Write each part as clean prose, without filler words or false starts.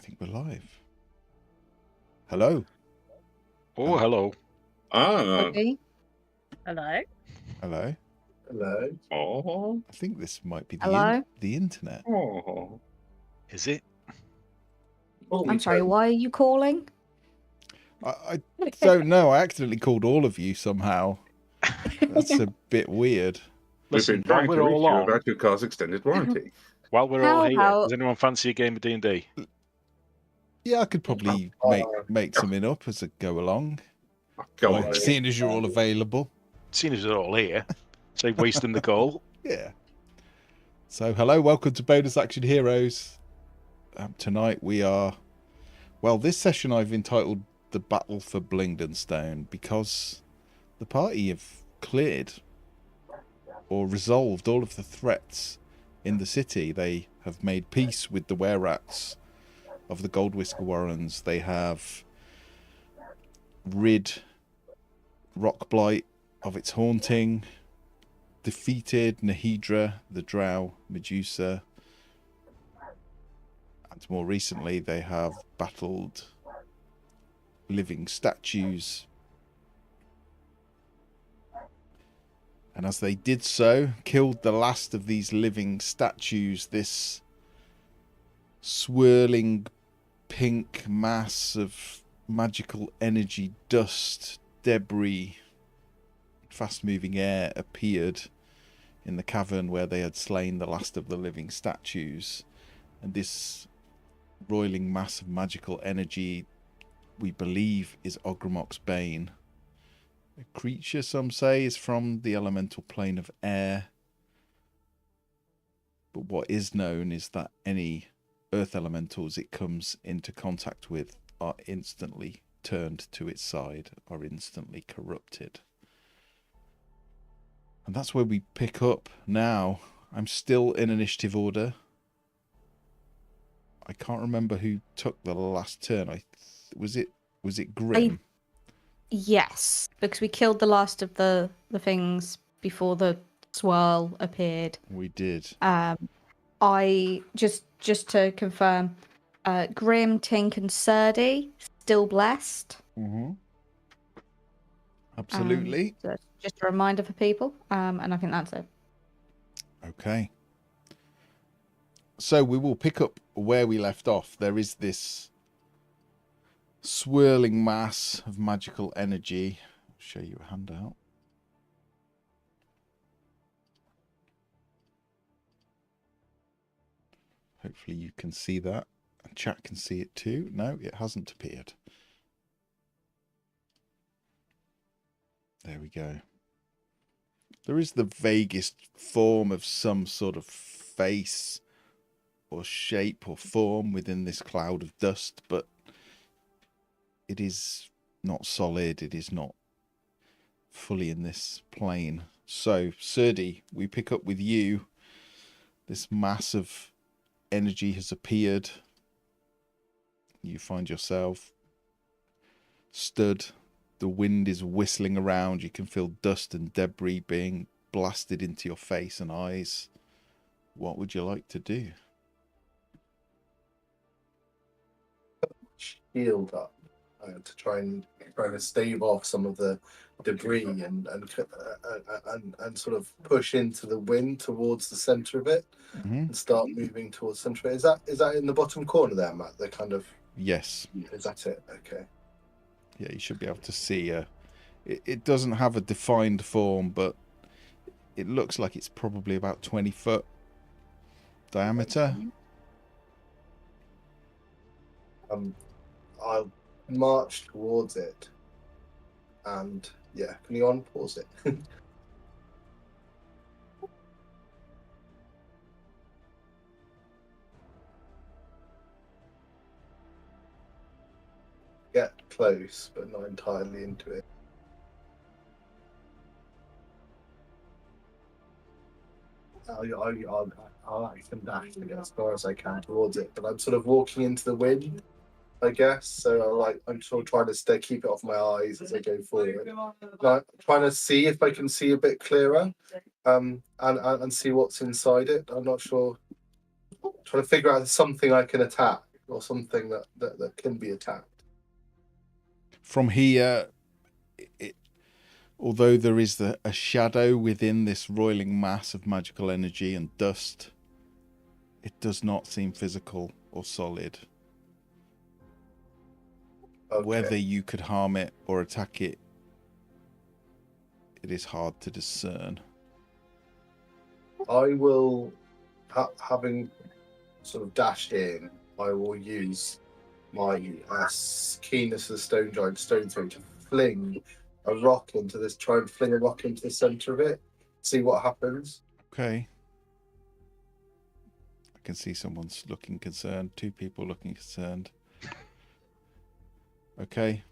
think we're live. Hello. Oh, hello. Okay. Hello. Hello. Hello. Oh, I think this might be Hello? the internet. oh. Is it? I'm sorry, why are you calling? I don't know. I accidentally called all of you somehow. That's a bit weird. We've been trying to reach you about your car's extended warranty. While we're all here, does anyone fancy a game of D&D? Yeah, I could probably make something up as I go along. Go on. Seeing as you're all available. Seeing as they're all here, save wasting the call. Yeah. So, hello, welcome to Bonus Action Heroes. Tonight we are... Well, this session I've entitled The Battle for Blingdenstone because the party have cleared or resolved all of the threats in the city. They have made peace with the were-rats of the Gold Whisker Warrens. They have rid Rockblight of its haunting, defeated Nahidra, the Drow Medusa, and more recently they have battled living statues. And as they did so, killed the last of these living statues, this swirling pink mass of magical energy, dust, debris, fast-moving air appeared in the cavern where they had slain the last of the living statues. And this roiling mass of magical energy, we believe, is Ogrimok's Bane. A creature, some say, is from the elemental plane of air. But what is known is that any earth elementals it comes into contact with are instantly turned to its side, are instantly corrupted. And that's where we pick up now. I'm still in initiative order. I can't remember who took the last turn. Was it Grim? Yes, because we killed the last of the things before the swirl appeared. We did. I just to confirm, Grim, Tink, and Surdy still blessed. Mm-hmm. Absolutely. So just a reminder for people, and I think that's it. Okay. So we will pick up where we left off. There is this swirling mass of magical energy. I'll show you a handout. Hopefully you can see that. And chat can see it too. No, it hasn't appeared. There we go. There is the vaguest form of some sort of face or shape or form within this cloud of dust, but it is not solid. It is not fully in this plane. So, Surdy, we pick up with you. This mass of energy has appeared. You find yourself stood. The wind is whistling around. You can feel dust and debris being blasted into your face and eyes. What would you like to do? Shield up to try and stave off some of the debris and sort of push into the wind towards the center of it and start moving towards the center. Is that in the bottom corner there, Matt? The kind of yes. Is that it? Okay. Yeah, you should be able to see. It doesn't have a defined form, but it looks like it's probably about 20 foot diameter. I'll march towards it, and yeah, can you unpause it? Get close, but not entirely into it. I'll action dash to get as far as I can towards it, but I'm sort of walking into the wind, I guess. So I'm sort of trying to keep it off my eyes as I go forward. Trying to see if I can see a bit clearer, and see what's inside it. I'm not sure. Trying to figure out something I can attack or something that can be attacked. From here, although there is a shadow within this roiling mass of magical energy and dust, it does not seem physical or solid. Okay. Whether you could harm it or attack it, it is hard to discern. I will, having sort of dashed in, I will use my keenness of the stone giant stone throw to fling a rock into this. Try and fling a rock into the center of it. See what happens. Okay. I can see someone's looking concerned. 2 people looking concerned. Okay.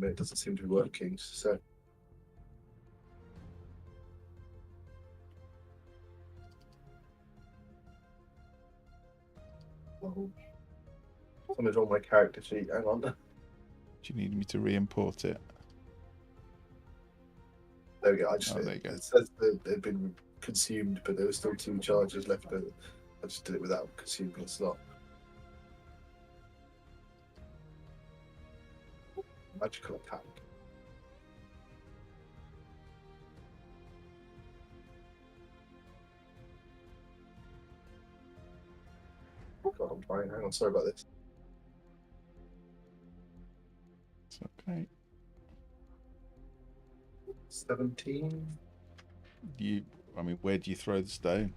It doesn't seem to be working. So. Someone's on my character sheet. Hang on. Do you need me to re-import it? There we go. I just there you go. It says that they've been consumed, but there were still 2 charges left. But I just did it without consuming a slot. Magical attack. God, I'm trying. Hang on. Sorry about this. It's okay. 17. Where do you throw the stone?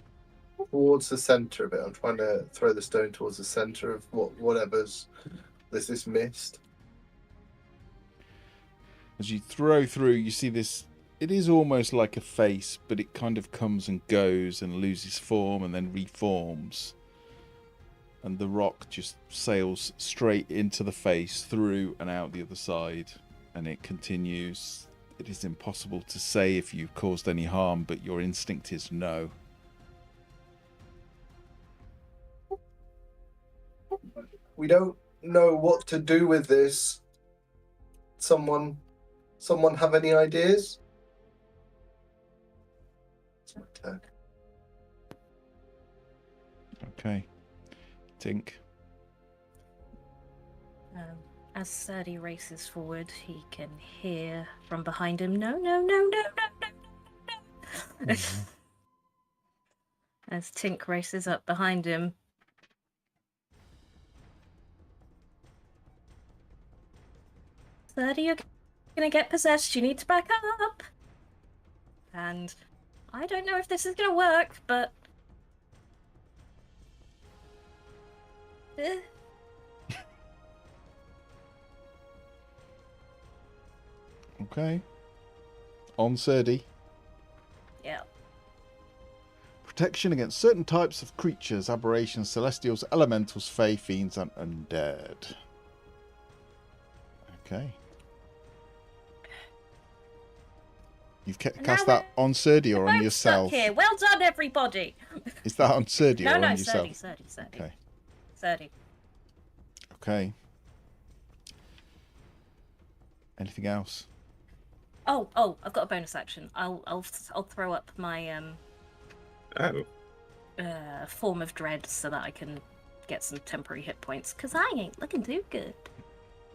Towards the center of it. I'm trying to throw the stone towards the center of whatever's this mist. As you throw through, you see this. It is almost like a face, but it kind of comes and goes and loses form and then reforms. And the rock just sails straight into the face, through and out the other side. And it continues. It is impossible to say if you've caused any harm, but your instinct is no. We don't know what to do with this. Someone have any ideas? It's my turn. Okay. Tink. As Serdi races forward, he can hear from behind him, no, no, no, no, no, no, no, no. As Tink races up behind him. Serdi, you're gonna get possessed, you need to back up. And I don't know if this is gonna work, but... Okay. On Serdi. Yeah. Protection against certain types of creatures, aberrations, celestials, elementals, fey, fiends, and undead. Okay. You've cast that on Serdi or on yourself? Here. Well done, everybody. Is that on Serdi or on yourself? Serdi. Okay. Serdi. Okay. Anything else? Oh! I've got a bonus action. I'll throw up my form of dread so that I can get some temporary hit points because I ain't looking too good.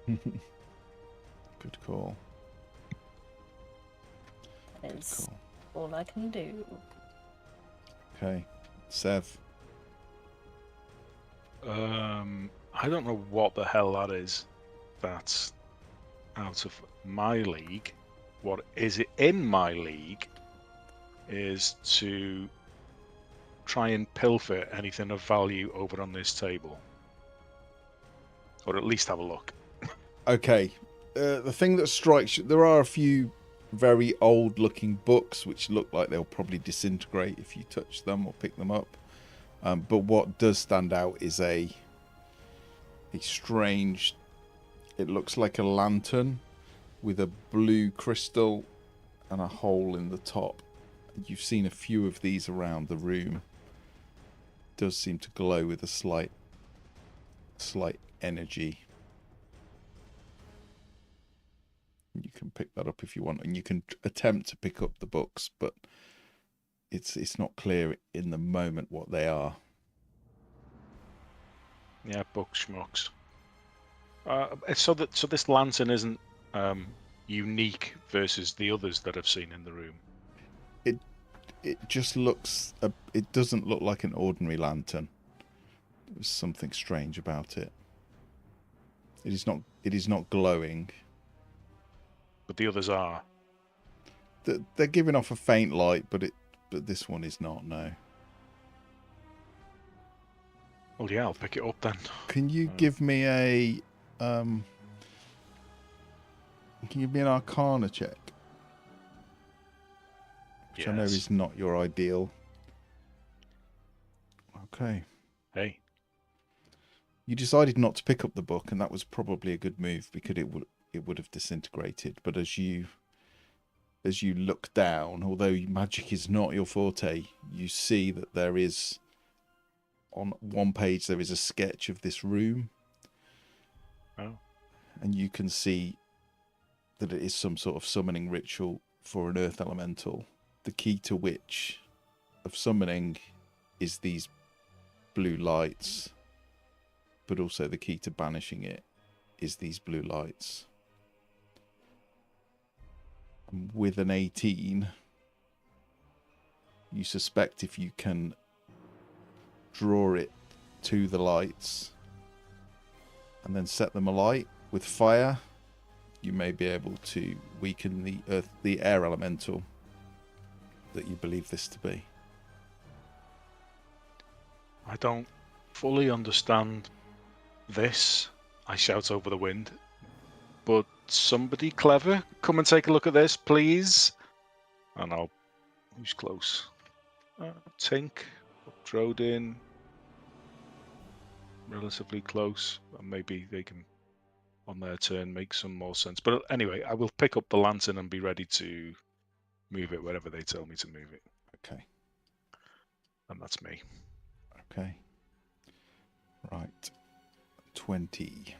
Good call. That is all I can do. Okay, Sev. I don't know what the hell that is. That's out of my league. What is it in my league is to try and pilfer anything of value over on this table. Or at least have a look. Okay. The thing that strikes you, there are a few very old looking books which look like they'll probably disintegrate if you touch them or pick them up. But what does stand out is a strange, it looks like a lantern with a blue crystal and a hole in the top. You've seen a few of these around the room. It does seem to glow with a slight energy. You can pick that up if you want, and you can attempt to pick up the books, but it's not clear in the moment what they are. Yeah, buck schmucks. So this lantern isn't unique versus the others that I've seen in the room. It just looks. It doesn't look like an ordinary lantern. There's something strange about it. It is not. It is not glowing. But the others are. They're giving off a faint light, but this one is not. No. Oh yeah, I'll pick it up then. Can you give me a? Can you give me an Arcana check? Which I know is not your ideal. Okay. Hey. You decided not to pick up the book, and that was probably a good move because it would have disintegrated. But as you look down, although magic is not your forte, you see that there is on one page there is a sketch of this room. Oh. And you can see that it is some sort of summoning ritual for an earth elemental. The key to which of summoning is these blue lights, but also the key to banishing it is these blue lights. And with an 18, you suspect if you can draw it to the lights and then set them alight with fire, you may be able to weaken the air elemental that you believe this to be. I don't fully understand this, I shout over the wind. But somebody clever, come and take a look at this, please. And who's close? Tink, Drodin, relatively close. And maybe they can, on their turn, make some more sense. But anyway, I will pick up the lantern and be ready to move it wherever they tell me to move it. Okay. And that's me. Okay. Right. 20.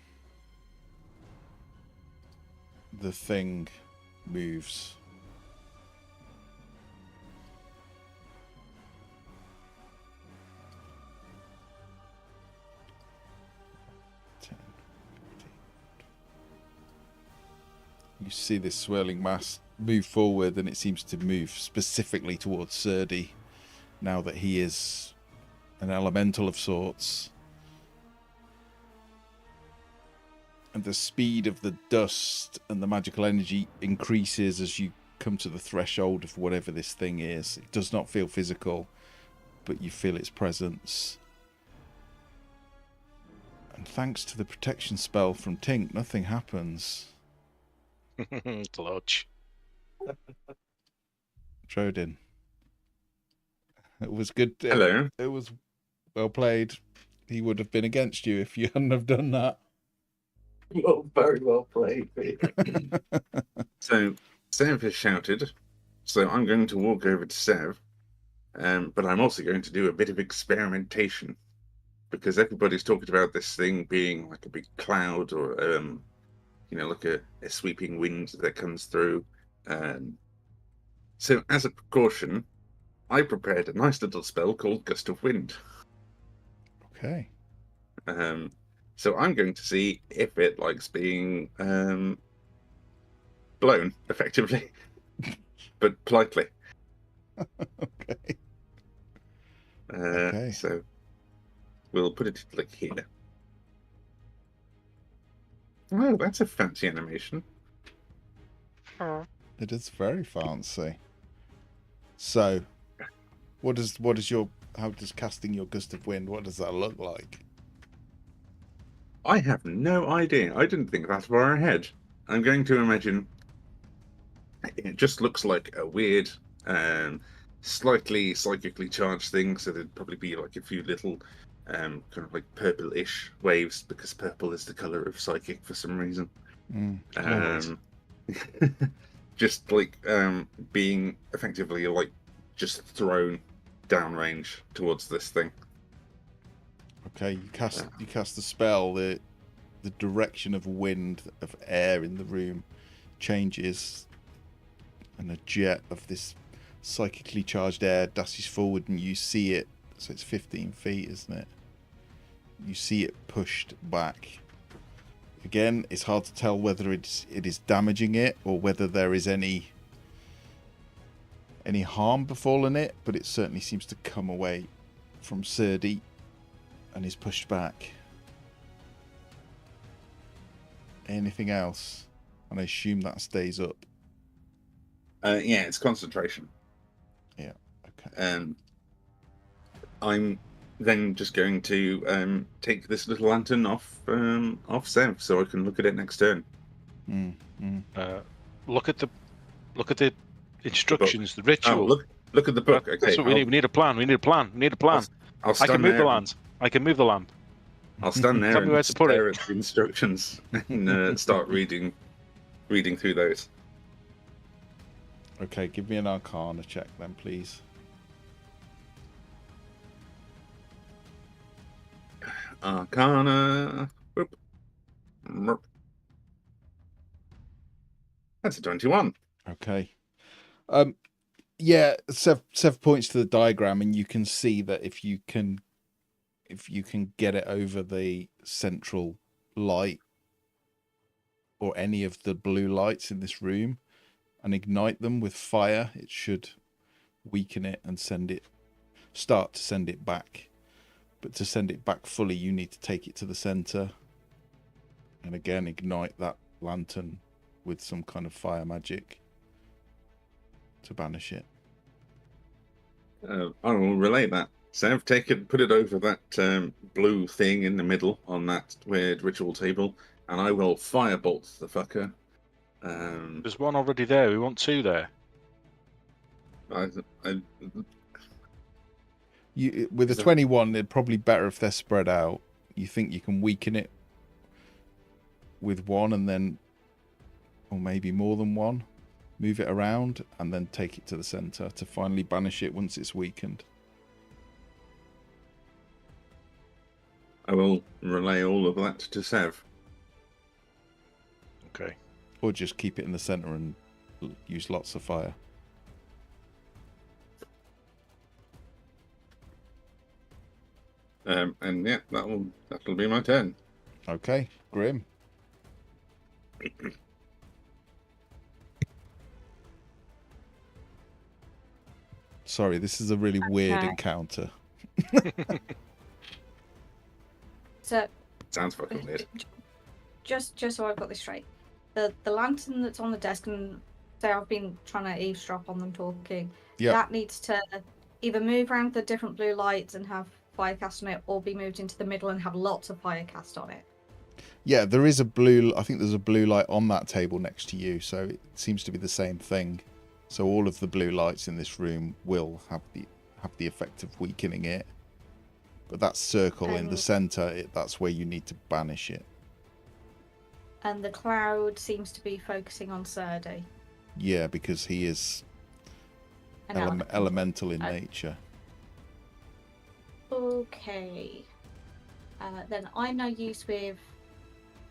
The thing moves. You see this swirling mass move forward, and it seems to move specifically towards Serdi, now that he is an elemental of sorts. And the speed of the dust and the magical energy increases as you come to the threshold of whatever this thing is. It does not feel physical, but you feel its presence. And thanks to the protection spell from Tink, nothing happens. Clutch. Drodin. It was good. Hello. It was well played. He would have been against you if you hadn't have done that. Well, very well played, Peter. So Sev has shouted, so I'm going to walk over to Sev, but I'm also going to do a bit of experimentation because everybody's talking about this thing being like a big cloud or like a sweeping wind that comes through. So as a precaution, I prepared a nice little spell called Gust of Wind. Okay. So I'm going to see if it likes being blown, effectively, but politely. Okay. Okay. So we'll put it like here. Oh, that's a fancy animation. It is very fancy. So, how does casting your Gust of Wind, what does that look like? I have no idea. I didn't think that far ahead. I'm going to imagine it just looks like a weird, slightly psychically charged thing. So there'd probably be like a few little, kind of like purple-ish waves because purple is the color of psychic for some reason. Just like being effectively like just thrown downrange towards this thing. Okay, you cast the spell. The direction of wind, of air in the room changes, and a jet of this psychically charged air dashes forward, and you see it. So it's 15 feet, isn't it? you see it pushed back. Again, it's hard to tell whether it is damaging it or whether there is any harm befallen it, but it certainly seems to come away from Serdi and is pushed back. Anything else? And I assume that stays up. Yeah, it's concentration. Yeah, okay. I'm then just going to take this little lantern off Sev so I can look at it next turn. Look at the instructions, the ritual. Oh, look at the book. Okay, that's what we need. We need a plan. We need a plan. I'll I can move the lamp. I can move the lamp. I'll stand there Tell me and where to put stare it. at the instructions and start reading through those. Okay, give me an Arcana check then, please. Arcana. Whoop. Merp. That's a 21. Okay. Yeah, Sev points to the diagram, and you can see that if you can get it over the central light or any of the blue lights in this room and ignite them with fire, it should weaken it and start to send it back. But to send it back fully, you need to take it to the center and again ignite that lantern with some kind of fire magic to banish it. I will relay that. Sev, take it, put it over that blue thing in the middle on that weird ritual table, and I will firebolt the fucker. There's one already there. We want two there. With a 21, it'd probably better if they're spread out. You think you can weaken it with one and then, or maybe more than one, move it around and then take it to the center to finally banish it once it's weakened. I will relay all of that to Sev. Okay. Or just keep it in the center and use lots of fire. And yeah, that'll be my turn. Okay, Grim. Sorry, this is a really weird encounter. So Sounds fucking weird. just so I've got this straight, the lantern that's on the desk, and say I've been trying to eavesdrop on them talking. Yep. That needs to either move around the different blue lights and have fire cast on it, or be moved into the middle and have lots of fire cast on it. Yeah, there is a blue. I think there's a blue light on that table next to you, so it seems to be the same thing. So all of the blue lights in this room will have the effect of weakening it. But that circle in the center, that's where you need to banish it. And the cloud seems to be focusing on Serdi. Yeah, because he is elemental in nature. Okay. Then I'm no use with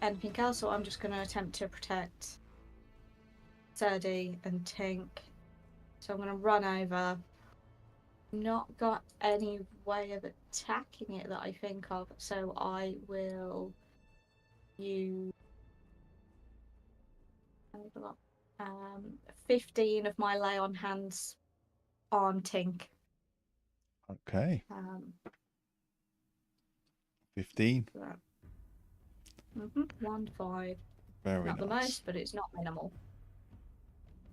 anything else, so I'm just going to attempt to protect Serdi and Tink. So I'm going to run over. Not got any way of attacking it that I think of, so I will use 15 of my lay on hands on Tink. Okay. 15. 1, 5. Very not nice. the most, but it's not minimal.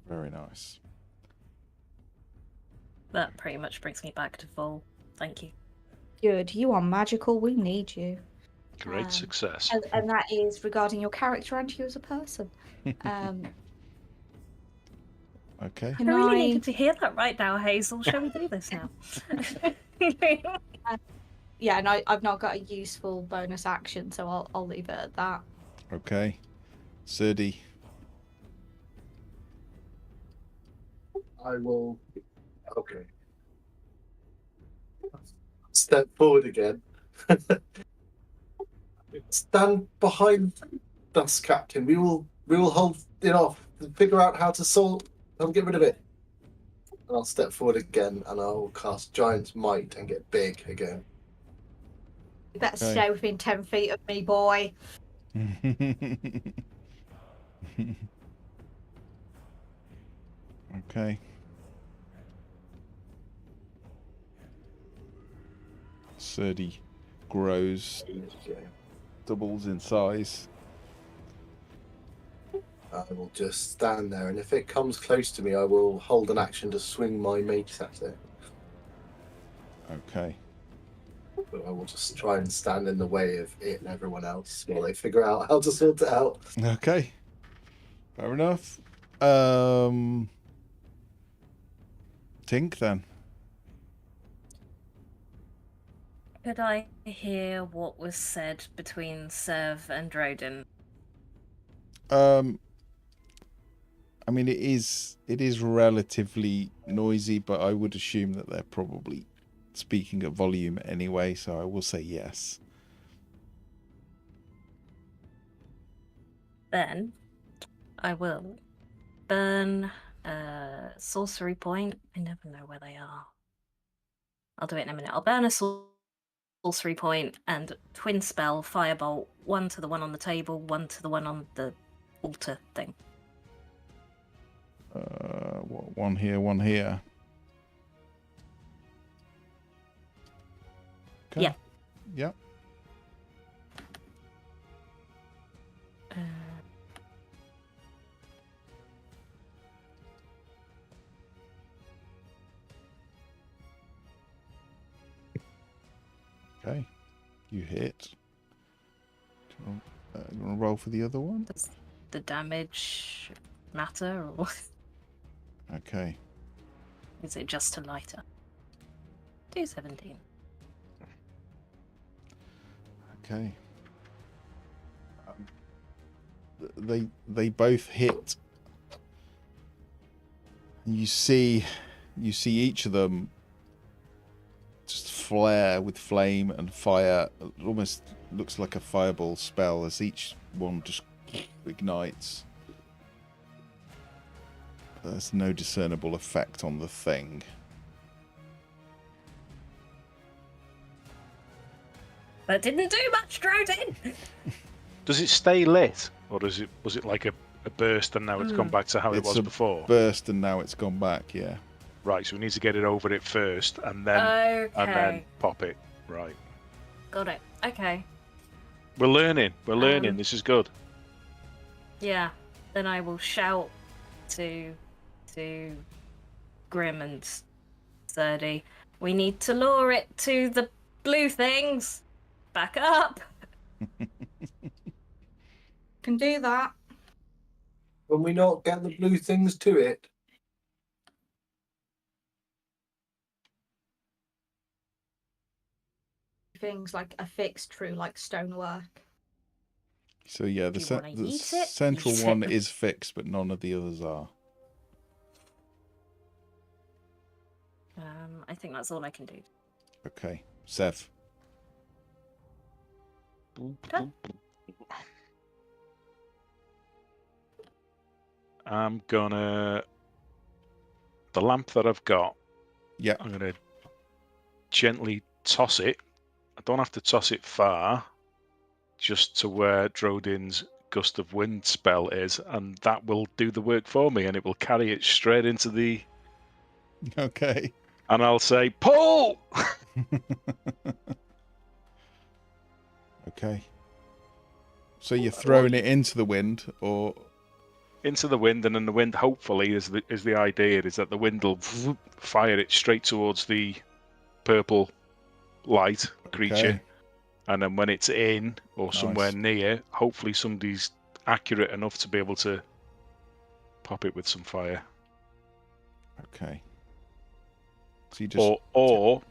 Very nice. That pretty much brings me back to full. Thank you. Good. You are magical. We need you. Great success. And that is regarding your character and you as a person. Okay. I really needed to hear that right now, Hazel. Shall we do this now? Yeah, and I've not got a useful bonus action, so I'll leave it at that. Okay. Serdi. I will. Okay. Step forward again. Stand behind us, Captain. We will hold it off and figure out how to get rid of it. And I'll step forward again and I'll cast Giant's Might and get big again. You better Okay. stay within 10 feet of me, boy. Okay. Surdy grows, doubles in size. I will just stand there, and if it comes close to me, I will hold an action to swing my mace at it. Okay. But I will just try and stand in the way of it and everyone else while they figure out how to sort it out. Okay. Fair enough. Tink then. Could I hear what was said between Sev and Rodin? I mean, it is relatively noisy, but I would assume that they're probably speaking at volume anyway, so I will say yes. Then I will burn sorcery point. I never know where they are. I'll do it in a minute. I'll burn a sorcery point and twin spell firebolt, one to the one on the table, one to the one on the altar thing. One here, one here. Okay. Yeah. Yep. Okay. You hit. You want to roll for the other one? Does the damage matter, or Okay. is it just to lighter? 217. Okay. They both hit. You see each of them just flare with flame and fire. It almost looks like a fireball spell as each one just ignites. There's no discernible effect on the thing. That didn't do much, Drodin! Does it stay lit, or was it like a burst and now it's gone back to how it was before? Burst and now it's gone back. Yeah. Right. So we need to get it over it first, and then pop it. Right. Got it. Okay. We're learning. This is good. Yeah. Then I will shout to Grim and Surdy. We need to lure it to the blue things. Back up. Can do that. When we not get the blue things to it. Things like affixed through like stonework. So yeah, the eat it, central eat one it. is fixed, but none of the others are. I think that's all I can do. Okay, Sev. Okay. I'm gonna the lamp that I've got. Yeah. I'm gonna gently toss it. I don't have to toss it far, just to where Drodin's gust of wind spell is, and that will do the work for me, and it will carry it straight into the. Okay. And I'll say, pull! Okay. So you're throwing it into the wind, or into the wind, and then the wind, hopefully, is the idea, is that the wind will fire it straight towards the purple light creature. Okay. And then when it's in, or somewhere Nice. near, hopefully somebody's accurate enough to be able to pop it with some fire. Okay. So you just Or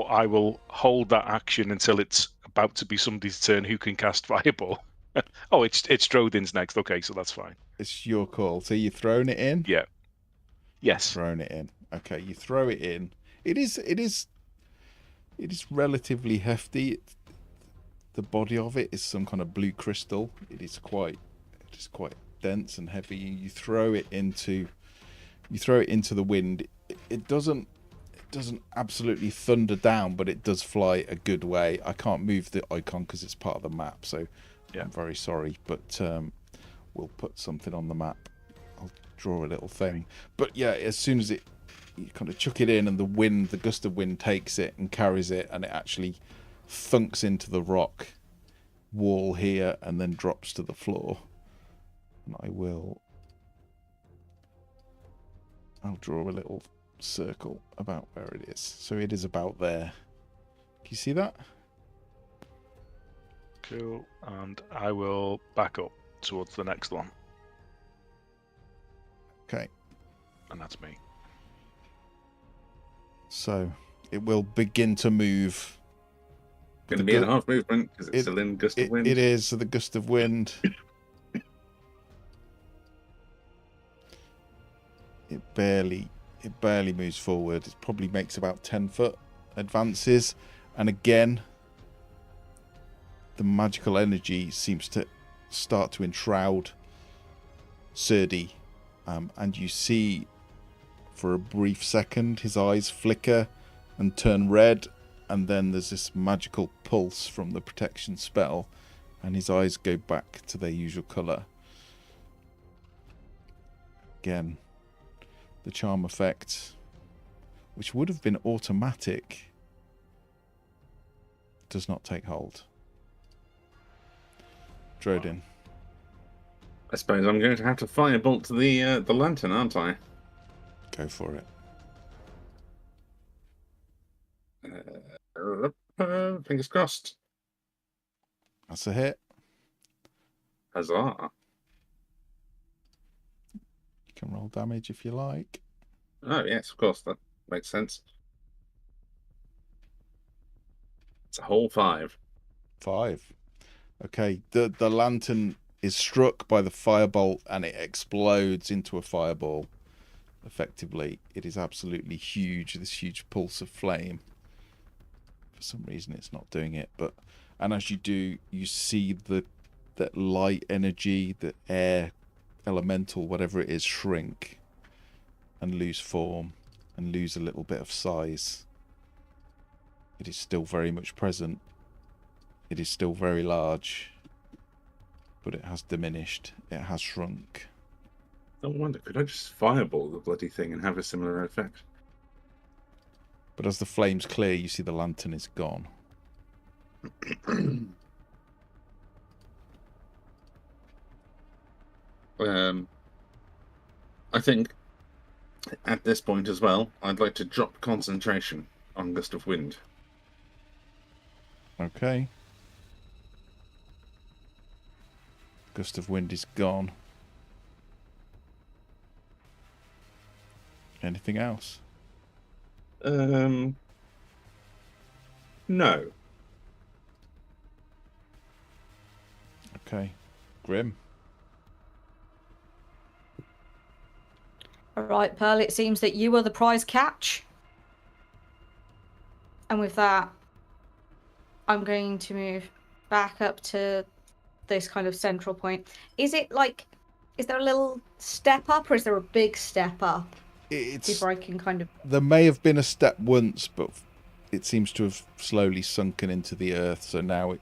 I will hold that action until it's about to be somebody's turn who can cast fireball. Oh, it's Drodin's next. Okay, so that's fine. it's your call. So you're throwing it in? Yeah. Yes. Throwing it in. Okay, you throw it in. It is relatively hefty. The body of it is some kind of blue crystal. It is quite dense and heavy. You throw it into the wind. It doesn't doesn't absolutely thunder down, but it does fly a good way. I can't move the icon because it's part of the map, so Yeah. I'm very sorry, but we'll put something on the map. I'll draw a little thing. But yeah, as soon as you kind of chuck it in and the gust of wind takes it and carries it, and it actually thunks into the rock wall here and then drops to the floor. And I'll draw a little circle about where it is. So it is about there. Can you see that? Cool. And I will back up towards the next one. Okay. And that's me. So it will begin to move. Going to be in half movement because it's still in gust of wind. It is, so the gust of wind. It barely moves forward. It probably makes about 10 foot advances. And again, the magical energy seems to start to enshroud Serdi. And you see for a brief second his eyes flicker and turn red. And then there's this magical pulse from the protection spell. And his eyes go back to their usual colour. Again, the charm effect, which would have been automatic, does not take hold. Drodin. I suppose I'm going to have to firebolt the lantern, aren't I? Go for it. Fingers crossed. That's a hit. Huzzah. You can roll damage if you like. Oh, yes, of course. That makes sense. It's a whole 5. 5. Okay, the lantern is struck by the firebolt and it explodes into a fireball. Effectively, it is absolutely huge, this huge pulse of flame. For some reason it's not doing it, and as you do, you see that light energy, the air elemental, whatever it is, shrink and lose form and lose a little bit of size. It is still very much present. It is still very large, but it has diminished. It has shrunk. I wonder, could I just fireball the bloody thing and have a similar effect? But as the flames clear, you see the lantern is gone. I think at this point as well, I'd like to drop concentration on Gust of Wind. Okay. Gust of Wind is gone. Anything else? No. Okay. Grim. All right, Pearl, it seems that you are the prize catch. And with that, I'm going to move back up to this kind of central point. Is there a little step up or is there a big step up? Before I can kind of... There may have been a step once, but it seems to have slowly sunken into the earth. So now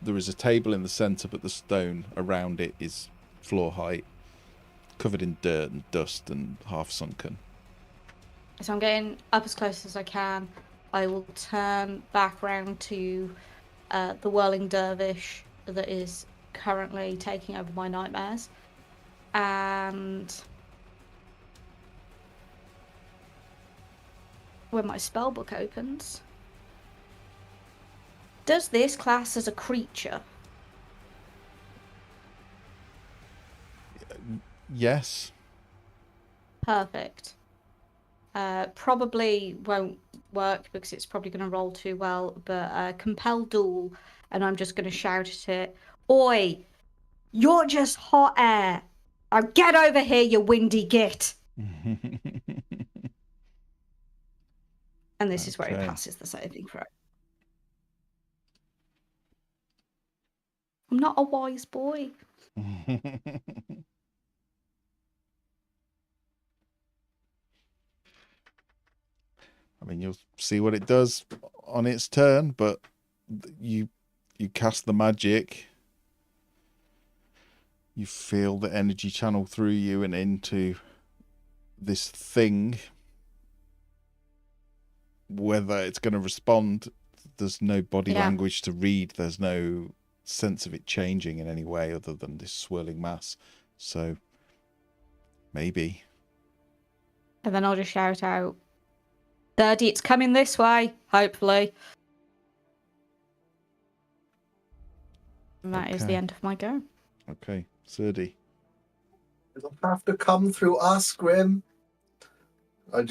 there is a table in the centre, but the stone around it is floor height, covered in dirt and dust and half sunken. So I'm getting up as close as I can. I will turn back around to the whirling dervish that is currently taking over my nightmares. And when my spellbook opens, does this class as a creature? Yes. Perfect. Probably won't work because it's probably going to roll too well, but compel duel, and I'm just going to shout at it, "Oi, you're just hot air. Now get over here, you windy git." And this is where it passes the saving throw. I'm not a wise boy. I mean, you'll see what it does on its turn, but you cast the magic. You feel the energy channel through you and into this thing. Whether it's going to respond, there's no body language to read. There's no sense of it changing in any way other than this swirling mass. So maybe. And then I'll just shout out, 30, it's coming this way, hopefully. And that is the end of my go. Okay, Serdi. It'll have to come through us, Grim. I'm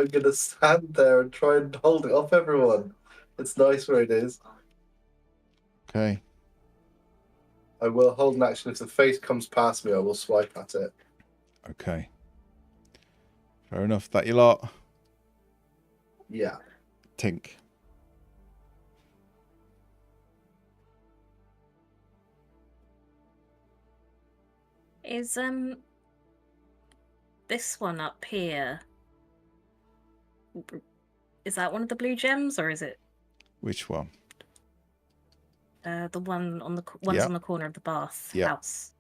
gonna stand there and try and hold it off everyone. It's nice where it is. Okay. I will hold an action. If the face comes past me, I will swipe at it. Okay. Fair enough. That you lot? Yeah. Tink. Is this one up here? Is that one of the blue gems, or is it Which one? the one on the ones on the corner of the bath house?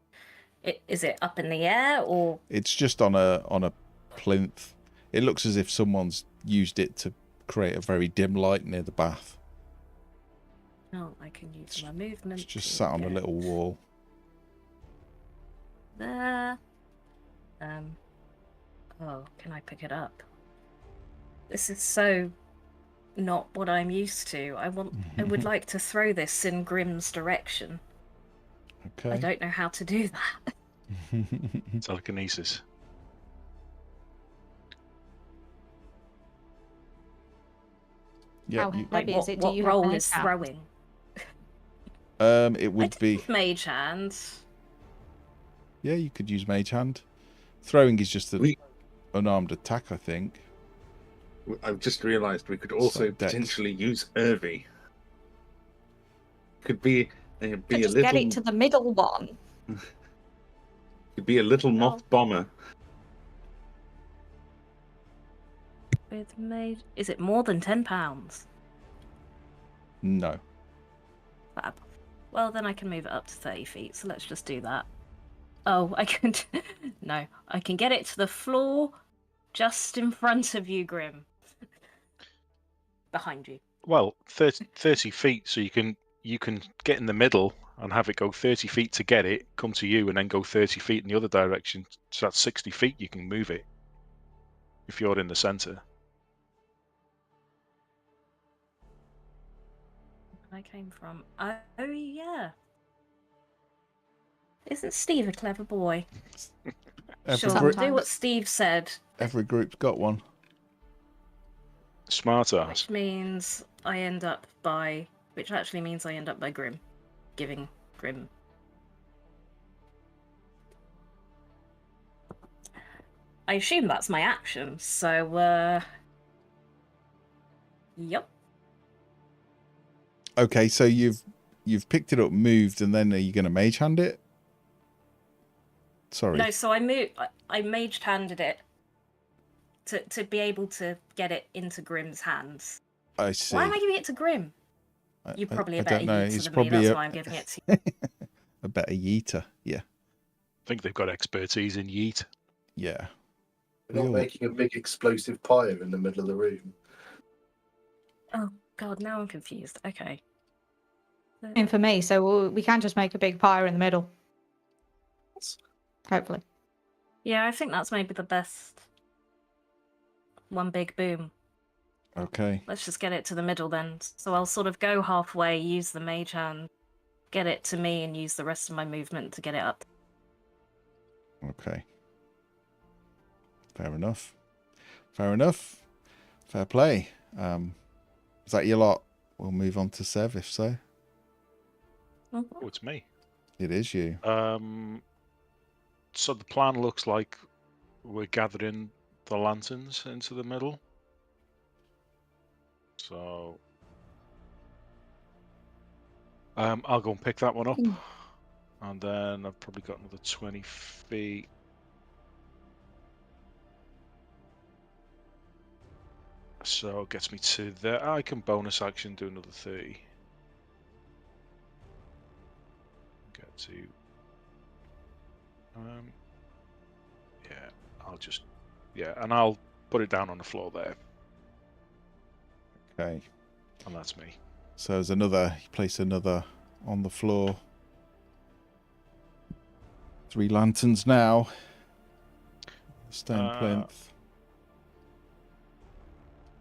Is it up in the air, or it's just on a plinth? It looks as if someone's used it to create a very dim light near the bath. no? I can use my movement. It's just sat on a little wall. There. Oh, can I pick it up? This is so not what I'm used to. I would like to throw this in Grimm's direction. Okay. I don't know how to do that. Telekinesis. Yeah. How heavy is it? Do What you have role mage is hand? throwing? It would be mage hand. Yeah, you could use mage hand. Throwing is just an unarmed attack, I think. I've just realised we could also potentially use Irvi. Could be a just little. Get it to the middle one. Could be a little moth bomber. With mage, is it more than £10? No. Fab. Well, then I can move it up to 30 feet. So let's just do that. Oh, I can. No, I can get it to the floor, just in front of you, Grim. Behind you. Well, 30 feet, so you can get in the middle and have it go 30 feet to get it, come to you, and then go 30 feet in the other direction. So that's 60 feet. You can move it if you're in the center. I came from. Oh yeah. Isn't Steve a clever boy? Sure, I'll do what Steve said. Every group's got one. Smart ass. Which means I end up by. Which actually means I end up by Grim, giving Grim. I assume that's my action. So. Yep. Okay, so you've picked it up, moved, and then are you going to mage hand it? Sorry. No, so I mage handed it to be able to get it into Grim's hands. I see. Why am I giving it to Grim? You're probably a better yeeter than probably me. That's why I'm giving it to you. A better yeeter, yeah. I think they've got expertise in yeet. Yeah. We're not making a big explosive pyre in the middle of the room. Oh God, now I'm confused. Okay. And for me, so we can just make a big pyre in the middle. Hopefully. Yeah, I think that's maybe the best. One big boom. Okay. Let's just get it to the middle then. So I'll sort of go halfway, use the mage hand, get it to me, and use the rest of my movement to get it up. Okay. Fair enough. Fair enough. Fair play. Is that your lot? We'll move on to Sev, if so. Oh, it's me. It is you. So the plan looks like we're gathering the lanterns into the middle. So I'll go and pick that one up. And then I've probably got another 20 feet. So it gets me to there. I can bonus action do another 30. Get to. Yeah, I'll just. Yeah, and I'll put it down on the floor there. Okay. And that's me. So there's another. You place another on the floor. 3 lanterns now. Stone plinth.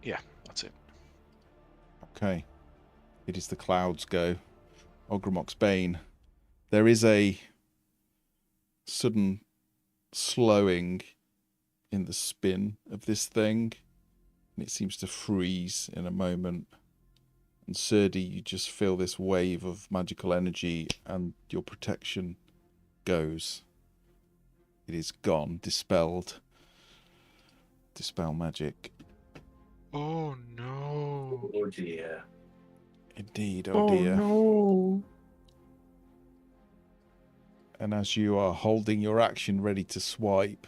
Yeah, that's it. Okay. It is the clouds go. Ogremok's Bane. There is a sudden slowing in the spin of this thing. And it seems to freeze in a moment. And Serdi, you just feel this wave of magical energy and your protection goes. It is gone, dispelled. Dispel magic. Oh no. Oh dear. Indeed, oh dear. No. And as you are holding your action ready to swipe,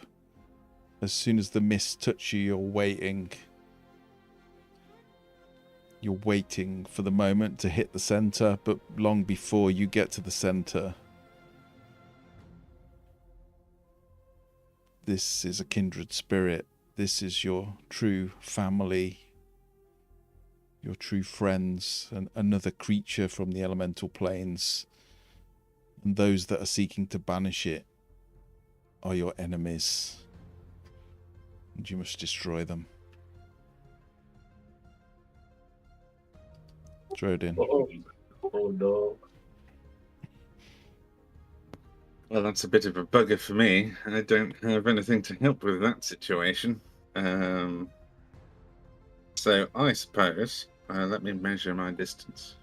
as soon as the mists touch you, you're waiting. You're waiting for the moment to hit the center, but long before you get to the center, this is a kindred spirit. This is your true family, your true friends, and another creature from the elemental planes. And those that are seeking to banish it are your enemies. And you must destroy them. Drodin. Oh no. Well, that's a bit of a bugger for me. I don't have anything to help with that situation. So I suppose, let me measure my distance.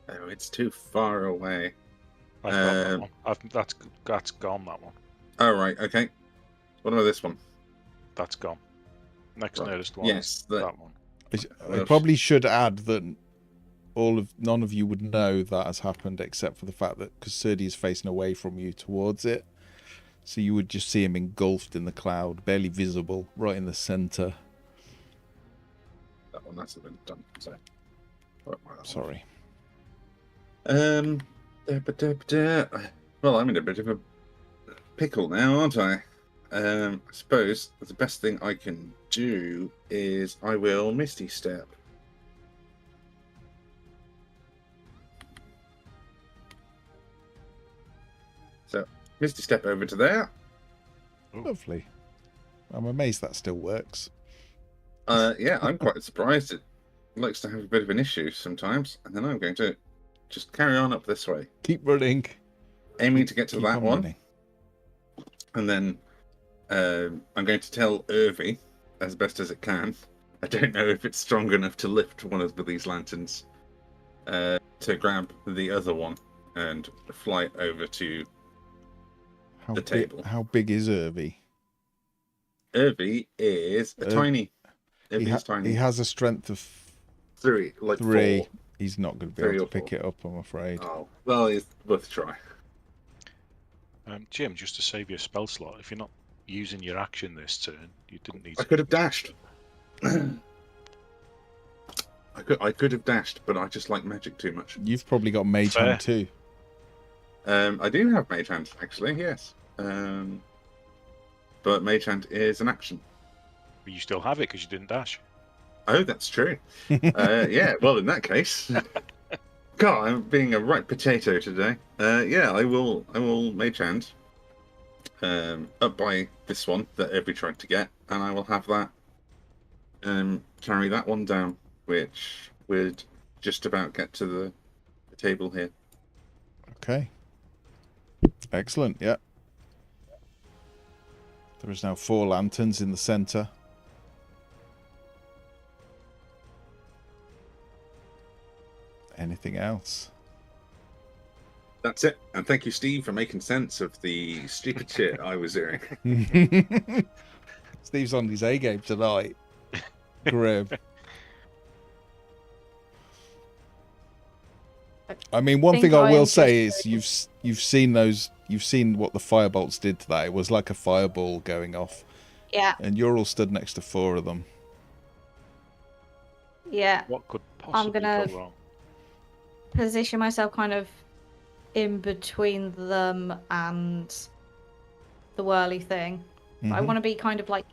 Oh, it's too far away. I've got that one. That's gone, that one. Oh, right, okay. What about this one? That's gone. Next Right. nearest one Yes, is that one. I probably should add that none of you would know that has happened, except for the fact that because Serdi is facing away from you towards it, so you would just see him engulfed in the cloud, barely visible, right in the center. That one hasn't been done. So. Sorry. Well, I'm in a bit of a pickle now, aren't I? I suppose the best thing I can do is I will Misty Step. So, Misty Step over to there. Lovely. I'm amazed that still works. Yeah, I'm quite surprised. It likes to have a bit of an issue sometimes. And then I'm going to just carry on up this way. Keep running. Aiming to get to Keep that on one. running. And then I'm going to tell Irvi as best as it can. I don't know if it's strong enough to lift one of these lanterns to grab the other one and fly over to the table. How big is Irvi? Irvi is tiny. Irvi is tiny. He has a strength of 3. He's not going to be able to pick it up, I'm afraid. Oh, well, it's worth a try. Jim, just to save your spell slot, if you're not using your action this turn, you didn't need to. I could have dashed. I could have dashed, but I just like magic too much. You've probably got Mage Hand too. I do have Mage Hand, actually, yes. But Mage Hand is an action. But you still have it because you didn't dash. Oh, that's true. Yeah, well, in that case... God, I'm being a right potato today. Yeah, I will Mage Hand up by this one that Irvi tried to get, and I will have that carry that one down, which would just about get to the table here. Okay. Excellent, yeah. There is now 4 lanterns in the center. Anything else? That's it. And thank you, Steve, for making sense of the stupid shit I was doing. Steve's on his A game tonight. Grim. I mean, one thing I will say is you've seen what the firebolts did to that. It was like a fireball going off. Yeah, And you're all stood next to 4 of them. yeah. What could possibly gonna- go wrong? Position myself kind of in between them and the whirly thing. But I Mhm. want to be kind of like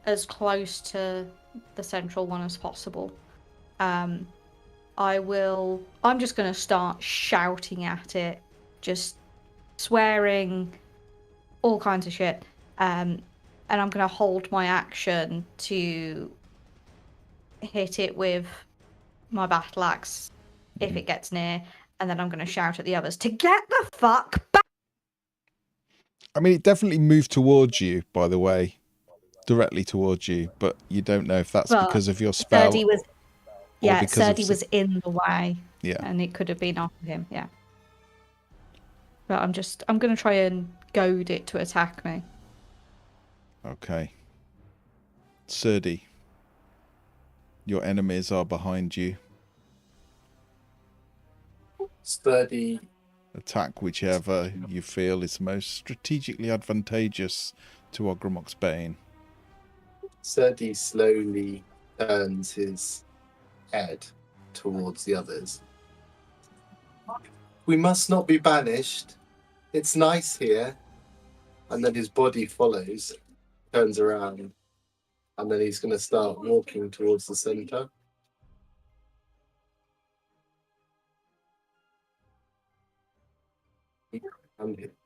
as close to the central one as possible. I'm just gonna start shouting at it, just swearing, all kinds of shit. And I'm gonna hold my action to hit it with my battle axe if it gets near, and then I'm gonna shout at the others to get the fuck back. I mean, it definitely moved towards you, by the way, directly towards you, but you don't know if that's But because of your spell. Serdi was, or yeah, because of Serdi was in the way, Yeah. and it could have been after him, yeah. But I'm gonna try and goad it to attack me. Okay. Serdi, your enemies are behind you. Sturdy. Attack whichever you feel is most strategically advantageous to Ogremok's Bane. Sturdy slowly turns his head towards the others. We must not be banished. It's nice here. And then his body follows, turns around, and then he's going to start walking towards the center.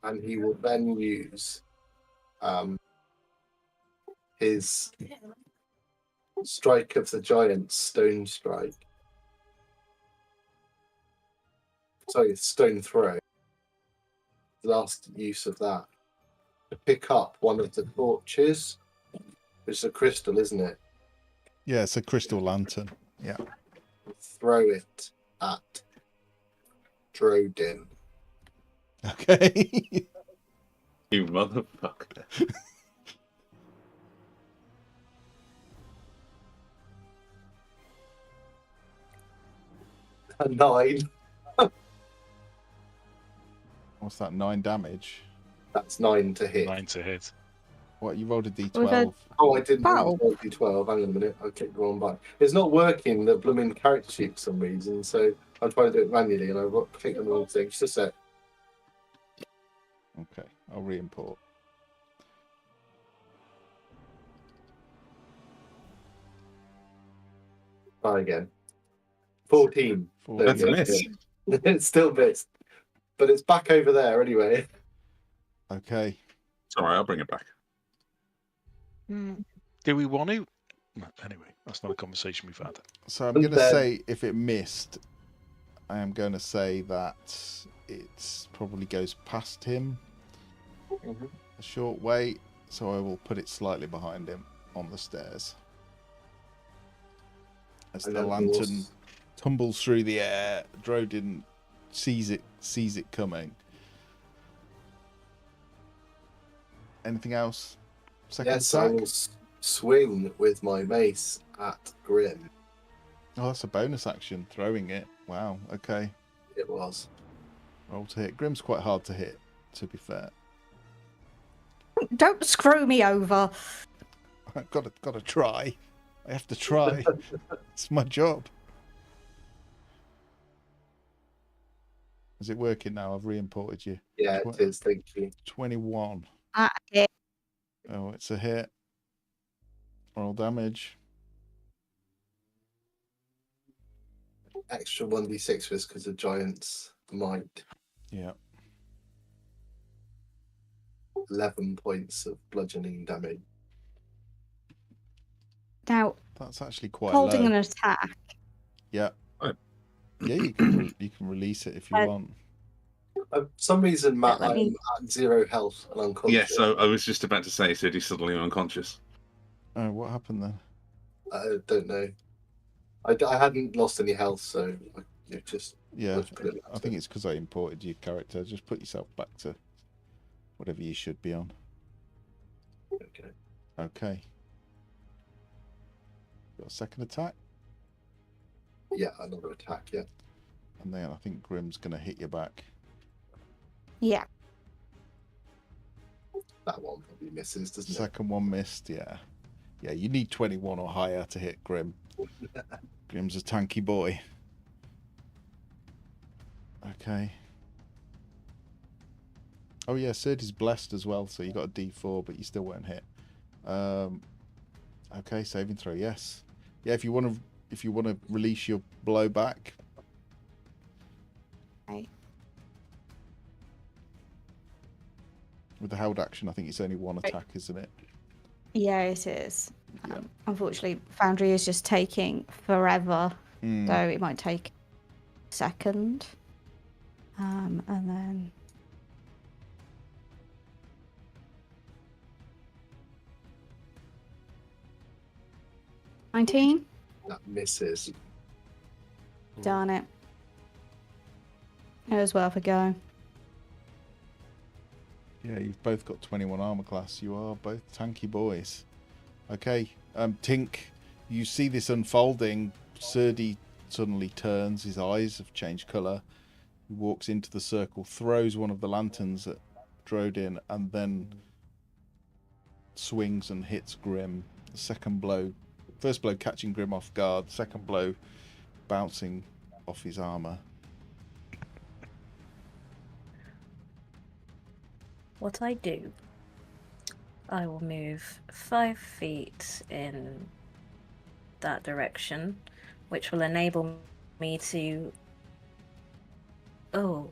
And he will then use his Strike of the Giants, Stone Strike. Sorry, Stone Throw. Last use of that. To pick up one of the torches. It's a crystal, isn't it? Yeah, it's a crystal lantern. Yeah. Throw it at Drodin. Okay. You motherfucker. A 9. What's that? 9 damage. That's 9 to hit. 9 to hit. What, you rolled a With d12? Oh, I didn't Wow. roll D12. Hang on a minute. I clicked the wrong button. It's not working, the blooming character sheet for some reason, so I'm trying to do it manually and I clicked the wrong thing. Just a sec. Okay, I'll re-import. Try again. 14. There That's we a go. miss. It's still missed. But it's back over there anyway. Okay. It's all right, I'll bring it back. Do we want to? Anyway, that's not a conversation we've had. So I'm And going to then- say, if it missed, I am going to say that it probably goes past him a short way, so I will put it slightly behind him on the stairs. As And the then lantern yours- tumbles through the air, Drodin sees it coming. Anything else? Second Yes, I attack? will swing with my mace at Grim. Oh, that's a bonus action, throwing it. Wow, okay. It was. Roll to hit. Grim's quite hard to hit, to be fair. Don't screw me over. I've got to try. I have to try. It's my job. Is it working now? I've re-imported you. Yeah, it is. Thank you. 21. Yeah. Oh, it's a hit. Roll damage. Extra 1d6 was because of Giant's might. Yeah. 11 points of bludgeoning damage. Now, That's actually quite holding low. an attack. Yeah. Oh. Yeah, you can release it if you want. For some reason, Matt, Let me- I'm at 0 health and unconscious. Yes, so I was just about to say, so he's suddenly unconscious. Oh, what happened then? I don't know. I hadn't lost any health, so I just Yeah, let's put it I think it's because I imported your character. Just put yourself back to whatever you should be on. okay. Okay. Got a second attack, Yeah, another attack. Yeah, and then I think Grim's going to hit you back. Yeah. That one probably misses, doesn't Second one missed, yeah. Yeah, you need 21 or higher to hit Grim. Grim's a tanky boy. Okay. Oh yeah, Serdy's blessed as well, so you got a D4, but you still won't hit. Okay, saving throw, yes. Yeah, if you want to release your blow back. Right. With the held action, I think it's only one attack, isn't it? Yeah, it is. Yeah. Unfortunately, Foundry is just taking forever, Mm. so it might take a second. And then... $19? That misses. Darn it. It was worth a go. Yeah, you've both got 21 armor class. You are both tanky boys. Okay, Tink, you see this unfolding. Serdy suddenly turns. His eyes have changed colour. He walks into the circle, throws one of the lanterns at Drodin, and then swings and hits Grim. The second blow, first blow catching Grim off guard. Second blow bouncing off his armor. What I do, I will move 5 feet in that direction, which will enable me to... Oh.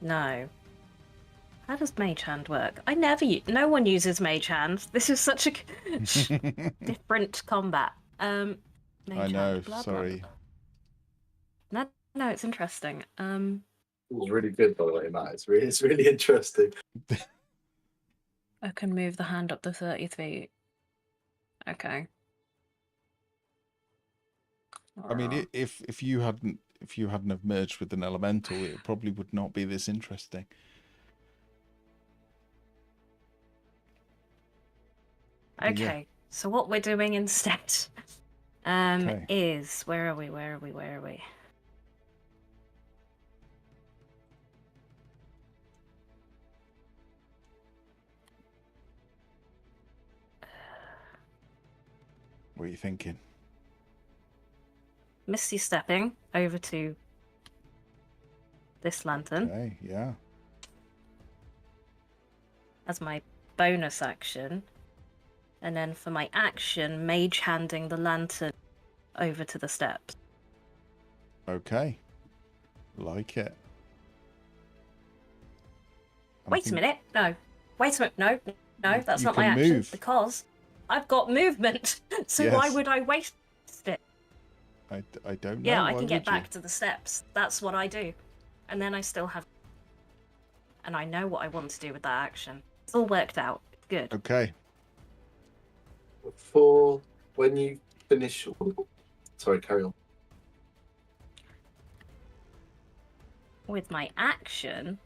No. How does Mage Hand work? I never no one uses Mage Hand. This is such a different combat. Mage I know, Hand, blah, blah, sorry. blah. No, it's interesting. It was really good, by the way, Matt. It's really interesting. I can move the hand up to 30 feet. Okay. I mean, if you hadn't have merged with an elemental, it probably would not be this interesting. Okay, yeah. So what we're doing instead Okay. is where are we? What are you thinking? Misty stepping over to this lantern Okay, yeah. as my bonus action, and then for my action, mage handing the lantern over to the steps. Okay. Like it. Wait a minute. No. Wait a minute. No, that's You not my can action move. because I've got movement. So why Yes. would I waste it? I don't know. Yeah, Why I can get would you? back to the steps. That's what I do. And then I still have... And I know what I want to do with that action. It's all worked out. It's good. Okay. For when you finish... Sorry, carry on. With my action...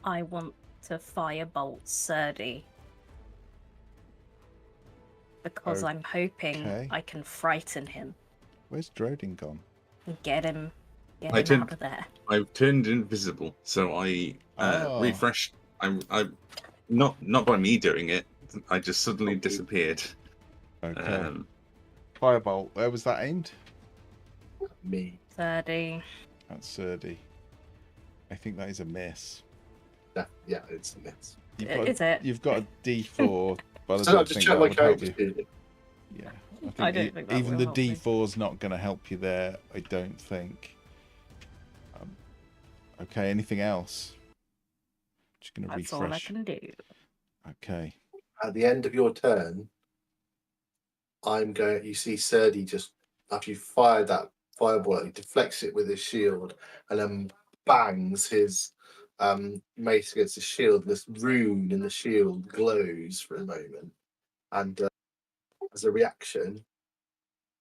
I want to firebolt Serdy. Because I'm hoping Okay. I can frighten him Where's Drodin gone? and get him I did- out of there. I've turned invisible, so I Oh. refreshed. I'm not by me doing it. I just suddenly disappeared. Okay. Firebolt. Where was that aimed? Me. Serdy. That's Serdy. I think that is a miss. Yeah, it's a miss. Is it? You've got a D4, but I So don't I've just think checked that my would help you. character. Yeah, I don't think that even will the help me. D4 is not going to help you there. I don't think. Okay, anything else? Just going to That's all I refresh. can do. Okay. At the end of your turn, you see Serdy just, after you fire that fireball, he deflects it with his shield and then bangs his mace against the shield. This rune in the shield glows for a moment. And as a reaction,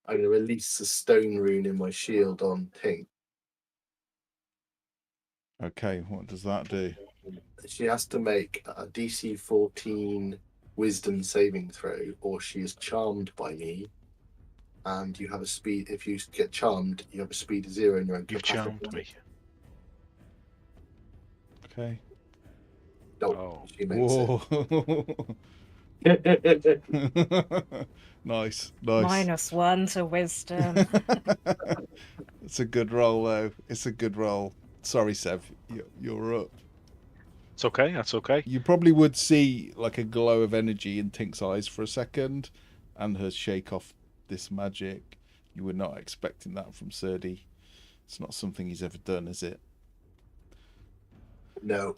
I'm going to release the stone rune in my shield on Tink. Okay, what does that do? She has to make a DC 14 wisdom saving throw, or she is charmed by me. and you have a speed. If you get charmed, you have a speed of 0 and you're You've charmed me. Okay. No, Oh. she makes it. Whoa. Nice. -1 to wisdom. It's a good roll, though. It's a good roll. Sorry, Sev. You're up. It's okay. That's okay. You probably would see like a glow of energy in Tink's eyes for a second, and her shake off this magic. You were not expecting that from Serdi. It's not something he's ever done, is it? No.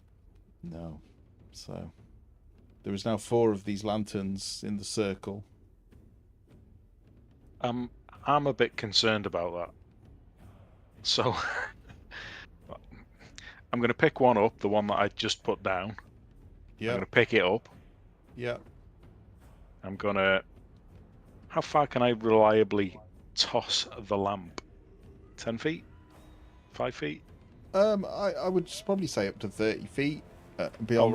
No. So there is now 4 of these lanterns in the circle. I'm a bit concerned about that. So I'm going to pick one up, the one that I just put down. I'm Yeah. going to pick it up. Yeah. I'm going to... How far can I reliably toss the lamp? 10 feet? 5 feet? I would probably say up to 30 feet. Beyond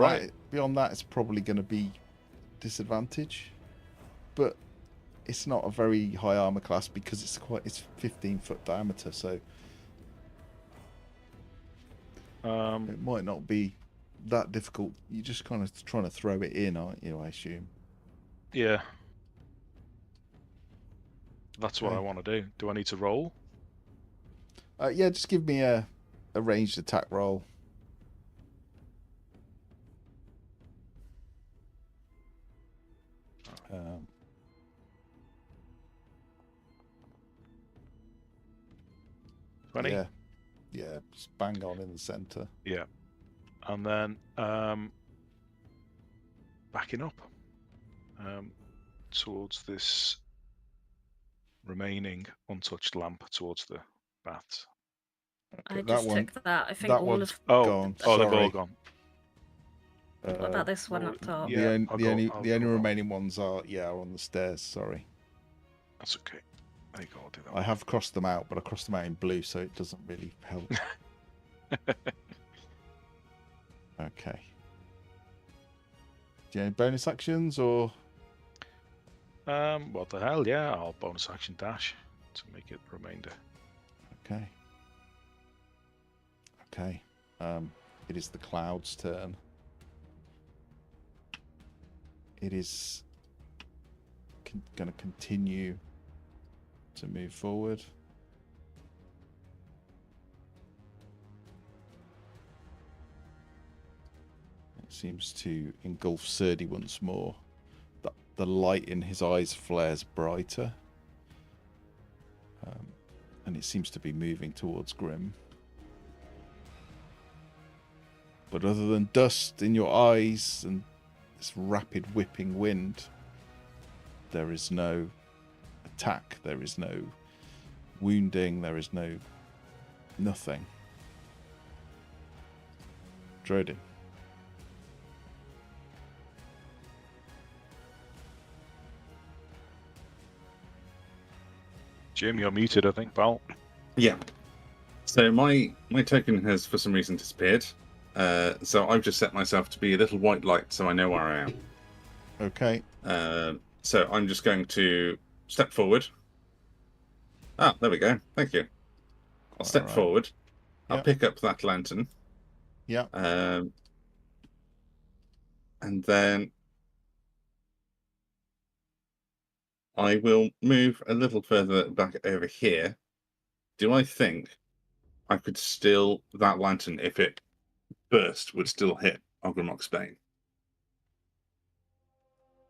that, it's probably going to be disadvantage. But it's not a very high armor class because it's 15-foot diameter, so it might not be that difficult. You're just kind of trying to throw it in, aren't you? I assume. Yeah. That's what Okay. I want to do. Do I need to roll? Yeah, just give me a ranged attack roll. Um, 20? yeah, just bang on in the center. Yeah. And then backing up towards this remaining untouched lamp towards the bats. Okay, I just took that. I think that all one's of. gone. Oh, they've Sorry. all gone. What about this one up top? Yeah, the I'll only go remaining ones are on the stairs. Sorry. That's okay. There you go. I'll do that. I have crossed them out, but I crossed them out in blue, so it doesn't really help. Okay. Do you have any bonus actions or? What the hell? Yeah, I'll bonus action dash to make it remainder. Okay. Okay. It is the cloud's turn. It is going to continue to move forward. It seems to engulf Serdi once more. The light in his eyes flares brighter. And it seems to be moving towards Grim. But other than dust in your eyes and this rapid whipping wind, there is no attack, there is no wounding, there is nothing. Drodin. Jim, you're muted, I think, pal. Yeah. So my token has for some reason disappeared. So I've just set myself to be a little white light so I know where I am. Okay. So I'm just going to step forward. Ah, there we go. Thank you. I'll step forward. I'll pick up that lantern. Yeah. And then I will move a little further back over here. Do I think I could still, that lantern, if it burst, would still hit Ogremok's Bane?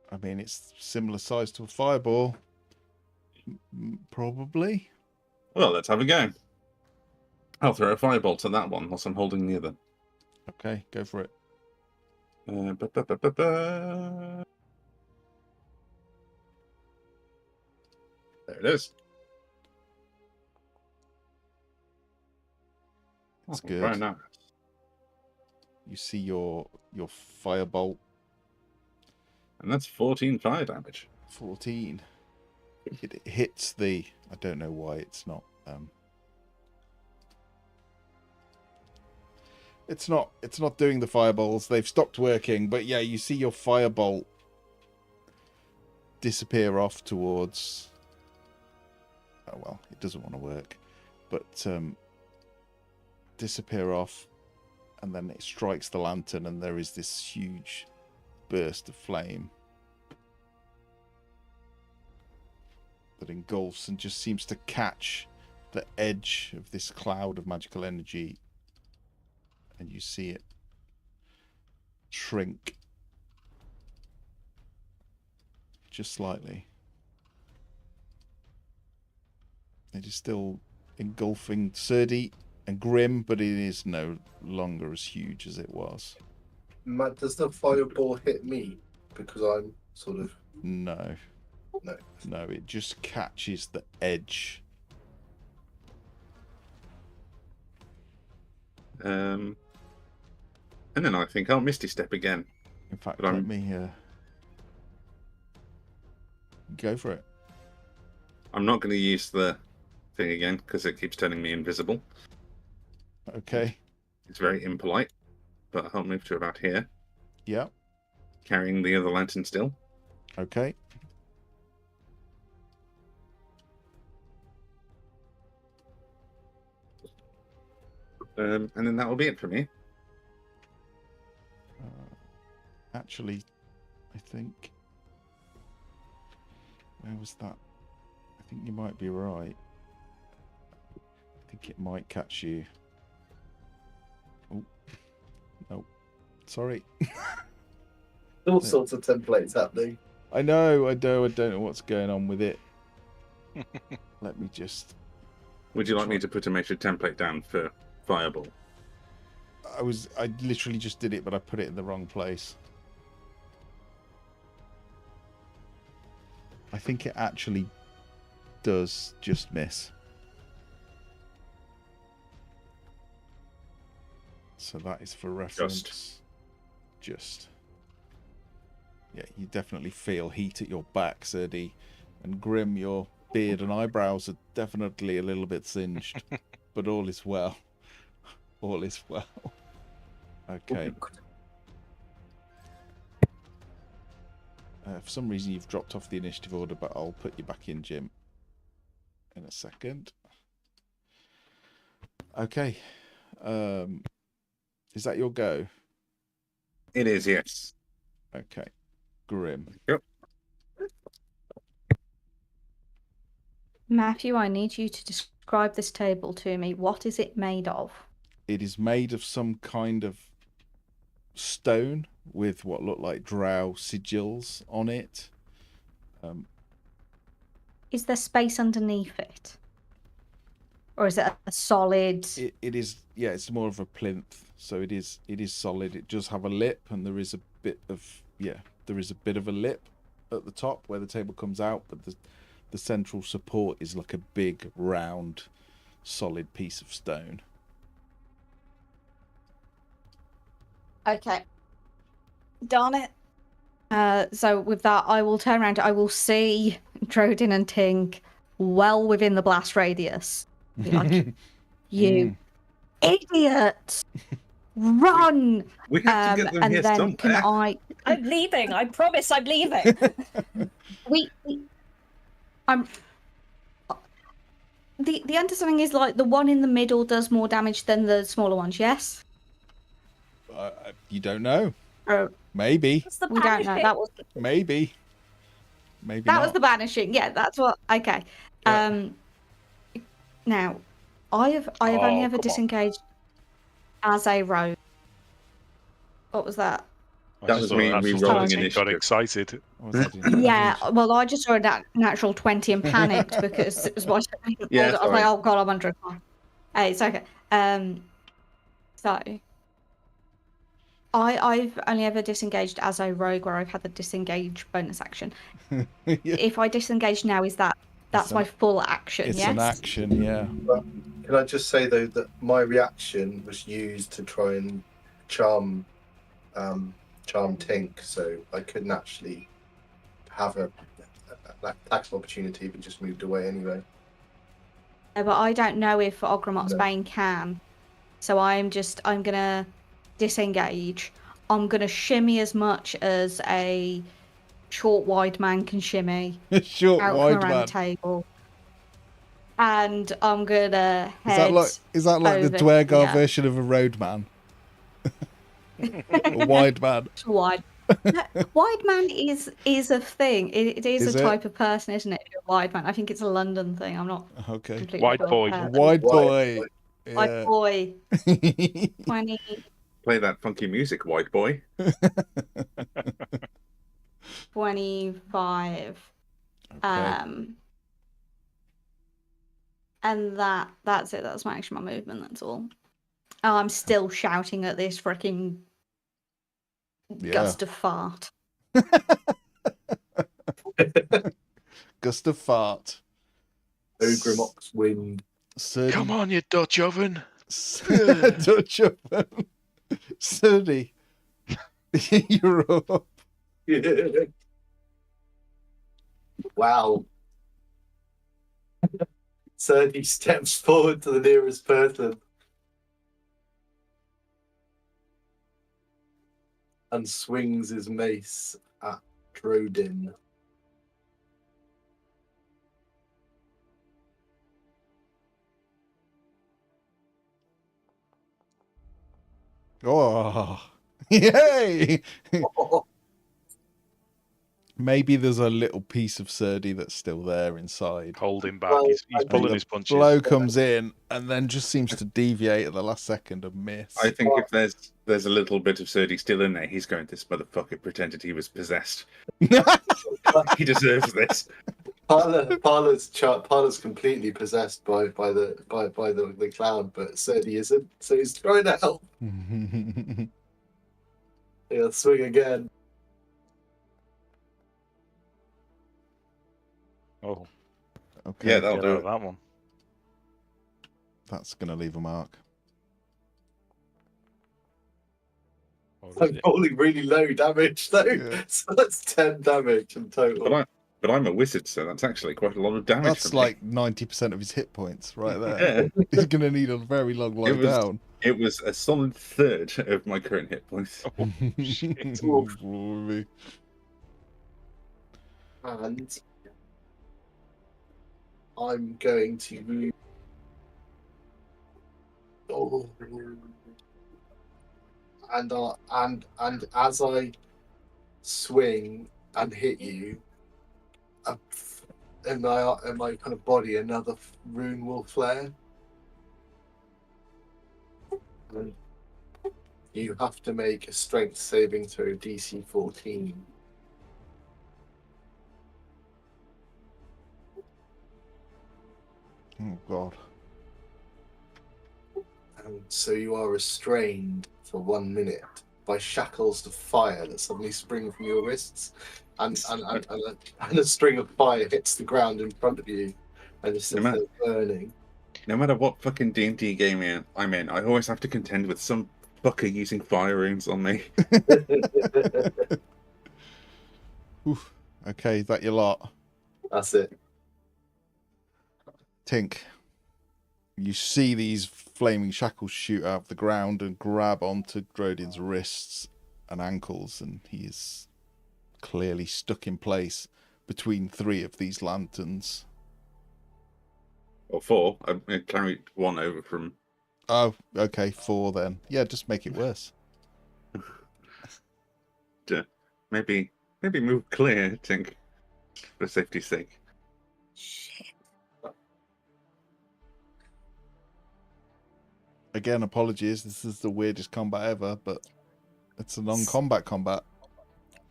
I mean, it's similar size to a fireball. Probably. Well, let's have a go. I'll throw a firebolt at that one whilst I'm holding the other. Okay, go for it. There it is. That's Oh, good. right now. You see your firebolt. And that's 14 fire damage. 14. It hits the... I don't know why it's not... It's not doing the fireballs. They've stopped working. But yeah, you see your firebolt disappear off towards Oh well, it doesn't want to work. But disappear off, and then it strikes the lantern, and there is this huge burst of flame that engulfs and just seems to catch the edge of this cloud of magical energy, and you see it shrink just slightly. It is still engulfing Serdi and Grim, but it is no longer as huge as it was. Matt, does the fireball hit me? Because I'm sort of... No. No. No, it just catches the edge. And then I think I'll Misty Step again. In fact, But let me go for it. I'm not going to use the thing again because it keeps turning me invisible. Okay. It's very impolite, but I'll move to about here, Yeah. carrying the other lantern still. Okay. And then that will be it for me. Actually, I think... Where was that? I think you might be right. I think it might catch you. Oh. Nope. Sorry. All sorts of templates happening. I know. I don't know what's going on with it. Let me just... Would you like me to put a measured template down for Fireball? I literally just did it, but I put it in the wrong place. I think it actually does just miss. So that is for reference. Just. Yeah, you definitely feel heat at your back, Serdi. And Grim, your beard and eyebrows are definitely a little bit singed. But all is well. All is well. Okay. For some reason, you've dropped off the initiative order, but I'll put you back in, Jim, in a second. Okay. Is that your go? It is, yes. Okay. Grim. Yep. Matthew, I need you to describe this table to me. What is it made of? It is made of some kind of stone with what look like drow sigils on it. Is there space underneath it? Or is it a solid... It is, yeah, it's more of a plinth, so it is solid. It does have a lip, and there is a bit of a lip at the top where the table comes out, but the central support is like a big, round, solid piece of stone. Okay. Darn it. So with that, I will turn around. I will see Drodin and Tink well within the blast radius. Be like, you idiot! Run! We have to get them and here then somewhere. I'm leaving. I promise I'm leaving. I'm... The understanding is like the one in the middle does more damage than the smaller ones, yes? You don't know. Oh, Maybe. we don't know. That was Maybe that not. was the banishing. Yeah, that's what. Okay. Yeah. Now, I have only ever come on. disengaged as a rogue. What was that? That was me re-rolling Got initiative. excited. What was that? Yeah, well, I just saw a natural 20 and panicked because it was watching. Yeah, I was sorry. like, oh god, I'm under attack. Hey, it's okay. So I've only ever disengaged as a rogue where I've had the disengage bonus action. Yeah. If I disengage now, that's my full action? It's yes. an action, yeah. Can I just say though that my reaction was used to try and charm Tink, so I couldn't actually have an attack opportunity, but just moved away anyway. Yeah, but I don't know if Ogremot's No. Bane can, so I'm gonna disengage. I'm gonna shimmy as much as a short wide man can shimmy Short out wide from around man. the table. And I'm gonna Is head. that like the over Dwergar here. version of a roadman? A wide man. Wide. Wide man is a thing. It is Is a it? type of person, isn't it? A wide man. I think it's a London thing. I'm not Okay. completely Wide sure. boy. Wide boy. Wide Yeah. boy. 20. Play that funky music, white boy. 25. Okay. And that's it. That's my movement. That's all. Oh, I'm still shouting at this freaking gust of fart. Gust of fart. Ogremox wind. Come on, you Dutch oven. Dutch oven. Surdy. You're up. Wow. Sergi steps forward to the nearest person and swings his mace at Drodin. Oh. Yay! Maybe there's a little piece of Surdy that's still there inside. Hold him back. Well, He's I pulling The his punches. blow comes in and then just seems to deviate at the last second and miss. I think if there's a little bit of Surdy still in there, he's going, this motherfucker pretended he was possessed. He deserves this. Parla's completely possessed by the clown, but Serdi isn't, so he's trying to help. He'll swing again. Oh, Okay. Yeah, that'll get do out it. of that one. That's going to leave a mark. Or is I'm it? rolling really low damage though, Yeah. so that's 10 damage in total. But I'm a wizard, so that's actually quite a lot of damage. That's for me. like 90% of his hit points right there. Yeah. He's going to need a very long lie down. It was a solid third of my current hit points. Oh, shit. Glory. And I'm going to move. Oh. And as I swing and hit you, in my kind of body, another rune will flare. And you have to make a strength saving throw DC 14. Oh, God. And so you are restrained for 1 minute by shackles of fire that suddenly spring from your wrists, and a string of fire hits the ground in front of you, and you're still burning. No matter what fucking D&D game I'm in, I always have to contend with some fucker using fire runes on me. Oof. Okay, is that your lot? That's it. Tink. You see these flaming shackles shoot out of the ground and grab onto Drodin's wrists and ankles, and he is clearly stuck in place between 3 of these lanterns. Or 4. I carried one over from... Oh, okay, 4 then. Yeah, just make it worse. Maybe move clear, Tink, for safety's sake. Shit. Again, apologies. This is the weirdest combat ever, but it's a non-combat combat.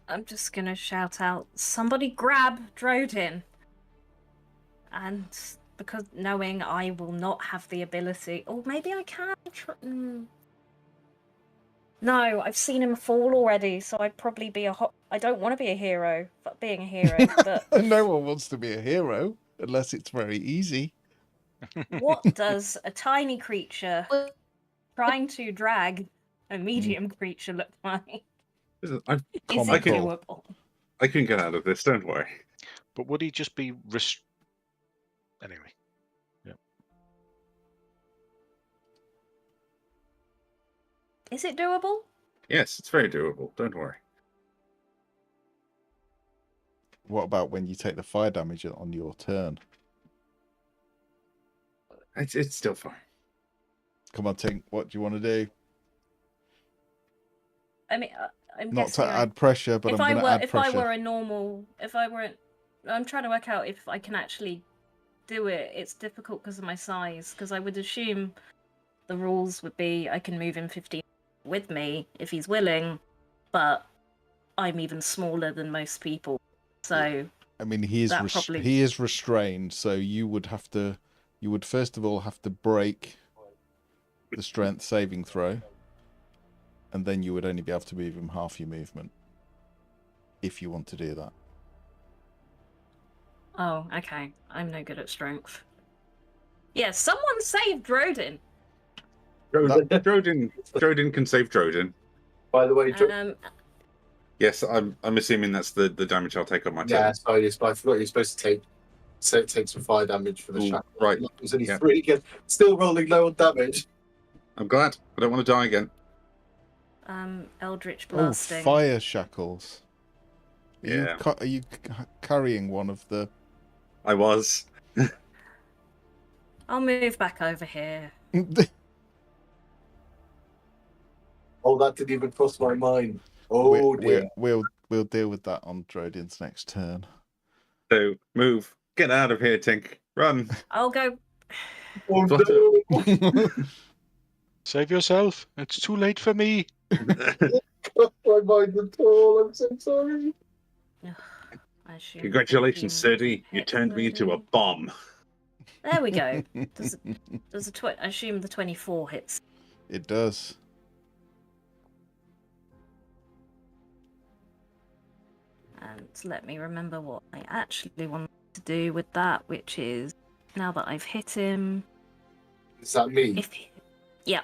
I'm just gonna shout out, somebody grab Drodin. And because knowing I will not have the ability, or maybe I can. No, I've seen him fall already, so I'd probably be I don't want to be a hero, but being a hero. But No one wants to be a hero unless it's very easy. what does a tiny creature trying to drag a medium creature look like? Is it doable? I can get out of this, don't worry. But would he just be anyway? Yeah. Is it doable? Yes, it's very doable. Don't worry. What about when you take the fire damage on your turn? It's still fine. Come on, Tink. What do you want to do? I mean, I'm Not to guessing add pressure, but if I'm I going to were add if I pressure. were a normal, I'm trying to work out if I can actually do it. It's difficult because of my size. Because I would assume the rules would be I can move him 15 with me if he's willing, but I'm even smaller than most people, so I mean, he is restrained, so you would first of all have to break the strength saving throw, and then you would only be able to move him half your movement if you want to do that. Oh, okay. I'm no good at strength. Yeah, someone saved Rodin. Drodin can save Drodin. By the way, Yes, I'm assuming that's the damage I'll take on my turn. yeah, sorry, I forgot you're supposed to take some fire damage for the Ooh, shackle. right. It was only Yep. 3 again. Still rolling low on damage. I'm glad. I don't want to die again. Eldritch Oh, blasting. fire shackles. Yeah. Are you carrying one of the... I was. I'll move back over here. Oh, that didn't even cross my mind. Oh, dear. We'll deal with that on Drodin's next turn. So, move. Get out of here, Tink. Run. I'll go. Oh, Flutter. no. Save yourself. It's too late for me. Crossed my mind at all. I'm so sorry. I assume Congratulations, 15 Serdi. You hit turned me into a Rodin. bomb. There we go. I assume the 24 hits. It does. And let me remember what I actually want to do with that, which is now that I've hit him. Is that me? Yeah.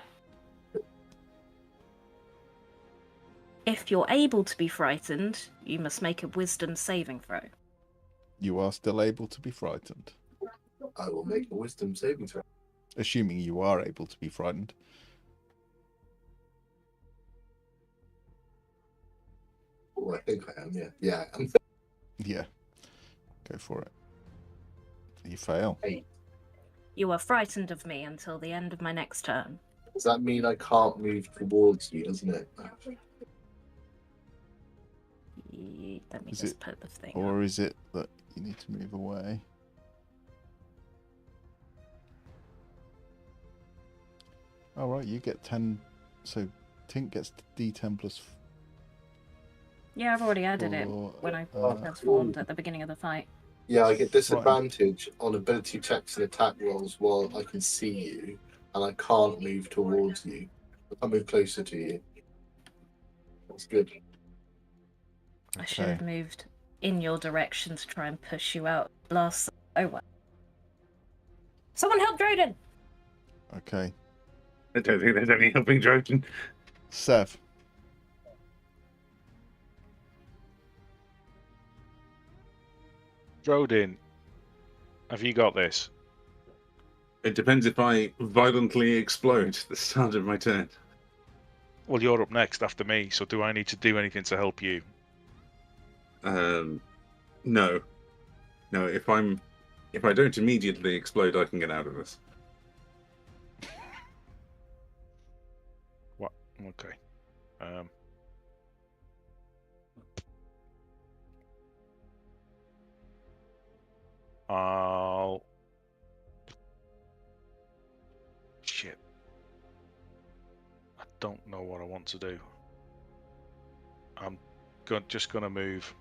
If you're able to be frightened, you must make a wisdom saving throw. You are still able to be frightened. I will make a wisdom saving throw. Assuming you are able to be frightened. Oh, I think I am, yeah. Yeah, I am. Yeah. Go for it. You fail. Hey, You are frightened of me until the end of my next turn. does that mean I can't move towards you, doesn't it? Let me Is just it- put the thing Or up. is it that you need to move away? All right, you get 10. So Tink gets D10 plus Yeah, I've already added it 4. when I transformed at the beginning of the fight. Yeah, I get disadvantage on ability checks and attack rolls while I can see you, and I can't move towards you. I can't move closer to you. That's good. I should have moved in your direction to try and push you out. Last. Oh well. Someone help Drodin! Okay. I don't think there's any helping Drodin. Sev. Drodin, have you got this? It depends if I violently explode at the start of my turn. Well, you're up next after me, so do I need to do anything to help you? No. No, if I don't immediately explode, I can get out of this. What? Okay. I'll... Shit. I don't know what I want to do. I'm just going to move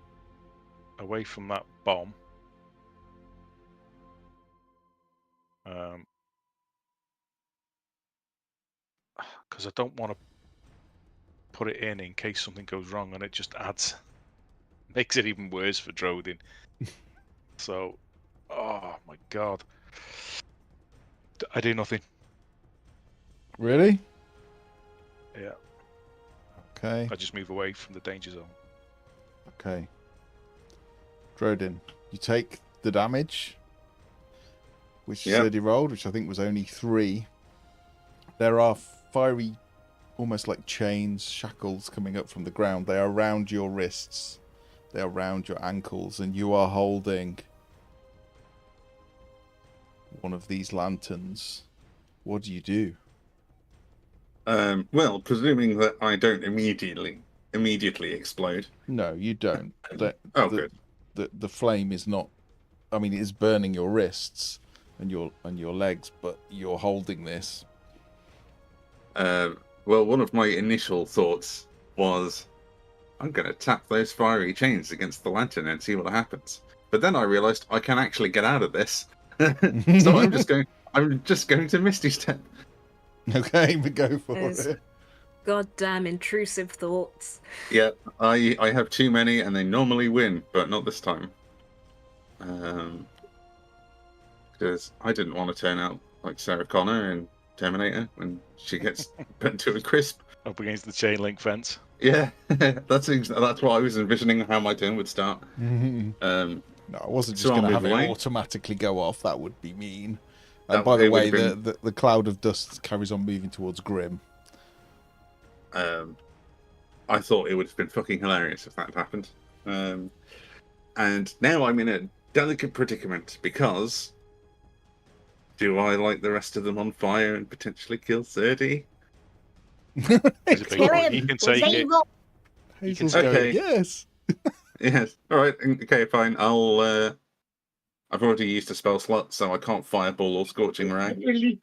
away from that bomb. Because I don't want to put it in case something goes wrong, and it just makes it even worse for Drodin. So, oh my god, I do nothing. Really? Yeah, Okay. I just move away from the danger zone. Okay. Drodin, you take the damage, which Serdi rolled, which I think was only 3. There are fiery, almost like chains, shackles coming up from the ground. They are around your wrists. They are around your ankles, and you are holding one of these lanterns, what do you do? Well, presuming that I don't immediately explode. No, you don't. Oh, good. The flame is not. I mean, it is burning your wrists and your legs, but you're holding this. Well, one of my initial thoughts was, I'm going to tap those fiery chains against the lantern and see what happens. But then I realised I can actually get out of this, so I'm just going to Misty Step. Okay, but go for Those it. goddamn intrusive thoughts. Yeah, I have too many, and they normally win, but not this time. Because I didn't want to turn out like Sarah Connor in Terminator when she gets burnt to a crisp. Up against the chain link fence. Yeah, that's what I was envisioning how my turn would start. No, I wasn't just So going to I'll have move it away. automatically go off. That would be mean. That- By the it would way, have been- the cloud of dust carries on moving towards Grim. I thought it would have been fucking hilarious if that had happened. And now I'm in a delicate predicament because do I light the rest of them on fire and potentially kill 30? He's a big Kill boy. him. He can take it. Zero. Hazel's Okay. going, yes. Yes. All right. Okay. Fine. I'll. I've already used a spell slot, so I can't fireball or scorching ray.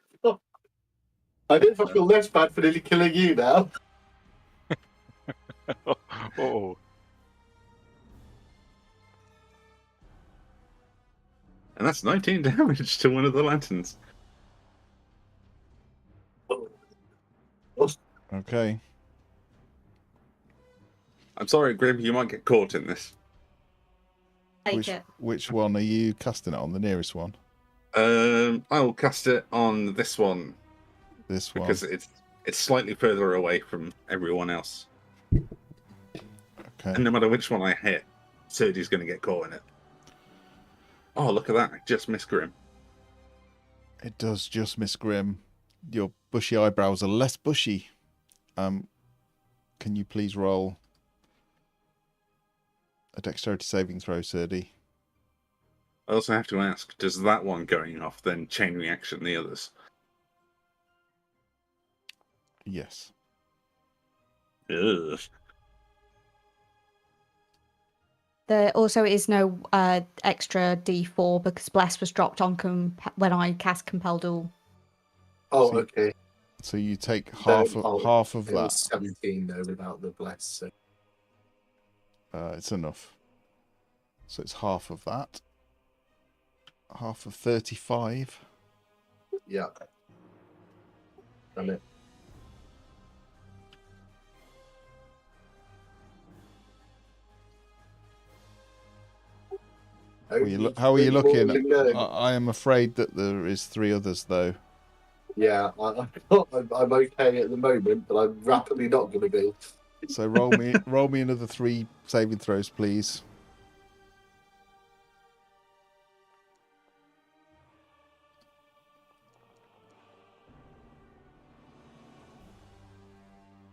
I didn't feel less bad for nearly killing you now. Oh, And that's 19 damage to one of the lanterns. Okay. I'm sorry, Grim. You might get caught in this. Take it. Which one are you casting it on? The nearest one? I will cast it on this one This one. because it's slightly further away from everyone else. Okay. And no matter which one I hit, Serdy's going to get caught in it. Oh, look at that. I just missed Grim. It does just miss Grim. Your bushy eyebrows are less bushy. Can you please roll a dexterity saving throw, Serdy? I also have to ask, does that one going off then chain reaction the others? Yes. Ugh. There also is no extra D4 because Bless was dropped on when I cast Compelled All. Oh, See- okay. So you take half of It was that. 17 though without the bless. So. It's enough. So it's half of that. Half of 35. Yeah. Done it. How are you looking? Only I am afraid that there is 3 others, though. Yeah, I'm okay at the moment, but I'm rapidly not going to be. So roll me another 3 saving throws, please.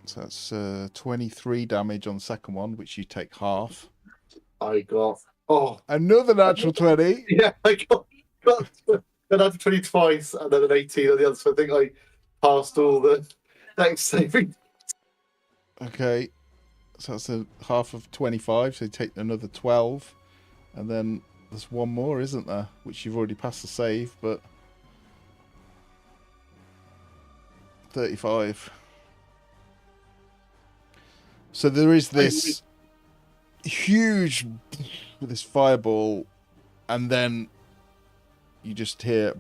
So that's 23 damage on the second one, which you take half. I got Another natural 20. yeah, I got an natural 20 twice and then an 18 on the other. So I think I passed all the next saving. Okay. So that's a half of 25. So you take another 12. And then there's one more, isn't there? Which you've already passed the save, but 35. So there is this huge, this fireball, and then you just hear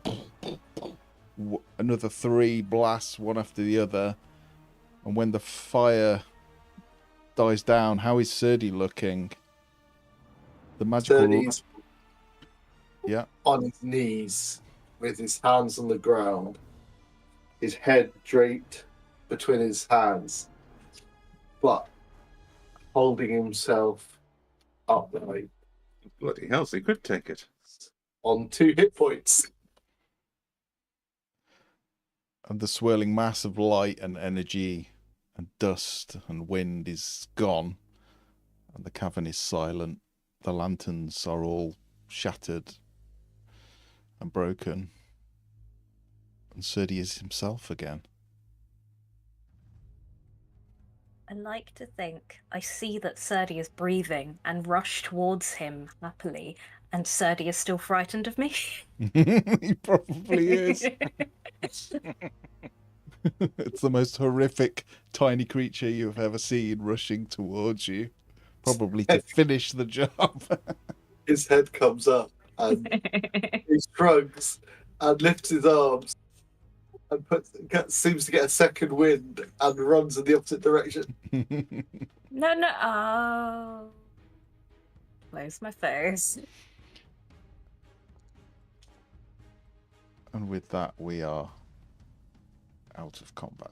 another 3 blasts, one after the other. And when the fire dies down, how is Serdy looking? The magical... Sturdy's Yeah. on his knees with his hands on the ground, his head draped between his hands, but holding himself upright Bloody hell, so he could take it. on 2 hit points. And the swirling mass of light and energy and dust and wind is gone. And the cavern is silent. The lanterns are all shattered and broken. And Serdi is himself again. I like to think I see that Serdi is breathing and rush towards him happily, and Serdi is still frightened of me. He probably is. It's the most horrific tiny creature you've ever seen rushing towards you. Probably to finish the job. His head comes up and he shrugs and lifts his arms and seems to get a second wind and runs in the opposite direction. No. Oh. Close my face. And with that, we are out of combat.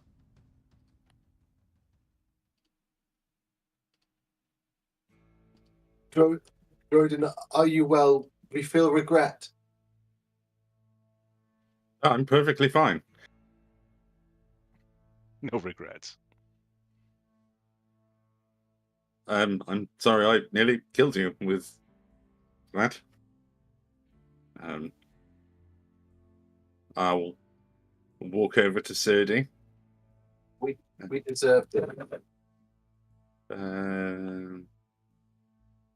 Jordan, are you well? We feel regret. I'm perfectly fine. No regrets. I'm sorry I nearly killed you with that. I'll walk over to Serdi. We deserved it.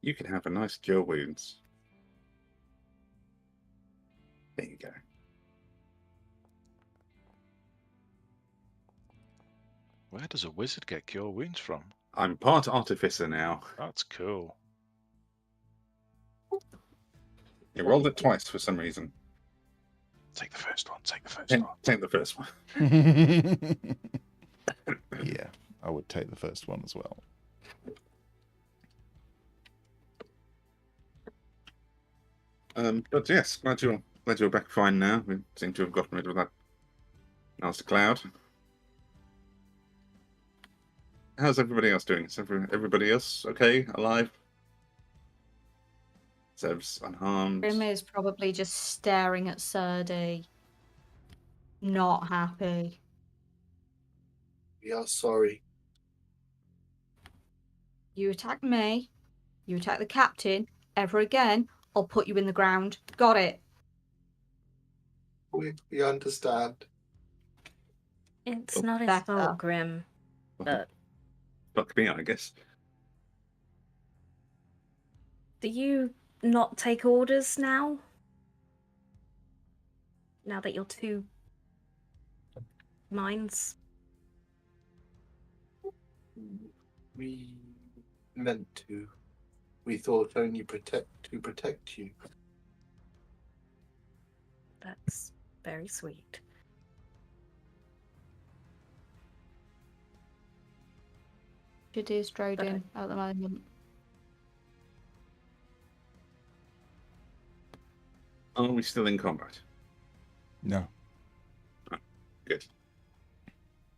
You can have a nice cure wounds. There you go. Where does a wizard get cure wounds from? I'm part artificer now. That's cool. You rolled it twice for some reason. Take the first one. Take the first one. Take the first one. Yeah, I would take the first one as well. But yes, glad you're back fine now. We seem to have gotten rid of that nasty cloud. How's everybody else doing? Is everybody else okay? Alive? Zev's unharmed. Grim is probably just staring at Serdi. Not happy. We are sorry. You attack me. You attack the captain. Ever again, I'll put you in the ground. Got it. We understand. It's not his Better. fault, Grim. But Fuck me, I guess. do you not take orders now? Now that you're two minds? We meant to. We thought only to protect you. That's very sweet. It is Drodin at the moment. Are we still in combat? No. Good.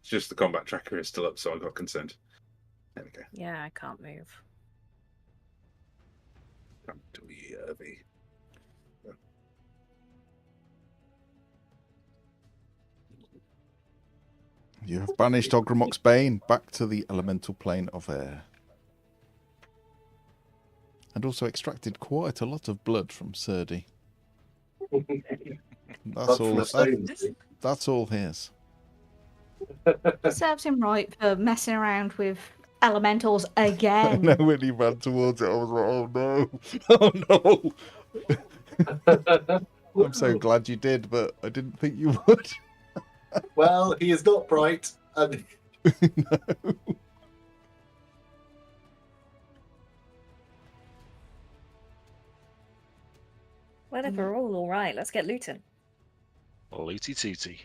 It's just the combat tracker is still up, so I got concerned. There we go. Yeah, I can't move. Come to Yerby. You have banished Ogremok's Bane back to the elemental plane of air. And also extracted quite a lot of blood from Serdi. That's all his. Serves him right for messing around with elementals again. And then when he ran towards it, I was like, oh no. Oh no. I'm so glad you did, but I didn't think you would. Well, he is not bright, and No. Well, if we're all right, let's get looting. Looty tooty.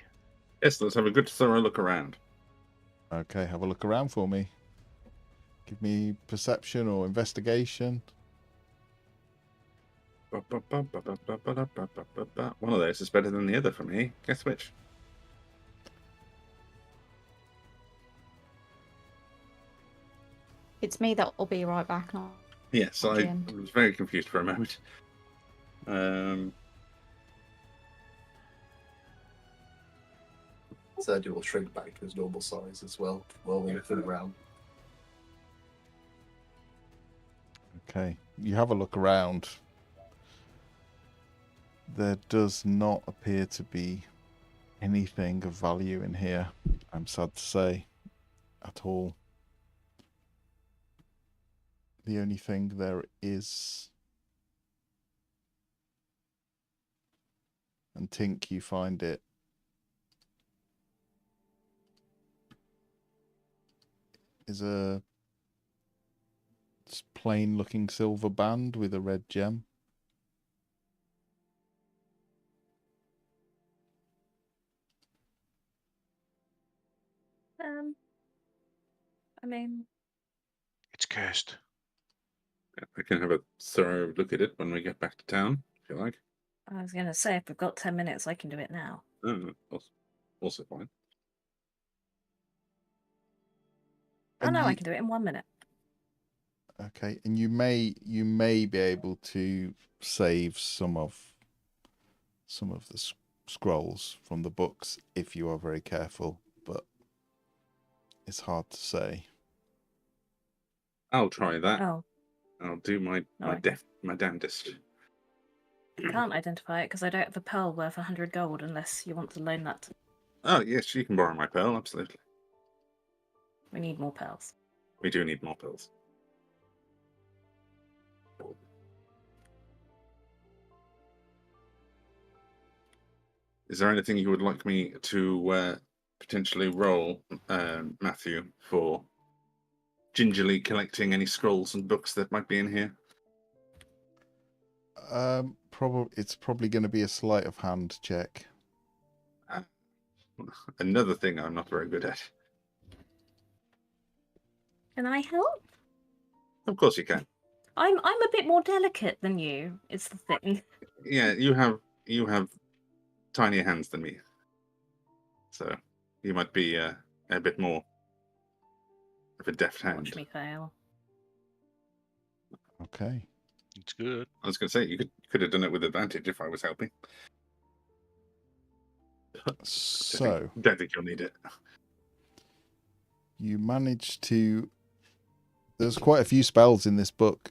Yes, let's have a good thorough look around. Okay, have a look around for me. Give me perception or investigation. One of those is better than the other for me. Guess which? It's me that will be right back now. Yes, I was very confused for a moment. Serdi will shrink back to his normal size as well while we're looking around. Okay, you have a look around. There does not appear to be anything of value in here, I'm sad to say, at all. The only thing there is, and Tink, you find it, is a plain looking silver band with a red gem. I mean, It's cursed. I can have a thorough look at it when we get back to town, if you like. I was going to say, if we've got 10 minutes, I can do it now. Also fine. Oh, no, I can do it in 1 minute. Okay, and you may be able to save some of the scrolls from the books if you are very careful, but it's hard to say. I'll try that. Oh, I'll do my damnedest. I can't identify it because I don't have a pearl worth 100 gold unless you want to loan that. Oh, yes, you can borrow my pearl, absolutely. We need more pearls. We do need more pearls. Is there anything you would like me to potentially roll, Matthew, for gingerly collecting any scrolls and books that might be in here? It's probably going to be a sleight of hand check. Another thing I'm not very good at. Can I help? Of course you can. I'm a bit more delicate than you, is the thing. Yeah, you have tinier hands than me, so you might be a bit more of a deft hand. Watch me fail. Okay. It's good. I was going to say you could have done it with advantage if I was helping. So Don't think you'll need it. you managed to. There's quite a few spells in this book.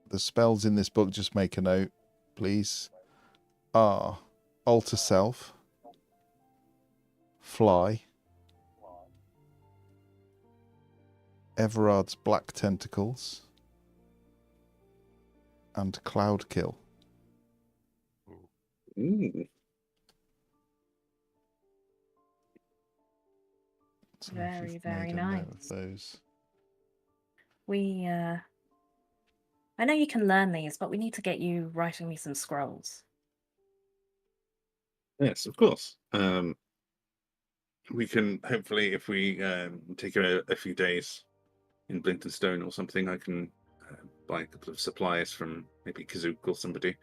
The spells in this book, just make a note, please, are Alter Self, Fly, Everard's Black Tentacles, and Cloud Kill. Ooh. So if Very, you've very made a note of nice. those. We, I know you can learn these, but we need to get you writing me some scrolls. Yes, of course. We can hopefully, if we take a few days in Blingdenstone or something, I can buy a couple of supplies from maybe Kazook or somebody,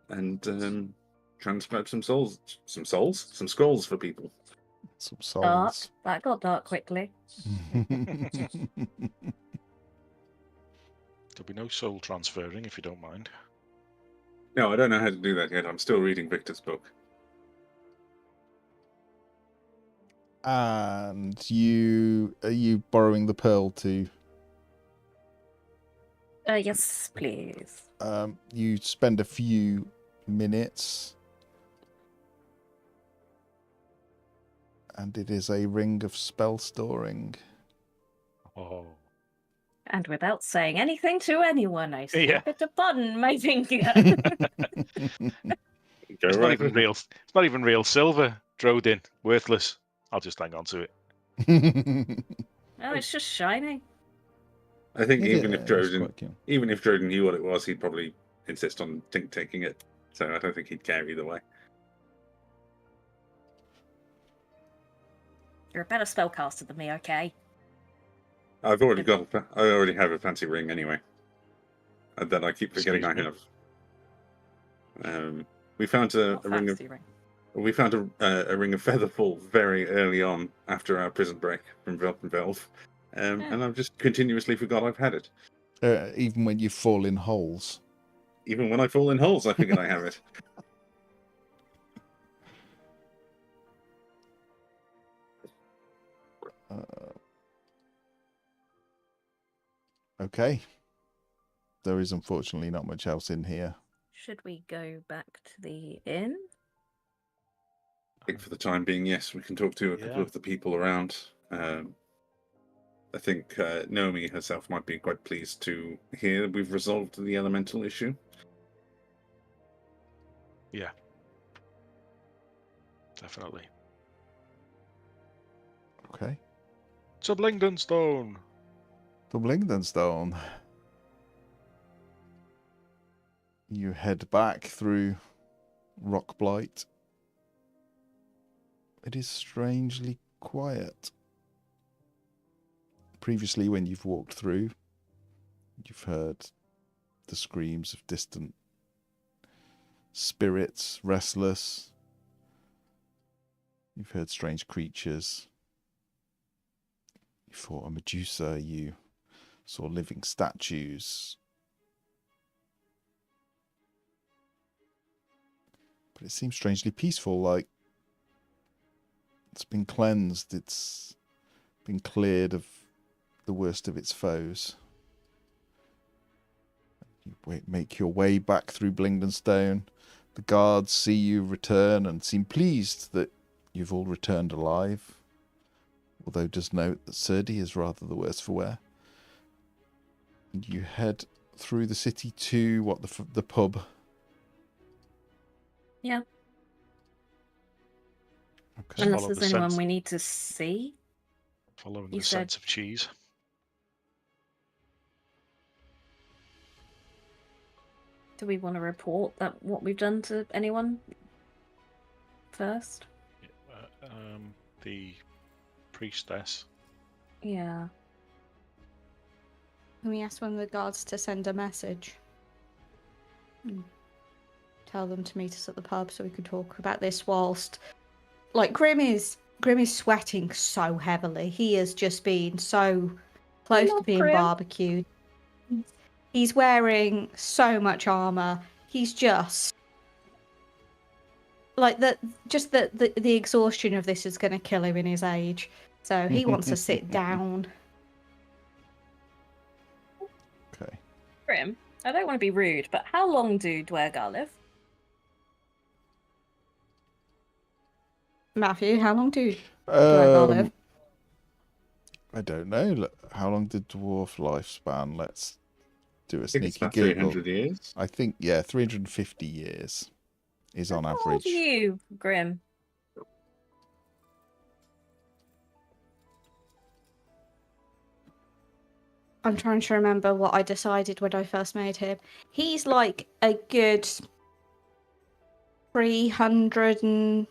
and transcribe some scrolls for people. Some Dark. souls. That got dark quickly. There'll be no soul transferring if you don't mind. No, I don't know how to do that yet. I'm still reading Victor's book. And are you borrowing the pearl too? Yes, please. You spend a few minutes, and it is a ring of spell storing. Oh. And without saying anything to anyone, I slip Yeah. it upon my finger. It's not even real. It's not even real silver. Drode in, worthless. I'll just hang on to it. Oh, it's just shiny. I think Yeah, even if it's Droden quite cute. knew what it was, he'd probably insist on Tink taking it. So I don't think he'd care either way. You're a better spellcaster than me, okay? I already have a fancy ring anyway, and that I keep forgetting I Excuse have. We found a ring of Fancy ring. We found a ring of Featherfall very early on after our prison break from Velpenvelve, and I've just continuously forgot I've had it. Even when you fall in holes. Even when I fall in holes, I forget I have it. Okay. There is unfortunately not much else in here. should we go back to the inn? I think for the time being, yes, we can talk to a couple of the people around. I think Naomi herself might be quite pleased to hear we've resolved the elemental issue. Yeah. Definitely. Okay. To Blingdenstone. To Blingdenstone. You head back through Rockblight. It is strangely quiet. Previously, when you've walked through, you've heard the screams of distant spirits, restless. You've heard strange creatures. You fought a Medusa. You saw living statues. But it seems strangely peaceful, like it's been cleansed, it's been cleared of the worst of its foes. You make your way back through Blingdenstone. The guards see you return and seem pleased that you've all returned alive, although does note that Serdi is rather the worse for wear. And you head through the city to the pub. Yeah. Okay. Unless Follow there's the anyone sense- we need to see. Following You the said- sense of cheese. Do we want to report that what we've done to anyone first? The priestess. Yeah. Can we ask one of the guards to send a message? Tell them to meet us at the pub so we can talk about this whilst... Like, Grim is sweating so heavily. He has just been so close to being Grim. barbecued. He's wearing so much armor. He's just... Like, the exhaustion of this is going to kill him in his age. So he wants to sit down. Okay. Grim, I don't want to be rude, but how long do Dwergar live? Matthew, how long do Dwergar live? I don't know. Look, how long did dwarf lifespan? Let's do a I think it's sneaky about Google. 300 years. I think, yeah, 350 years is on How old average. are you, Grim? I'm trying to remember what I decided when I first made him. He's like a good 315.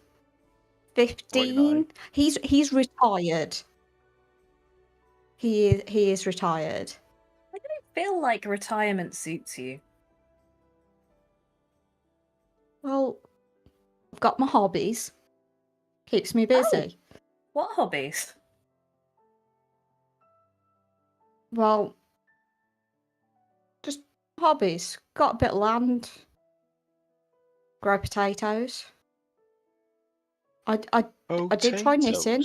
29. He's retired. He is retired. I don't feel like retirement suits you. Well, I've got my hobbies. Keeps me busy. What hobbies? Well, just hobbies. Got a bit of land. Grow potatoes. I did try knitting.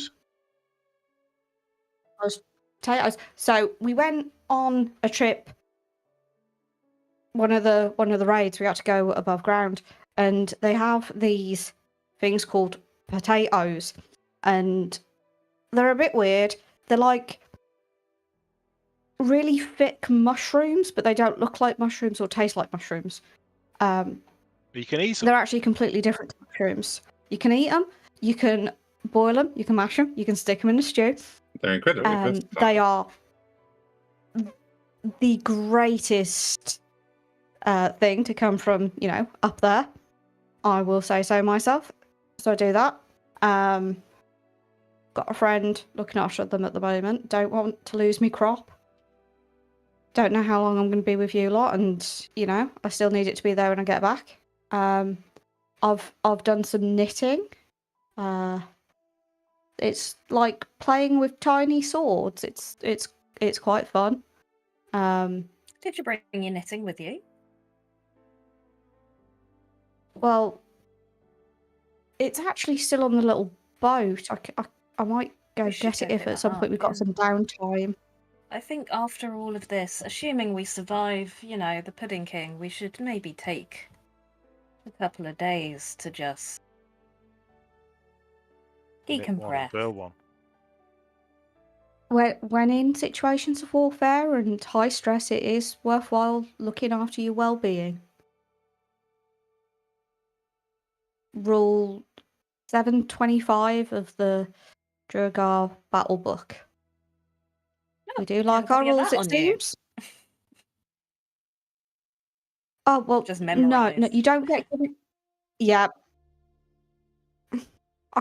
Potatoes. So we went on a trip. One of the raids we had to go above ground, and they have these things called potatoes, and they're a bit weird. They're like really thick mushrooms, but they don't look like mushrooms or taste like mushrooms. You can eat them. They're actually completely different mushrooms. You can eat them. You can boil them. You can mash them. You can stick them in a stew. They're incredibly versatile. They are the greatest thing to come from, up there. I will say so myself. So I do that. Got a friend looking after them at the moment. Don't want to lose me crop. Don't know how long I'm going to be with you lot, and I still need it to be there when I get back. I've done some knitting. It's like playing with tiny swords. It's quite fun. Did you bring your knitting with you? Well, it's actually still on the little boat. I might go We should get it go if pick at that some up, point we've got yeah. some downtime. I think after all of this, assuming we survive, the Pudding King, we should maybe take a couple of days to just Hit one and decompress. fail one. When in situations of warfare and high stress, it is worthwhile looking after your well-being. Rule 725 of the Drogar Battle Book. We do like our Everybody get rules, that it on you. seems. Oh, well, Just no, memorise. you don't get given... Yeah. I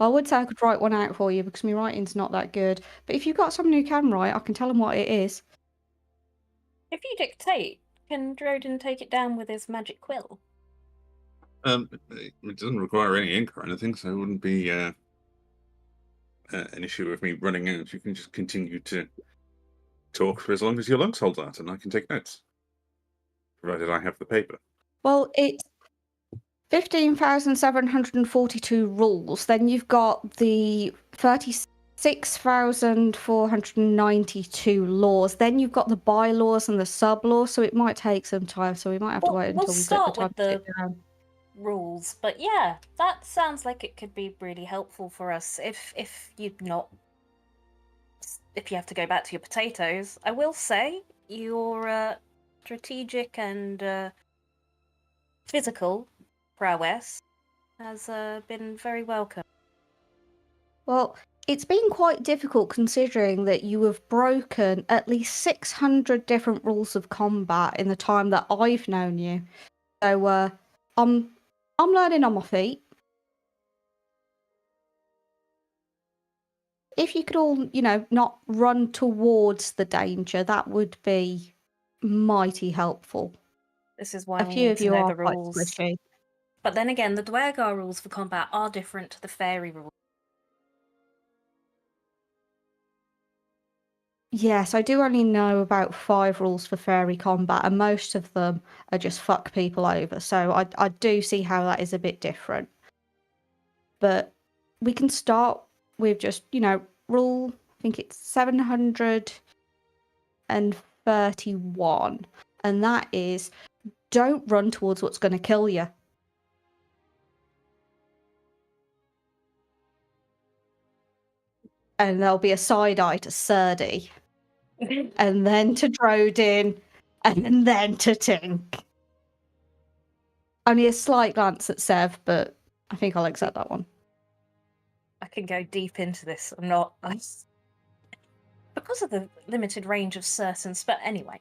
would say I could write one out for you because my writing's not that good. But if you've got someone who can write, I can tell them what it is. If you dictate, can Drodin take it down with his magic quill? It doesn't require any ink or anything, so it wouldn't be an issue of me running out. You can just continue to talk for as long as your lungs hold out, and I can take notes, provided I have the paper. Well, it's 15,742 rules. Then you've got the 36,492 laws. Then you've got the bylaws and the sub-laws, so it might take some time. So we might have to wait We'll until we've got the start time with to the sit down. rules, but yeah, that sounds like it could be really helpful for us if you have to go back to your potatoes. I will say your strategic and physical prowess has been very welcome. Well, it's been quite difficult considering that you have broken at least 600 different rules of combat in the time that I've known you. So I'm learning on my feet. If you could all, not run towards the danger, that would be mighty helpful. This is why A we few need of to you know are the quite rules. squishy. But then again, the Dwergar rules for combat are different to the fairy rules. Yes, I do only know about 5 rules for fairy combat, and most of them are just fuck people over. So I do see how that is a bit different. But we can start with just, rule, I think it's 731. And that is, don't run towards what's going to kill you. And there'll be a side eye to Serdi. And then to Drodin, and then to Tink. Only a slight glance at Sev, but I think I'll accept that one. I can go deep into this. Because of the limited range of certain spells. Anyway.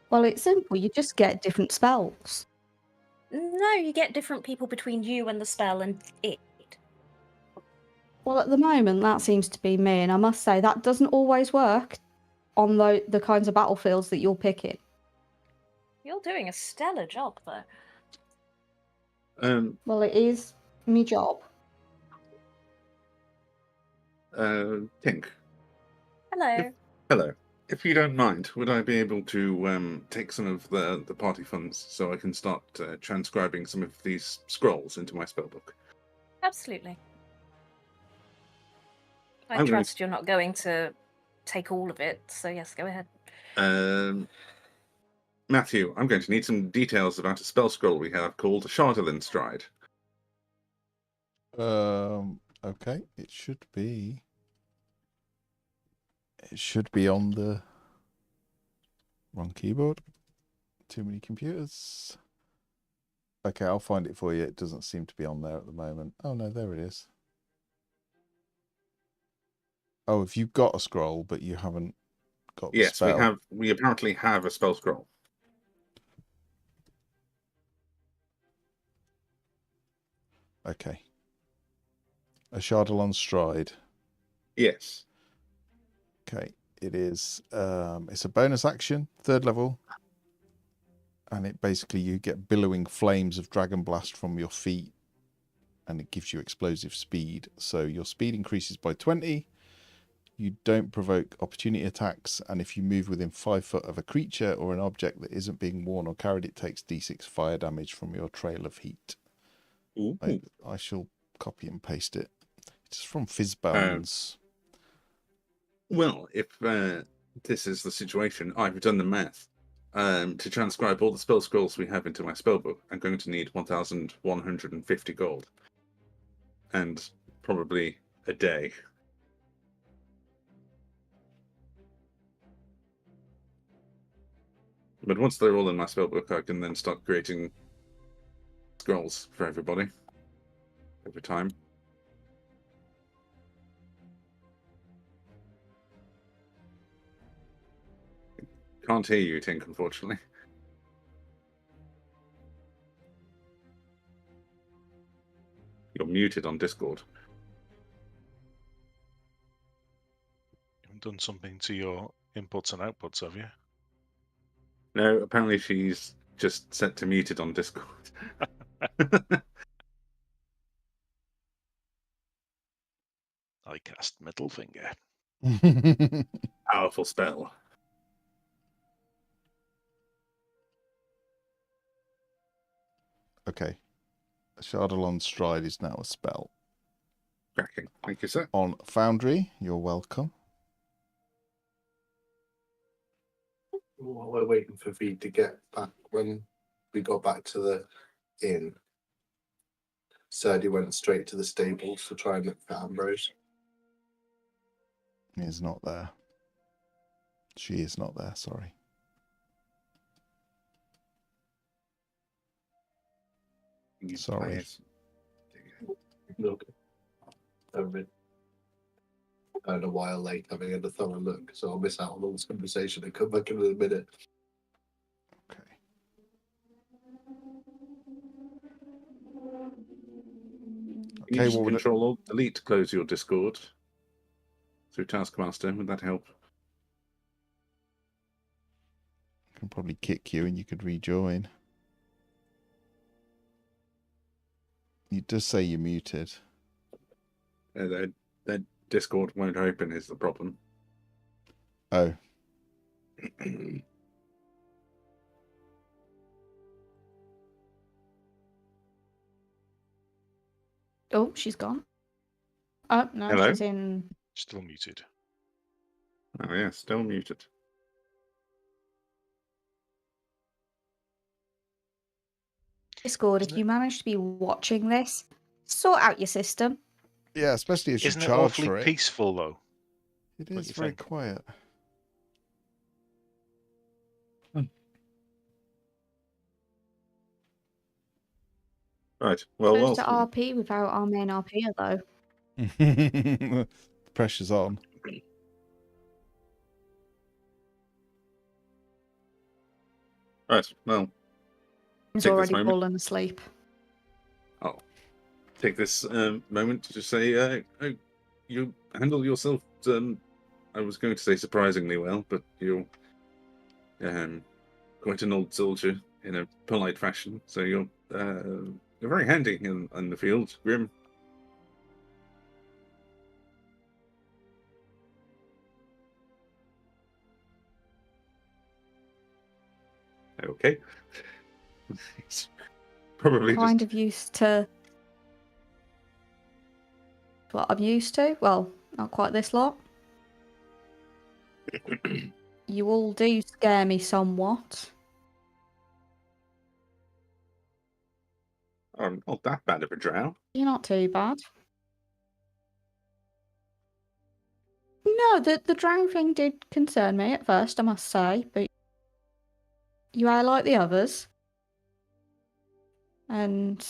Well, it's simple. You just get different spells. No, you get different people between you and the spell and it. Well, at the moment, that seems to be me, and I must say that doesn't always work on the kinds of battlefields that you're picking. You're doing a stellar job, though. Well, it is me job. Tink. Hello. Hello. If you don't mind, would I be able to take some of the party funds so I can start transcribing some of these scrolls into my spellbook? Absolutely. I I'm gonna- trust you're not going to take all of it, so yes, go ahead. Matthew, I'm going to need some details about a spell scroll we have called Chardelin Stride. Okay, it should be on the wrong keyboard. Too many computers. Okay, I'll find it for you. It doesn't seem to be on there at the moment. Oh no, there it is. Oh, if you've got a scroll but you haven't got the spell. Yes, we apparently have a spell scroll. Okay. A Chardelin Stride. Yes. Okay, it is. It's a bonus action, 3rd level, and it basically you get billowing flames of Dragon Blast from your feet, and it gives you explosive speed. So your speed increases by 20. You don't provoke opportunity attacks, and if you move within 5 foot of a creature or an object that isn't being worn or carried, it takes d6 fire damage from your trail of heat. I shall copy and paste it. It's from Fizzbones. Well, if this is the situation, I've done the math. to transcribe all the spell scrolls we have into my spellbook, I'm going to need 1,150 gold. And probably a day. But once they're all in my spellbook, I can then start creating scrolls for everybody. Every time. Can't hear you, Tink, unfortunately. You're muted on Discord. You haven't done something to your inputs and outputs, have you? No, apparently she's just set to muted on Discord. I cast middle finger. Powerful spell. Okay. Shardalon Stride is now a spell. Cracking. Thank you, sir. On Foundry, you're welcome. While we're waiting for V to get back, when we got back to the inn, Serdi went straight to the stables to try and look for Ambrose. He's not there. She is not there, sorry. Sorry. Look. I've been a while late having had a thorough look, so I'll miss out on all this conversation and come back in a minute. Okay. You Okay, just well, Control Alt Delete to close your Discord through Taskmaster. Would that help? I can probably kick you and you could rejoin. It does say you're muted. Their Discord won't open is the problem. Oh. Oh, she's gone. Oh, no, Hello? she's in. Still muted. Oh yeah, still muted. Discord, if Isn't you manage to be watching this, sort out your system. Yeah, especially as you Isn't it charge awfully for it. peaceful, though? It What is do you very think? quiet. Right. Well, Close to whilst RP without our main RP, though. The pressure's on. right. Well, He's Take this already moment. fallen asleep. I'll take this moment to just say, you handle yourself. I was going to say surprisingly well, but you're quite an old soldier in a polite fashion. So you're very handy in the field, Grim. Okay. He's probably Kind just of used to what I'm used to. Well, not quite this lot. You all do scare me somewhat. not that bad of a drow. You're not too bad. No, the drown thing did concern me at first, I must say, but you are like the others. And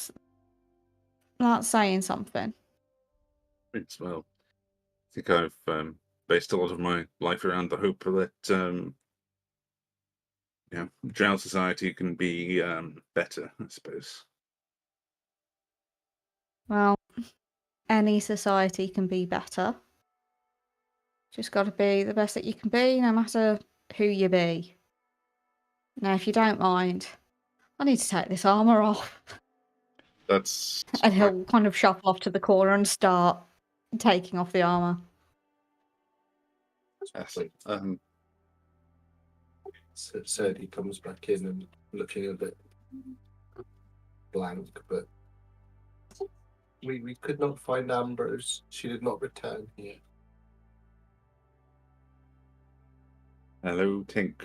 that's saying something. It's well. I think I've based a lot of my life around the hope that drow society can be better, I suppose. Well, any society can be better. Just got to be the best that you can be, no matter who you be. Now, if you don't mind, I need to take this armour off. That's And he'll kind of shuffle off to the corner and start taking off the armour. Yes. So Serdi comes back in and looking a bit blank, but we could not find Ambrose. She did not return here. Hello, Tink.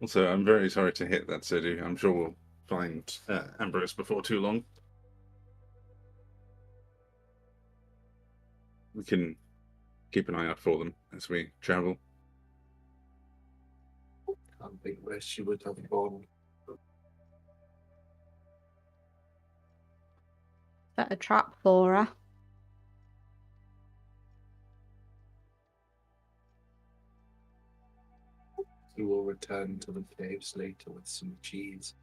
Also, I'm very sorry to hit that, Sidhu. I'm sure we'll find Ambrose before too long. We can keep an eye out for them as we travel. I think where she would have gone. Set a trap for her. We will return to the caves later with some cheese.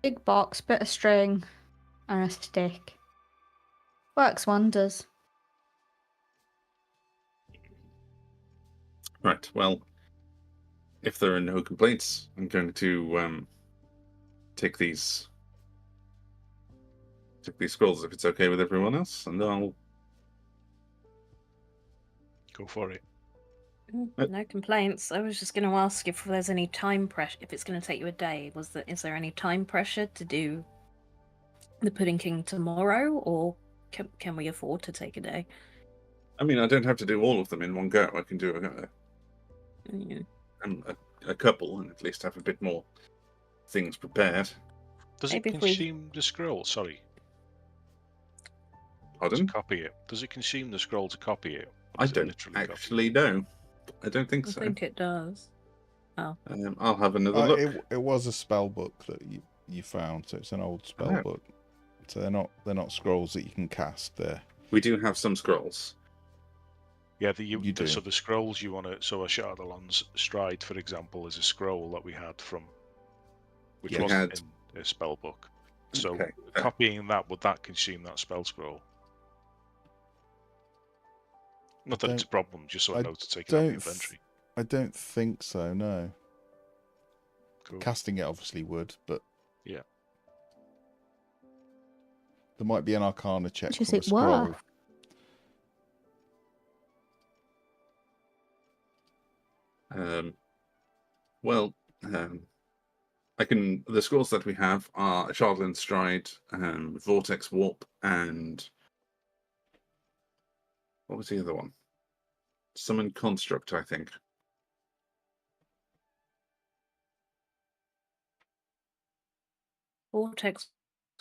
Big box, bit of string, and a stick. Works wonders. Right, well, if there are no complaints, I'm going to take these scrolls if it's okay with everyone else, and I'll Go for it. No complaints. I was just going to ask if there's any time pressure. If it's going to take you a day, is there any time pressure to do the Pudding King tomorrow, or can we afford to take a day? I mean, I don't have to do all of them in one go. I can do a couple, and at least have a bit more things prepared. Does Maybe it if we- consume the scroll? Sorry. To Pardon? copy it. Does it consume the scroll to copy it? Or I does it don't literally copy it? actually know. I don't think I so. think it does. Oh. I'll have another look. It was a spell book that you found, so it's an old spell Oh. book. So they're not scrolls that you can cast there. We do have some scrolls. Yeah, You do. so the scrolls you want to... So a Shardalon's Stride, for example, is a scroll that we had from... Which Yeah, wasn't in a spell book. So Okay. copying that, would that consume that spell scroll? Not that it's a problem, just so I know to take it out of the inventory. I don't think so, no. Cool. Casting it obviously would, but Yeah. there might be an Arcana check Which is from a it scroll. worth? Well, I can. The scrolls that we have are Shardland Stride, Vortex Warp, and what was the other one? Summon Construct, I think. Vortex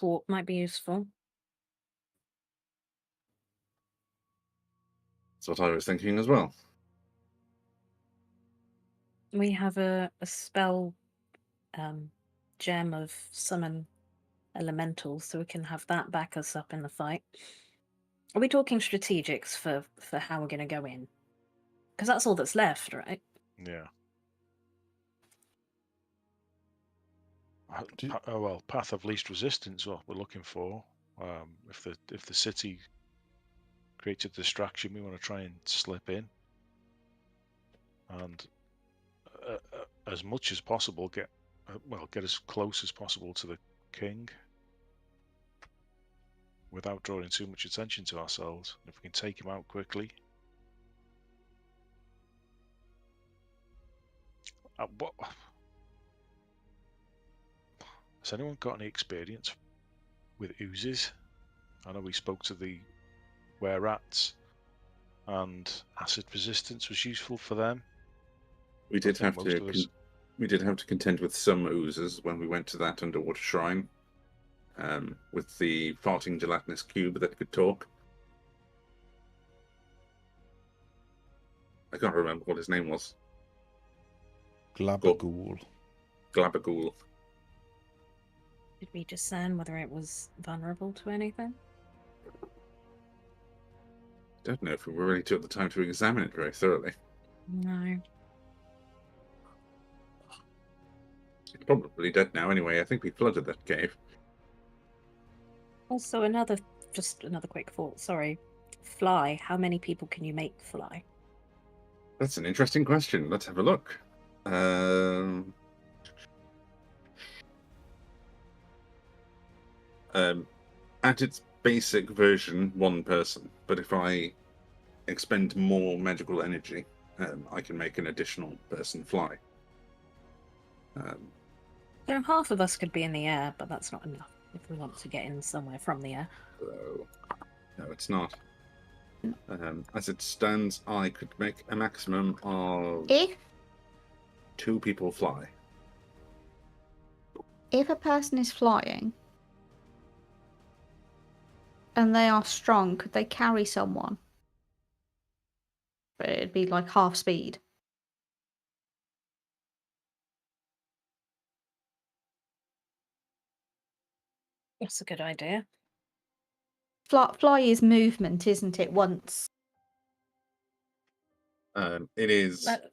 Warp might be useful. That's what I was thinking as well. We have a spell gem of summon elementals, so we can have that back us up in the fight. Are we talking strategics for how we're going to go in? Because that's all that's left, right? Yeah. Well, path of least resistance. What we're looking for. If the city creates a distraction, we want to try and slip in, and as much as possible get as close as possible to the king, without drawing too much attention to ourselves. If we can take him out quickly. What? Has anyone got any experience with oozes? I know we spoke to the were-rats, and acid resistance was useful for them. We did have most of us- to contend with some oozes when we went to that underwater shrine, with the farting gelatinous cube that could talk. I can't remember what his name was. Glabagool. Glabagool. Did we discern whether it was vulnerable to anything? Don't know if we really took the time to examine it very thoroughly. No. It's probably dead now anyway. I think we flooded that cave. Also, another quick thought. Sorry. Fly. How many people can you make fly? That's an interesting question. Let's have a look. At its basic version, one person. But if I expend more magical energy, I can make an additional person fly. So half of us could be in the air, but that's not enough if we want to get in somewhere from the air. So, no, it's not. As it stands, I could make a maximum of If 2 people fly. a person is flying and they are strong, could they carry someone? But it'd be like half speed. That's a good idea. Fly is movement, isn't it? Once. It is That,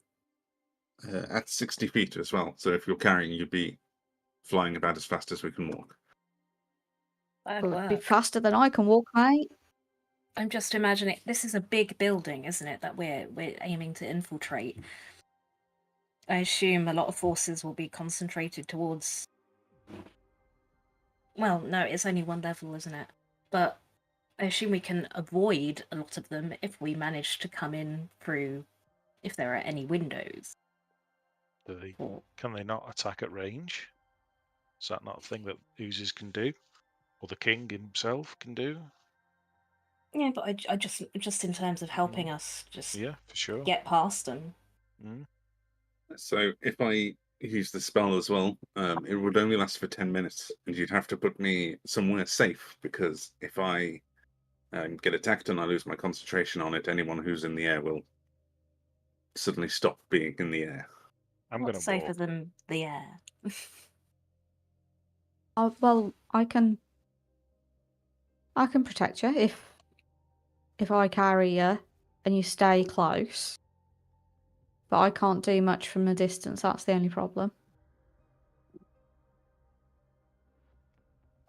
at 60 feet as well. So if you're carrying, you'd be flying about as fast as we can walk. that'd Well, it'd be work. faster than I can walk, mate. I'm just imagining this is a big building, isn't it? That we're aiming to infiltrate. I assume a lot of forces will be concentrated towards. Well, no, it's only one level, isn't it? But I assume we can avoid a lot of them if we manage to come in through, if there are any windows. Can they not attack at range? Is that not a thing that oozes can do? Or the king himself can do? Yeah, but I just in terms of helping us just Yeah, for sure. get past them. Mm. So if I use the spell as well, it would only last for 10 minutes, and you'd have to put me somewhere safe, because if I get attacked and I lose my concentration on it, anyone who's in the air will suddenly stop being in the air. I'm What's going to safer walk. than the air? Oh, well, I can protect you if I carry you and you stay close. But I can't do much from a distance. That's the only problem.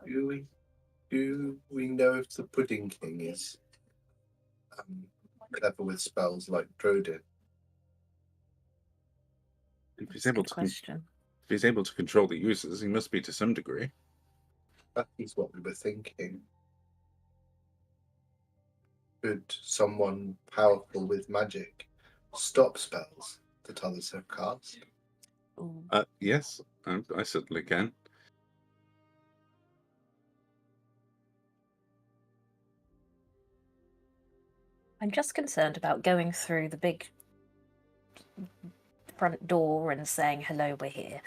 Do we know if the Pudding King is clever with spells like Drodin? If he's That's a able good to, question. if he's able to control the users, he must be to some degree. That is what we were thinking. Could someone powerful with magic stop spells that others have cast? Ooh. Yes, I certainly can. I'm just concerned about going through the big front door and saying, hello, we're here.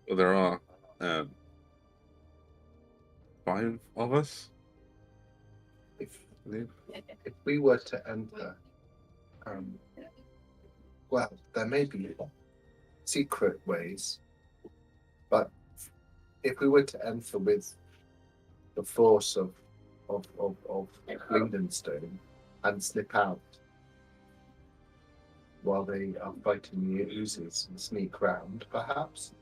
Well, there are 5 of us. If we were to enter, well, there may be secret ways, but if we were to enter with the force of Blingdenstone and slip out while they are fighting the oozes and sneak round, perhaps.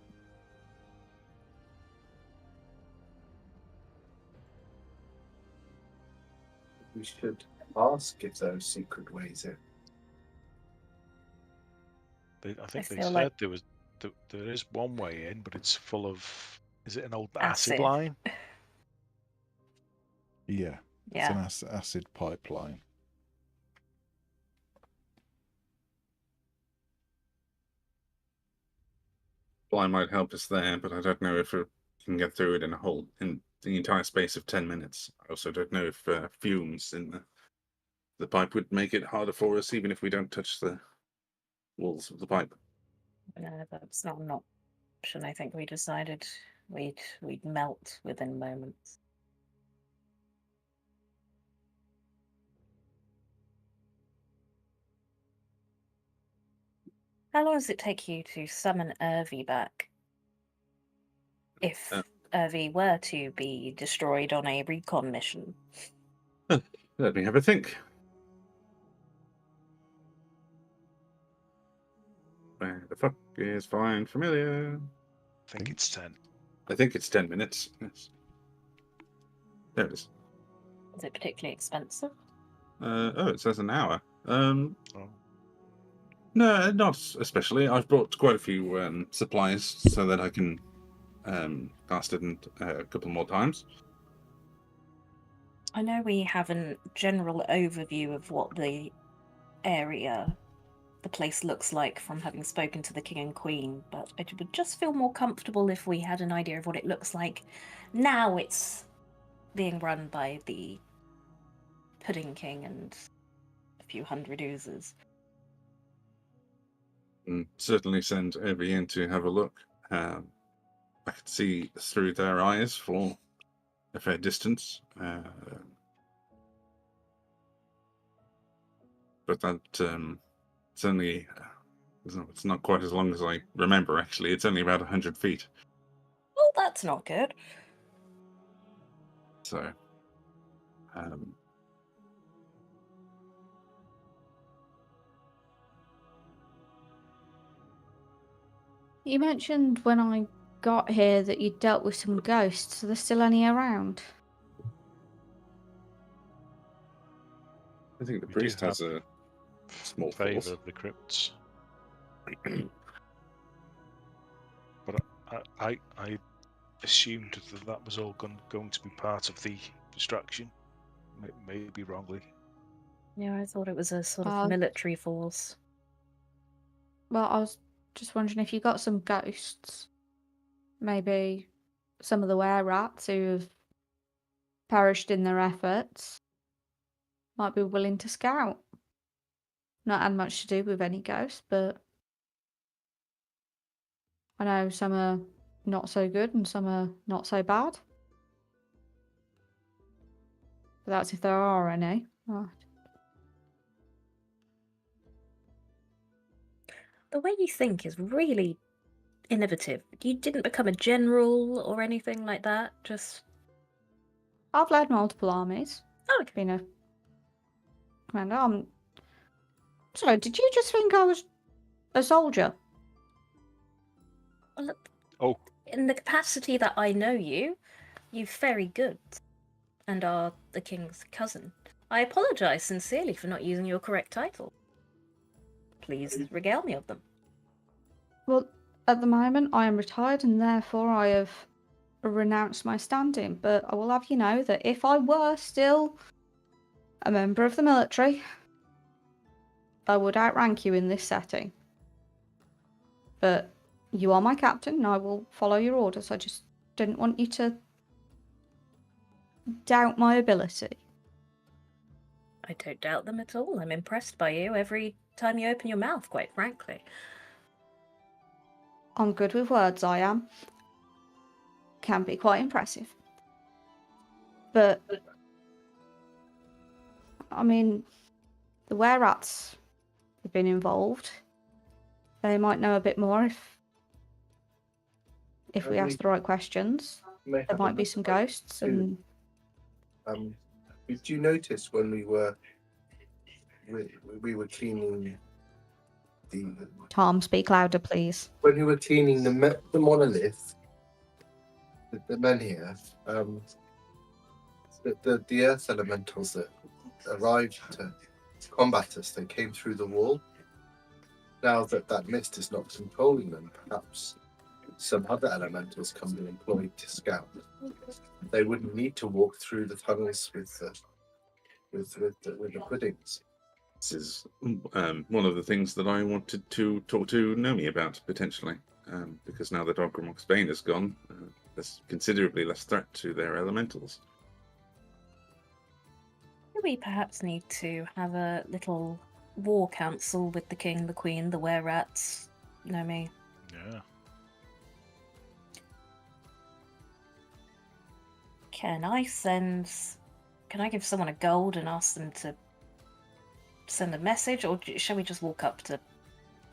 We should ask if there are secret ways in. I think they feel said like- there is one way in, but it's full of. Is it an old Acid. acid line? Yeah, it's an acid pipeline. Fly might help us there, but I don't know if we can get through it in the entire space of 10 minutes. I also don't know if fumes in the pipe would make it harder for us, even if we don't touch the walls of the pipe. No, that's not an option. I think we decided we'd melt within moments. How long does it take you to summon Irvi back? If Irvi were to be destroyed on a recon mission? Let me have a think. Where the fuck is Fine Familiar? I think it's 10. I think it's 10 minutes. Yes. There it is. Is it particularly expensive? Oh, it says an hour. Oh. No, not especially. I've brought quite a few supplies so that I can cast it in a couple more times. I know we have a general overview of what the area the place looks like from having spoken to the king and queen, but I would just feel more comfortable if we had an idea of what it looks like. Now it's being run by the Pudding King and a few hundred oozers. Certainly send Obi in to have a look. I could see through their eyes for a fair distance. But that it's only it's not quite as long as I remember. Actually, it's only about 100 feet. Well, that's not good. So, You mentioned when I got here that you dealt with some ghosts. Are there still any around? I think the We do priest has have a small favour force. of the crypts. But I assumed that was all going to be part of the distraction. Maybe wrongly. Yeah, I thought it was a sort of military force. Well, I was just wondering if you got some ghosts. Maybe some of the were-rats who have perished in their efforts might be willing to scout. Not had much to do with any ghosts, but I know some are not so good and some are not so bad. But that's if there are any. Right. The way you think is really innovative. You didn't become a general or anything like that, just... I've led multiple armies. Oh, okay. Been a commander. Sorry, did you just think I was a soldier? Well, look, Oh, in the capacity that I know you, you're very good and are the king's cousin. I apologise sincerely for not using your correct title. Please regale me of them. Well, at the moment I am retired and therefore I have renounced my standing, but I will have you know that if I were still a member of the military, I would outrank you in this setting. But you are my captain and I will follow your orders. I just didn't want you to doubt my ability. I don't doubt them at all. I'm impressed by you every time you open your mouth, quite frankly. I'm good with words, I am. Can be quite impressive. But, I mean, the were-rats have been involved. They might know a bit more if we ask the right questions. There might be some ghosts and... Did you notice when we were cleaning Tom, speak louder, please. when we were cleaning the monolith, the men here, the earth elementals that arrived to combat us, they came through the wall. Now that mist is not controlling them, perhaps some other elementals can be employed to scout. They wouldn't need to walk through the tunnels with the puddings. This is one of the things that I wanted to talk to Nomi about, potentially, because now that Ogrimmar Spain is gone, there's considerably less threat to their elementals. We perhaps need to have a little war council with the king, the queen, the were-rats, Nomi. yeah. Can I give someone a gold and ask them to send a message, or shall we just walk up to...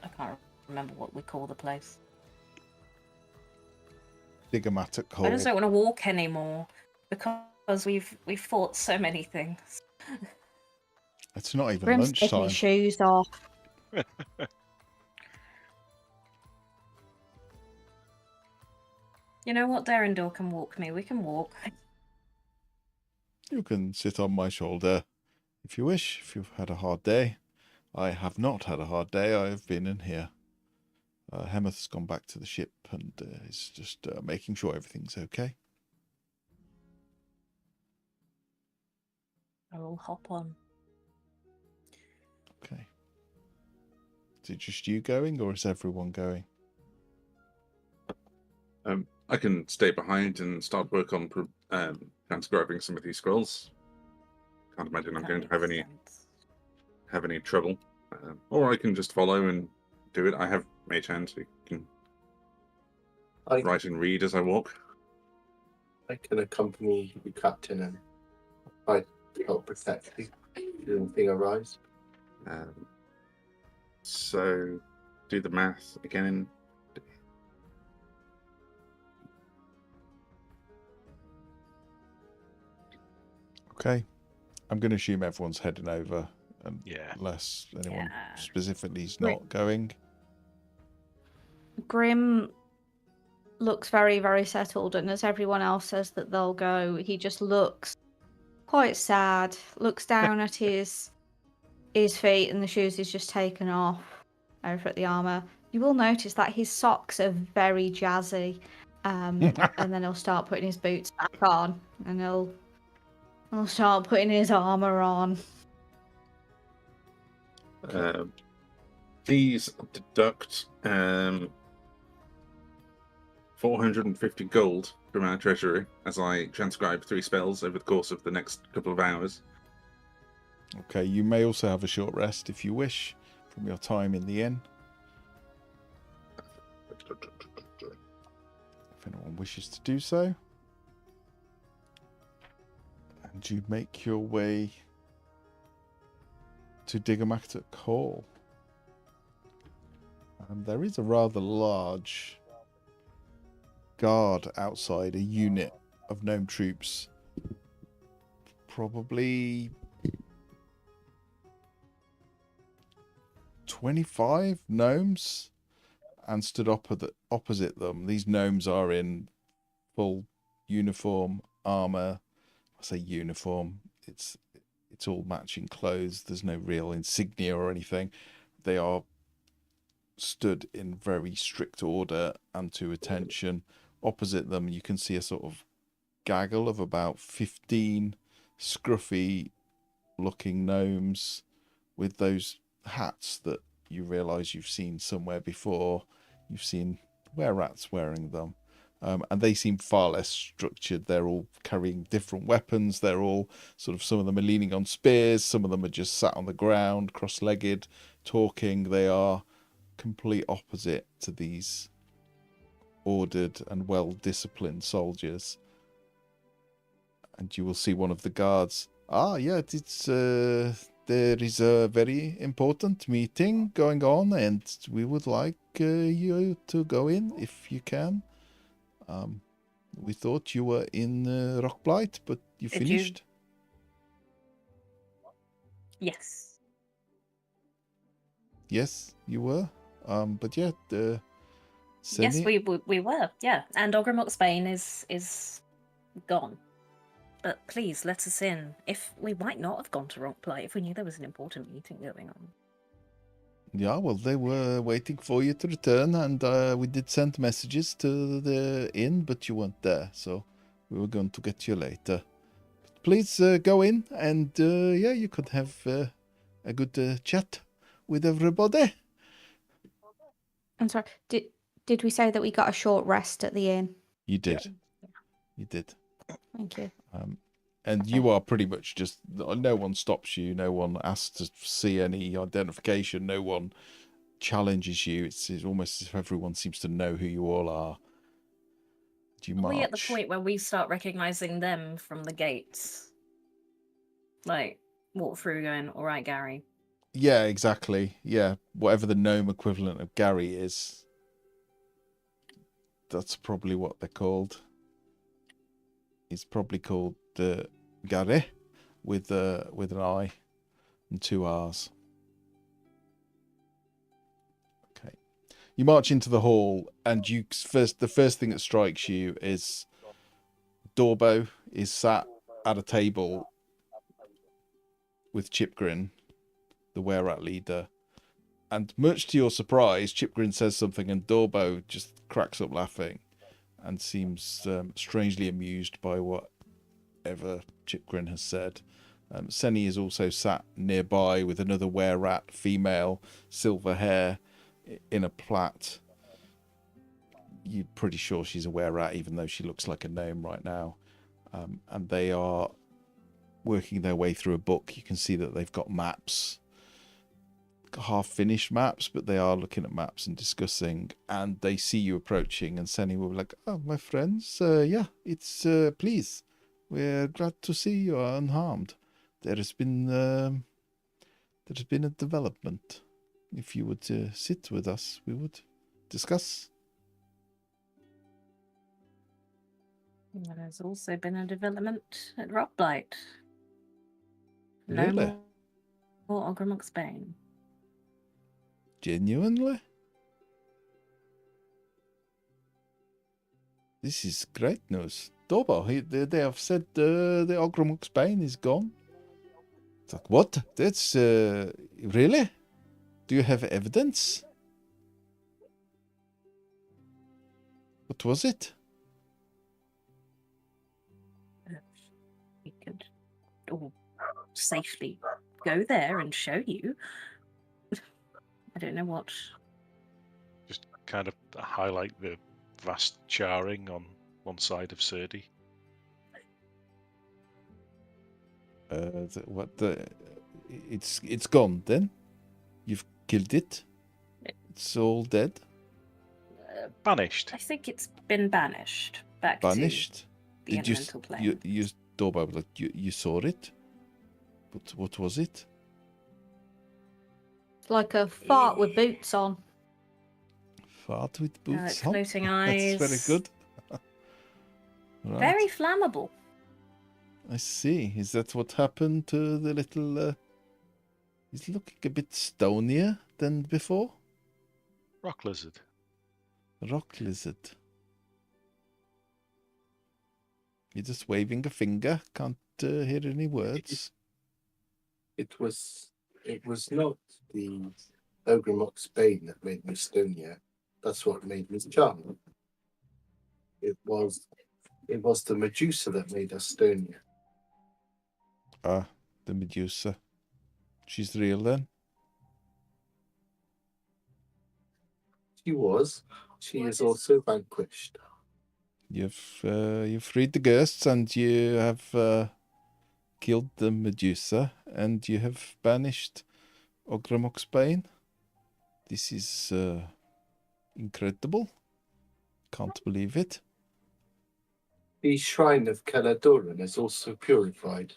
I can't remember what we call the place. Digamatic hole. I just don't want to walk anymore, because we've fought so many things. It's not even Grim's taking lunchtime. his shoes off. You know what? Derendor can walk me. We can walk. You can sit on my shoulder if you wish, if you've had a hard day. I have not had a hard day. I have been in here. Hemeth's gone back to the ship and is just making sure everything's okay. I will hop on. Okay. Is it just you going, or is everyone going? I can stay behind and start work on transcribing some of these scrolls. Can't imagine I'm That going to have makes any sense. trouble. Or I can just follow and do it. I have mage hand, so you can write and read as I walk. I can accompany the captain and try to help protect you if anything arises. So, do the math again. Okay. I'm going to assume everyone's heading over, Yeah. unless anyone Yeah. specifically is Right. not going. Grim looks very, very settled, and as everyone else says that they'll go, he just looks quite sad, looks down at his feet, and the shoes he's just taken off over at the armor. You will notice that his socks are very jazzy, and then he'll start putting his boots back on, and he'll start putting his armor on. Please deduct 450 gold from our treasury as I transcribe 3 spells over the course of the next couple of hours. Okay, you may also have a short rest if you wish from your time in the inn. If anyone wishes to do so. And you make your way to Diggermactic Hall. And there is a rather large guard outside, a unit of gnome troops. Probably 25 gnomes, and stood opposite them. These gnomes are in full uniform, armor. I say uniform, it's all matching clothes. There's no real insignia or anything. They are stood in very strict order and to attention. Opposite them, you can see a sort of gaggle of about 15 scruffy looking gnomes with those hats that you realise you've seen somewhere before. You've seen were-rats wearing them. And they seem far less structured. They're all carrying different weapons. They're all sort of, some of them are leaning on spears. Some of them are just sat on the ground, cross-legged, talking. They are complete opposite to these ordered and well-disciplined soldiers. And you will see one of the guards. Yeah, it's there is a very important meeting going on, and we would like you to go in if you can. We thought you were in Rockblight, but you Did you? finished. Yes. Yes, you were. But yeah, Yes, we were. Yeah, and Ogremock Spain is gone. But please let us in. If we might not have gone to Rockblight if we knew there was an important meeting going on. Yeah, well, they were waiting for you to return, and we did send messages to the inn, but you weren't there, so we were going to get you later. But please go in, and yeah, you could have a good chat with everybody. I'm sorry. Did we say that we got a short rest at the inn? You did. Yeah. You did. Thank you. And you are pretty much just, no one stops you, no one asks to see any identification, no one challenges you. It's almost as if everyone seems to know who you all are. You Are we at the march. point where we start recognizing them from the gates? Like, walk through going, all right, Gary. Yeah, exactly. Yeah, whatever the gnome equivalent of Gary is, that's probably what they're called. He's probably called Gary with an I and 2 R's. Okay, you march into the hall, and the first thing that strikes you is Dorbo is sat at a table with Chipgrin, the were-rat leader. And much to your surprise, Chipgrin says something, and Dorbo just cracks up laughing and seems strangely amused by whatever Chipgrin has said. Seni is also sat nearby with another were-rat, female, silver hair, in a plait. You're pretty sure she's a were-rat, even though she looks like a gnome right now. And they are working their way through a book. You can see that they've got maps, half-finished maps, but they are looking at maps and discussing. And they see you approaching, and Seni will be like, "Oh, my friends, yeah, it's please. We're glad to see you are unharmed. There's been a development. If you would sit with us, we would discuss." There's also been a development at Rockblight. No Really? more Ogremox Bane. Genuinely? This is great news. Dobo, they have said the Ogremox Bane is gone. It's like, what? That's, really? Do you have evidence? What was it? We could all safely go there and show you. I don't know what. Just kind of highlight the vast charring on one side of Serdi. It's gone then? You've killed it? It's all dead? Banished. I think it's been banished back Banished? to the Did you, elemental plane. you Dobo, like, you saw it? But what was it? It's like a fart with boots on. Fart with boots on? Floating eyes. That's very good. Right. Very flammable. I see. Is that what happened to the little... He's looking a bit stonier than before. Rock lizard. Rock lizard. You're just waving a finger. Can't hear any words. It was not the Ogremox Bane that made me stonier. That's what made me charmed. It was the Medusa that made us stonier. Ah, the Medusa. She's real then? She is also vanquished. You've freed the ghosts and you have killed the Medusa and you have banished Ogremox Bane. This is incredible. Can't believe it. The shrine of Caladoran is also purified.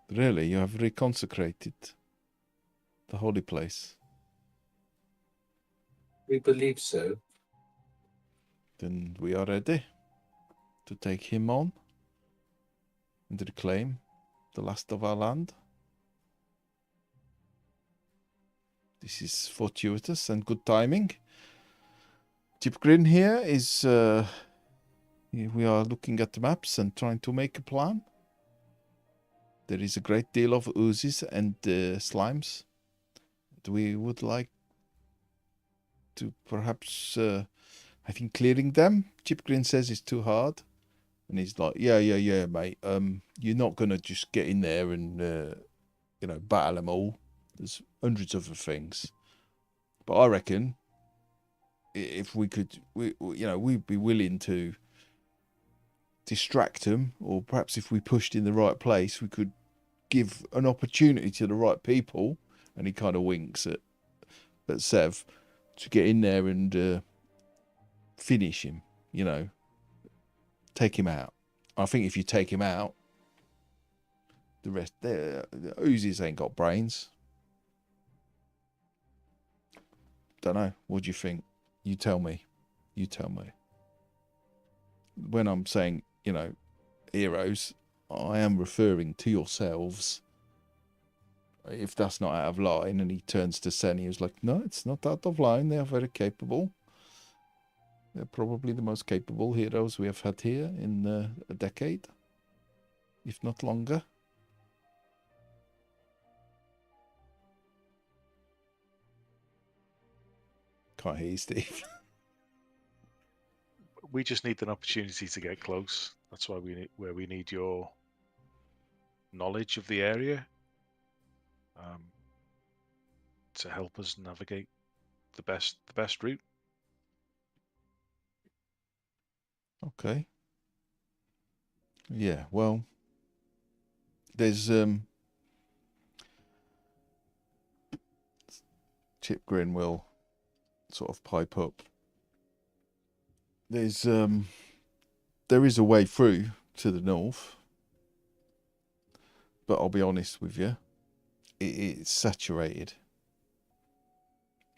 Really, you have reconsecrated the holy place. We believe so. Then we are ready to take him on and reclaim the last of our land. This is fortuitous and good timing. Chipgrin here is... we are looking at the maps and trying to make a plan. There is a great deal of oozes and slimes. We would like to perhaps... I think clearing them, Chipgrin says, is too hard. And he's like, yeah, mate. You're not going to just get in there and, battle them all. There's hundreds of other things. But I reckon if we could, we'd be willing to distract them, or perhaps if we pushed in the right place, we could give an opportunity to the right people. And he kind of winks at Sev to get in there and finish him, take him out. I think if you take him out, the rest, the oozes ain't got brains. Don't know. What do you think? You tell me. When I'm saying, heroes, I am referring to yourselves. If that's not out of line, and he turns to Seni, who's like, no, it's not out of line. They are very capable. They're probably the most capable heroes we have had here in a decade, if not longer. Can't hear you, Steve. We just need an opportunity to get close. That's why we need your knowledge of the area to help us navigate the best route. Okay. Yeah, well, there's Chip Grin will sort of pipe up. There is a way through to the north, but I'll be honest with you, it's saturated.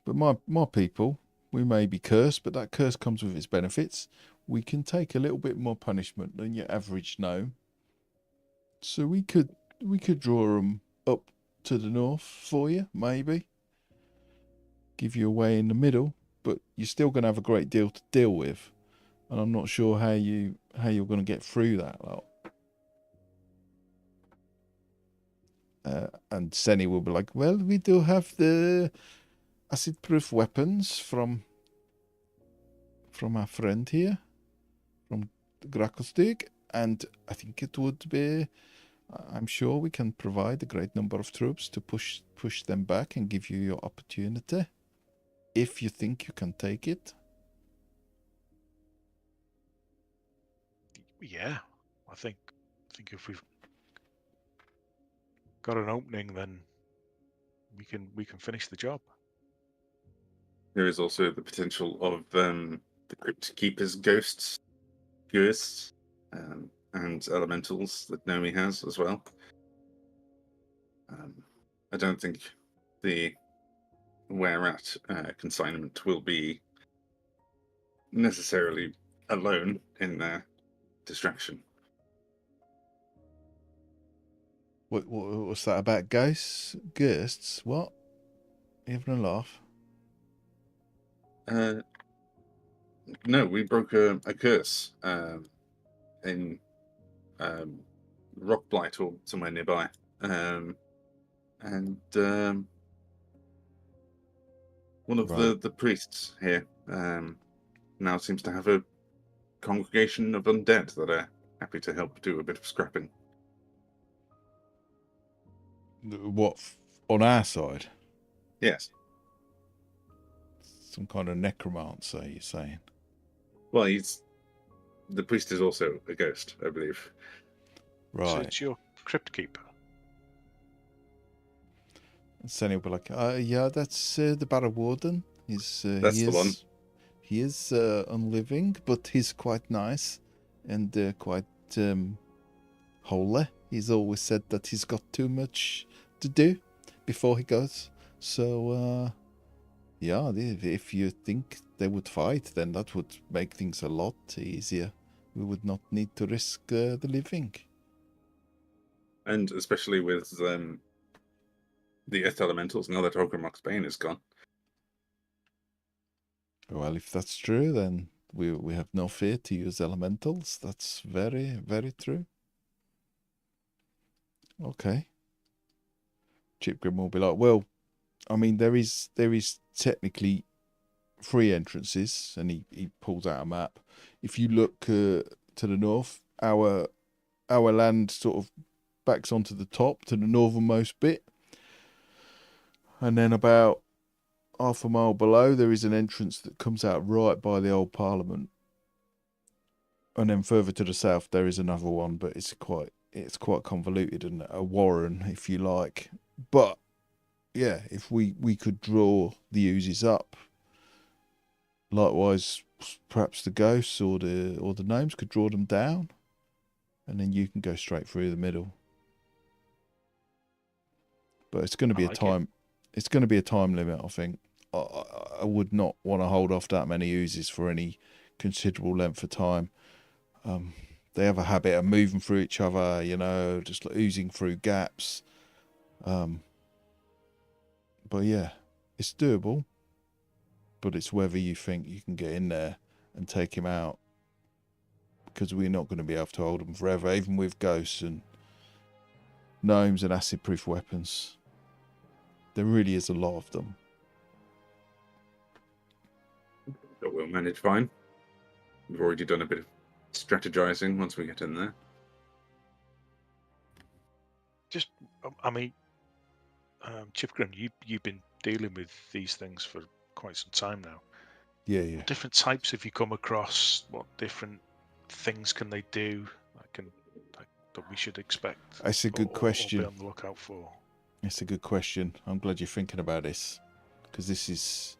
But my people, we may be cursed, but that curse comes with its benefits. We can take a little bit more punishment than your average gnome. So we could draw them up to the north for you, maybe. Give you a way in the middle, but you're still going to have a great deal to deal with. And I'm not sure how you're going to get through that lot. And Senny will be like, well, we do have the acid-proof weapons from our friend here, from Grakostig, and I think it would be, I'm sure we can provide a great number of troops to push them back and give you your opportunity, if you think you can take it. Yeah, I think if we've got an opening, then we can finish the job. There is also the potential of the Crypt Keeper's ghosts, and elementals that Nomi has as well. I don't think the Whereat consignment will be necessarily alone in their distraction. What's that about ghosts? Ghosts? What? You having a laugh? No, we broke a curse in Rock Blight or somewhere nearby. And one of Right. the priests here now seems to have a congregation of undead that are happy to help do a bit of scrapping. What, on our side? Yes. Some kind of necromancer, you're saying? Well, the priest is also a ghost, I believe. Right. So it's your Crypt Keeper. And Senny will be like, yeah, that's the Barrow Warden. That's the one. He is unliving, but he's quite nice and quite holy. He's always said that he's got too much to do before he goes. So, yeah, if you think they would fight, then that would make things a lot easier. We would not need to risk the living. And especially with the Earth Elementals, now that Ogremok's Bane is gone. Well, if that's true, then we have no fear to use elementals. That's very, very true. Okay. Chipgrim will be like, well, I mean, there is technically 3 entrances, and he pulls out a map. If you look to the north, our land sort of backs onto the top, to the northernmost bit. And then about half a mile below, there is an entrance that comes out right by the old Parliament. And then further to the south, there is another one, but it's quite convoluted and a warren, if you like. But yeah, if we could draw the oozes up, likewise, perhaps the ghosts or the gnomes could draw them down, and then you can go straight through the middle. But it's going to be a time. It's going to be a time limit, I think. I would not want to hold off that many oozes for any considerable length of time. They have a habit of moving through each other, just like oozing through gaps. But yeah, it's doable. But it's whether you think you can get in there and take him out. Because we're not going to be able to hold them forever, even with ghosts and gnomes and acid-proof weapons. There really is a lot of them. But we'll manage fine. We've already done a bit of strategizing once we get in there. Just, I mean, Chipgrim, you've been dealing with these things for quite some time now. Yeah, yeah. What different types have you come across? What different things can they do that we should expect? That's a good Or be question. on the lookout for? It's a good question. I'm glad you're thinking about this, because this is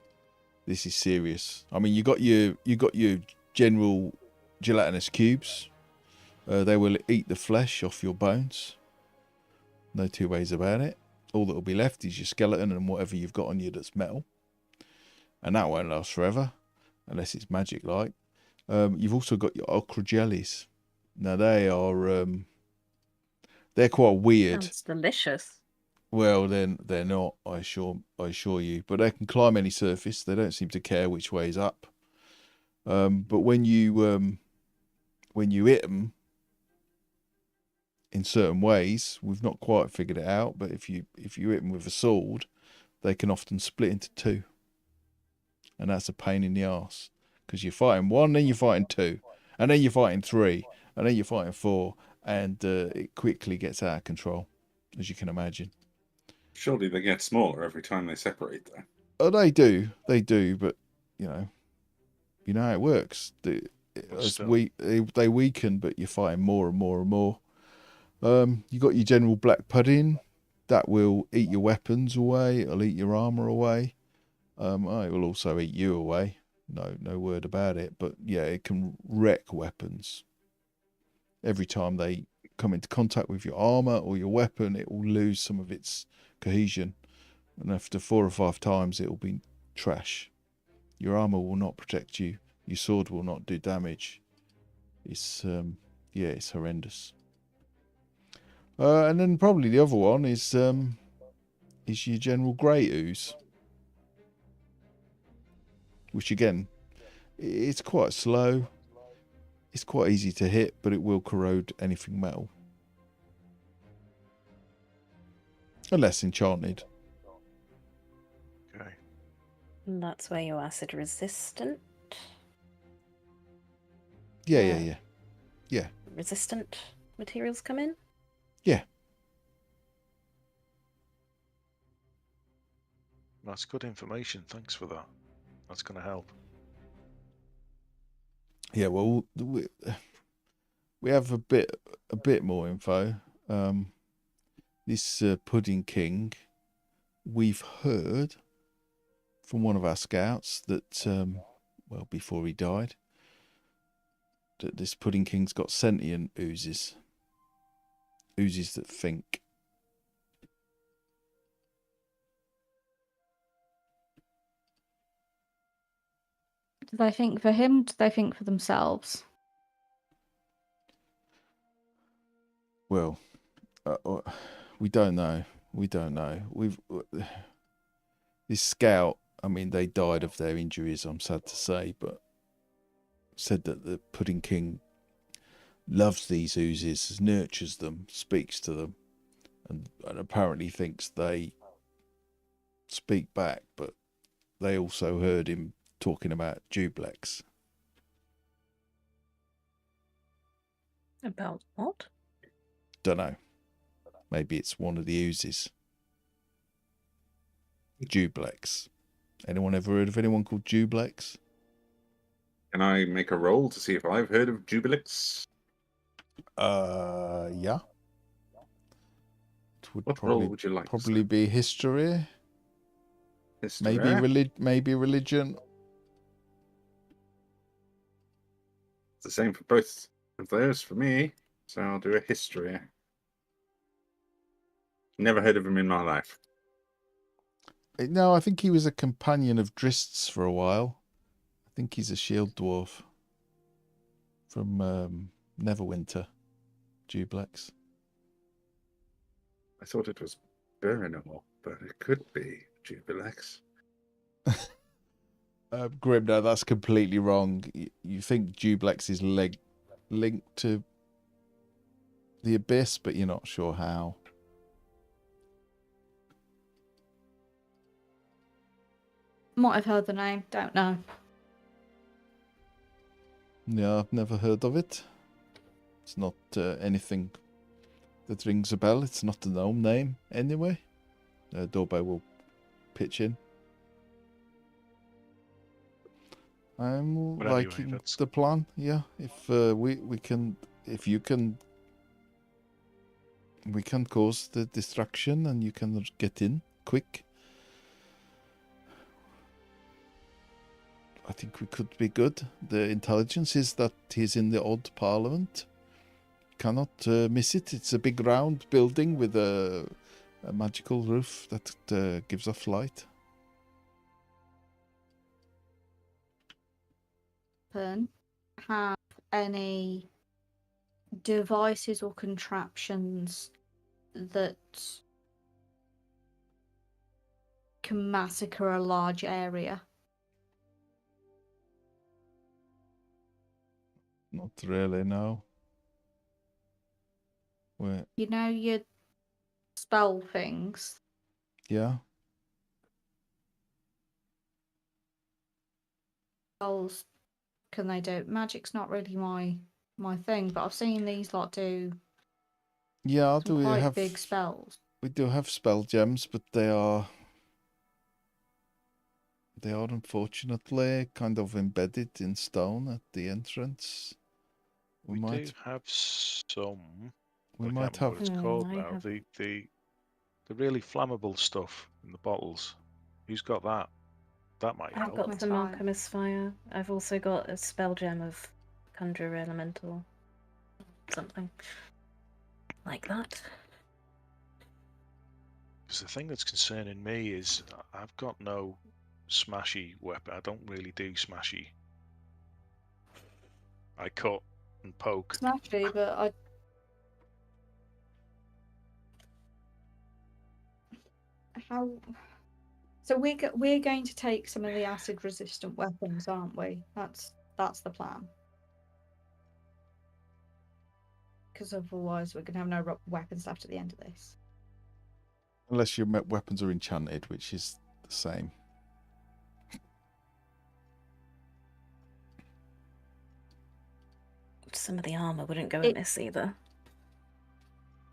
serious. I mean, you got your general gelatinous cubes. They will eat the flesh off your bones. No two ways about it. All that will be left is your skeleton and whatever you've got on you that's metal, and that won't last forever, unless it's magic like. You've also got your ochre jellies. Now they're quite weird. Sounds delicious. Well, then they're not. I assure you. But they can climb any surface. They don't seem to care which way is up. But when you hit them in certain ways, we've not quite figured it out. But if you hit them with a sword, they can often split into two, and that's a pain in the arse, because you're fighting one, then you're fighting two, and then you're fighting three, and then you're fighting four, and it quickly gets out of control, as you can imagine. Surely they get smaller every time they separate, though. Oh, they do, but you know how it works. They weaken, but you're fighting more and more and more. You got your general black pudding that will eat your weapons away. It'll eat your armor away. It will also eat you away. No word about it. But yeah, it can wreck weapons. Every time they come into contact with your armor or your weapon, it will lose some of its cohesion, and after 4 or 5 times, it will be trash. Your armor will not protect you. Your sword will not do damage. It's it's horrendous. And then probably the other one is your general grey ooze, which again, it's quite slow. It's quite easy to hit, but it will corrode anything metal, unless enchanted. Okay. And that's where you're acid resistant. Yeah. Resistant materials come in? Yeah. That's good information. Thanks for that. That's going to help. Yeah, well, we have a bit more info. This Pudding King, we've heard from one of our scouts that, before he died, that this Pudding King's got sentient oozes that think. Do they think for him? Do they think for themselves? Well, we don't know. This scout, I mean, they died of their injuries, I'm sad to say, but said that the Pudding King loves these oozes, nurtures them, speaks to them, and apparently thinks they speak back, but they also heard him talking about Duplex. About what? Don't know. Maybe it's one of the oozes. Duplex. Anyone ever heard of anyone called Duplex? Can I make a roll to see if I've heard of Jubilix? Yeah. It would What roll would you like? Probably be history. History. Maybe religion. It's the same for both of those for me, so I'll do a history. Never heard of him in my life. No, I think he was a companion of Drist's for a while. I think he's a shield dwarf from Neverwinter, Duplex. I thought it was Berinal, but it could be Jubilex. Grim, no, that's completely wrong. You think Duplex is linked to the Abyss, but you're not sure how. Might have heard the name, don't know. Yeah, I've never heard of it. It's not anything that rings a bell. It's not the gnome name anyway. Doorbell will pitch in. I'm But anyway, liking that's- the plan. Yeah, if you can cause the distraction and you can get in quick. I think we could be good. The intelligence is that he's in the odd parliament. Cannot miss it. It's a big round building with a magical roof that gives off light. Have any devices or contraptions that can massacre a large area? Not really, no. Where? You know your spell things? Yeah. Spells, can they do? Magic's not really my thing, but I've seen these lot do Yeah, some quite big spells. We do have spell gems, but they are unfortunately kind of embedded in stone at the entrance. We do have some. We I might can't remember have. what it's called I now. have- The really flammable stuff in the bottles. Who's got that? That might I've help. got Alchemist some fire. Alchemist Fire. I've also got a spell gem of Conjure Elemental. Something like that. Because the thing that's concerning me is I've got no smashy weapon. I don't really do smashy. I cut and poke. Smashy, but how? So we're going to take some of the acid-resistant weapons, aren't we? That's the plan. Because otherwise, we're going to have no weapons left at the end of this. Unless your weapons are enchanted, which is the same. Some of the armor wouldn't go in this either.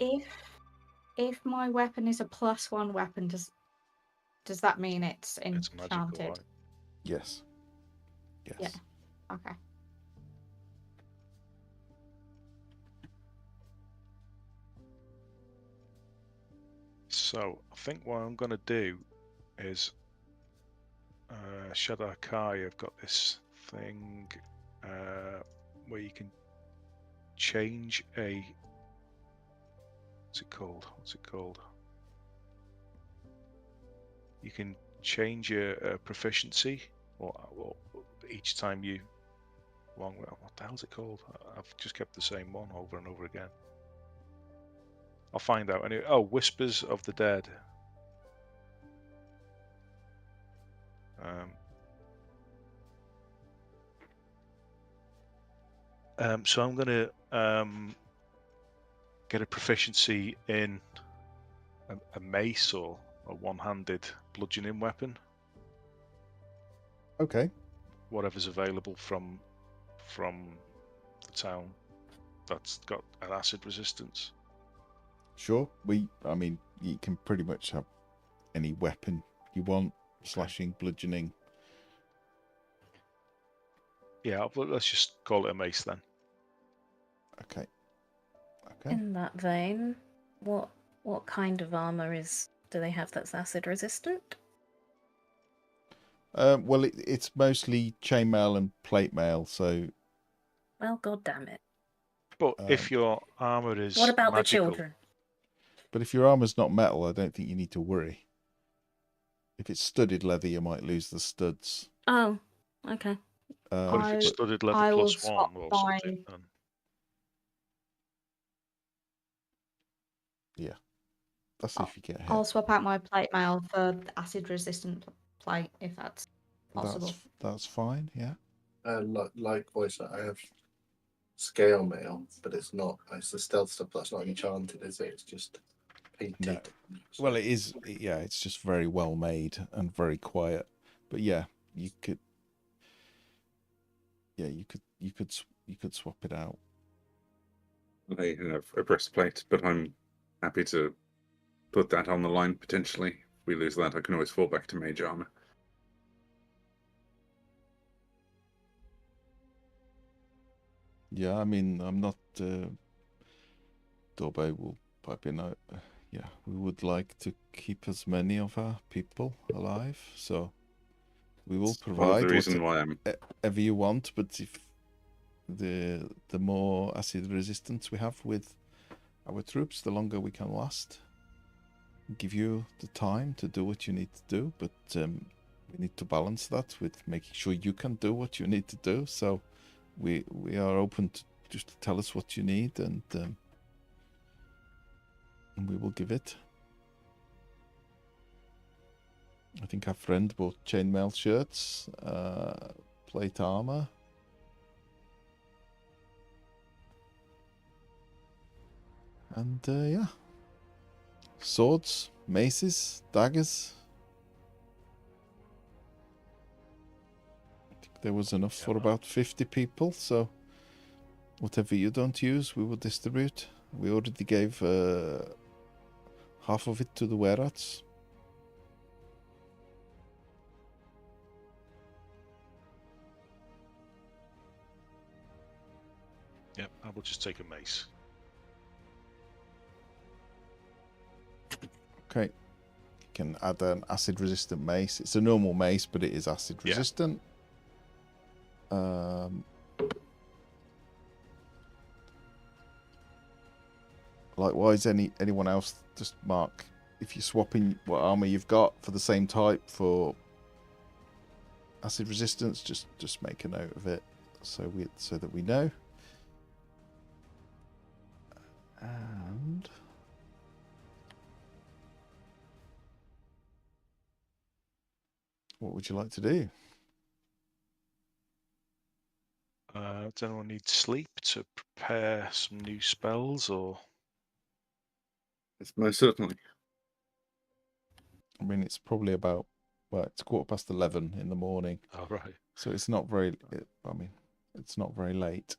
If my weapon is a +1 weapon, does that mean it's It's magical, enchanted? right? Yes. Yes. Yeah. Okay. So I think what I'm going to do is Shadow Kai. I've got this thing where you can change a. What's it called? You can change a proficiency, or each time you. What the hell's it called? I've just kept the same one over and over again. I'll find out anyway. Oh, Whispers of the Dead. So I'm going to get a proficiency in a mace or a one-handed bludgeoning weapon. Okay. Whatever's available from the town that's got an acid resistance. Sure. I mean, you can pretty much have any weapon you want. Slashing, bludgeoning. Yeah, but let's just call it a mace then. Okay. In that vein, what kind of armor do they have that's acid resistant? Well, it's mostly chainmail and plate mail, so. Well, god damn it. But if your armor is what about magical, the children? But if your armor's not metal, I don't think you need to worry. If it's studded leather, you might lose the studs. Oh, okay. but if it's studded leather I will +1 or something, then yeah, that's if you get hit. I'll swap out my plate mail for the acid-resistant plate if that's possible. That's fine. Yeah. Likewise, I have scale mail, but it's not. It's the stealth stuff that's not enchanted, is it? It's just painted. No. Well, it is. Yeah, it's just very well made and very quiet. But yeah, you could. Yeah, you could swap it out. I have a breastplate, but I'm happy to put that on the line potentially. If we lose that, I can always fall back to mage armor. Yeah, I mean, I'm not. Dorbe will pipe in. Yeah, we would like to keep as many of our people alive, so we will One of provide the reasons why I'm whatever you want. But if the more acid resistance we have with our troops, the longer we can last. Give you the time to do what you need to do, but we need to balance that with making sure you can do what you need to do. So we are open to just tell us what you need, and we will give it. I think our friend bought chainmail shirts, plate armor. And yeah. Swords, maces, daggers. I think there was enough for about 50 people, so whatever you don't use, we will distribute. We already gave half of it to the werats. Yep, I will just take a mace. Okay. You can add an acid resistant mace. It's a normal mace, but it is acid resistant. Likewise, anyone else, just mark if you're swapping what armor you've got for the same type for acid resistance. Just make a note of it so that we know. And what would you like to do? Does anyone need sleep to prepare some new spells, or? It's most certainly. I mean, it's probably about, well, it's 11:15 in the morning. Oh, right. So it's not very, it's not very late.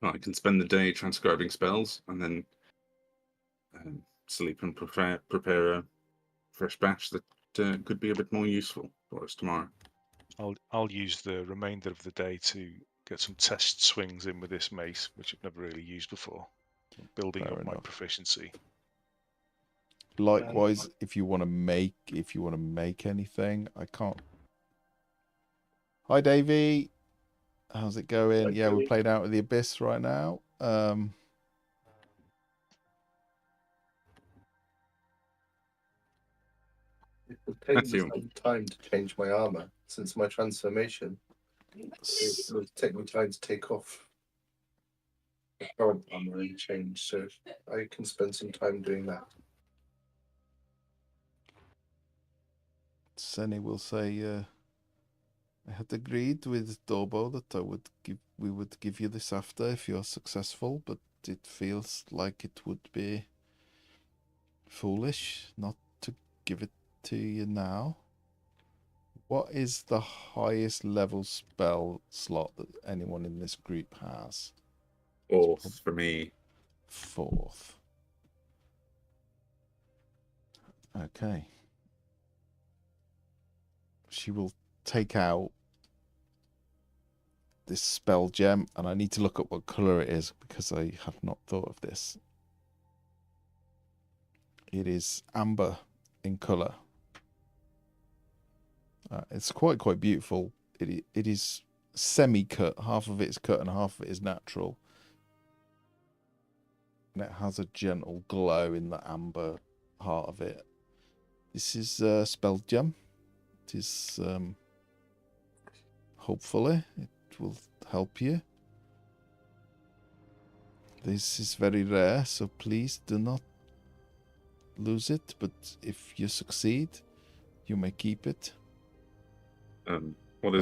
Well, I can spend the day transcribing spells and then sleep and prepare a fresh batch that could be a bit more useful for us tomorrow. I'll use the remainder of the day to get some test swings in with this mace, which I've never really used before. Building Fair up my enough. proficiency. Likewise, if you want to make anything, I can't. Hi, Davey. How's it going? Yeah, we're playing Out of the Abyss right now. It would take me some time to change my armor since my transformation. It would take me time to take off the current armor and change, so I can spend some time doing that. Senny will say, I had agreed with Dorbo that we would give you this after if you're successful, but it feels like it would be foolish not to give it to you now. What is the highest level spell slot that anyone in this group has? Fourth for me. Fourth. Okay. She will take out this spell gem, and I need to look up what colour it is because I have not thought of this. It is amber in colour. It's quite beautiful. It is semi-cut. Half of it is cut and half of it is natural. And it has a gentle glow in the amber heart of it. This is spell gem. It is hopefully it will help you. This is very rare, so please do not lose it. But if you succeed, you may keep it. What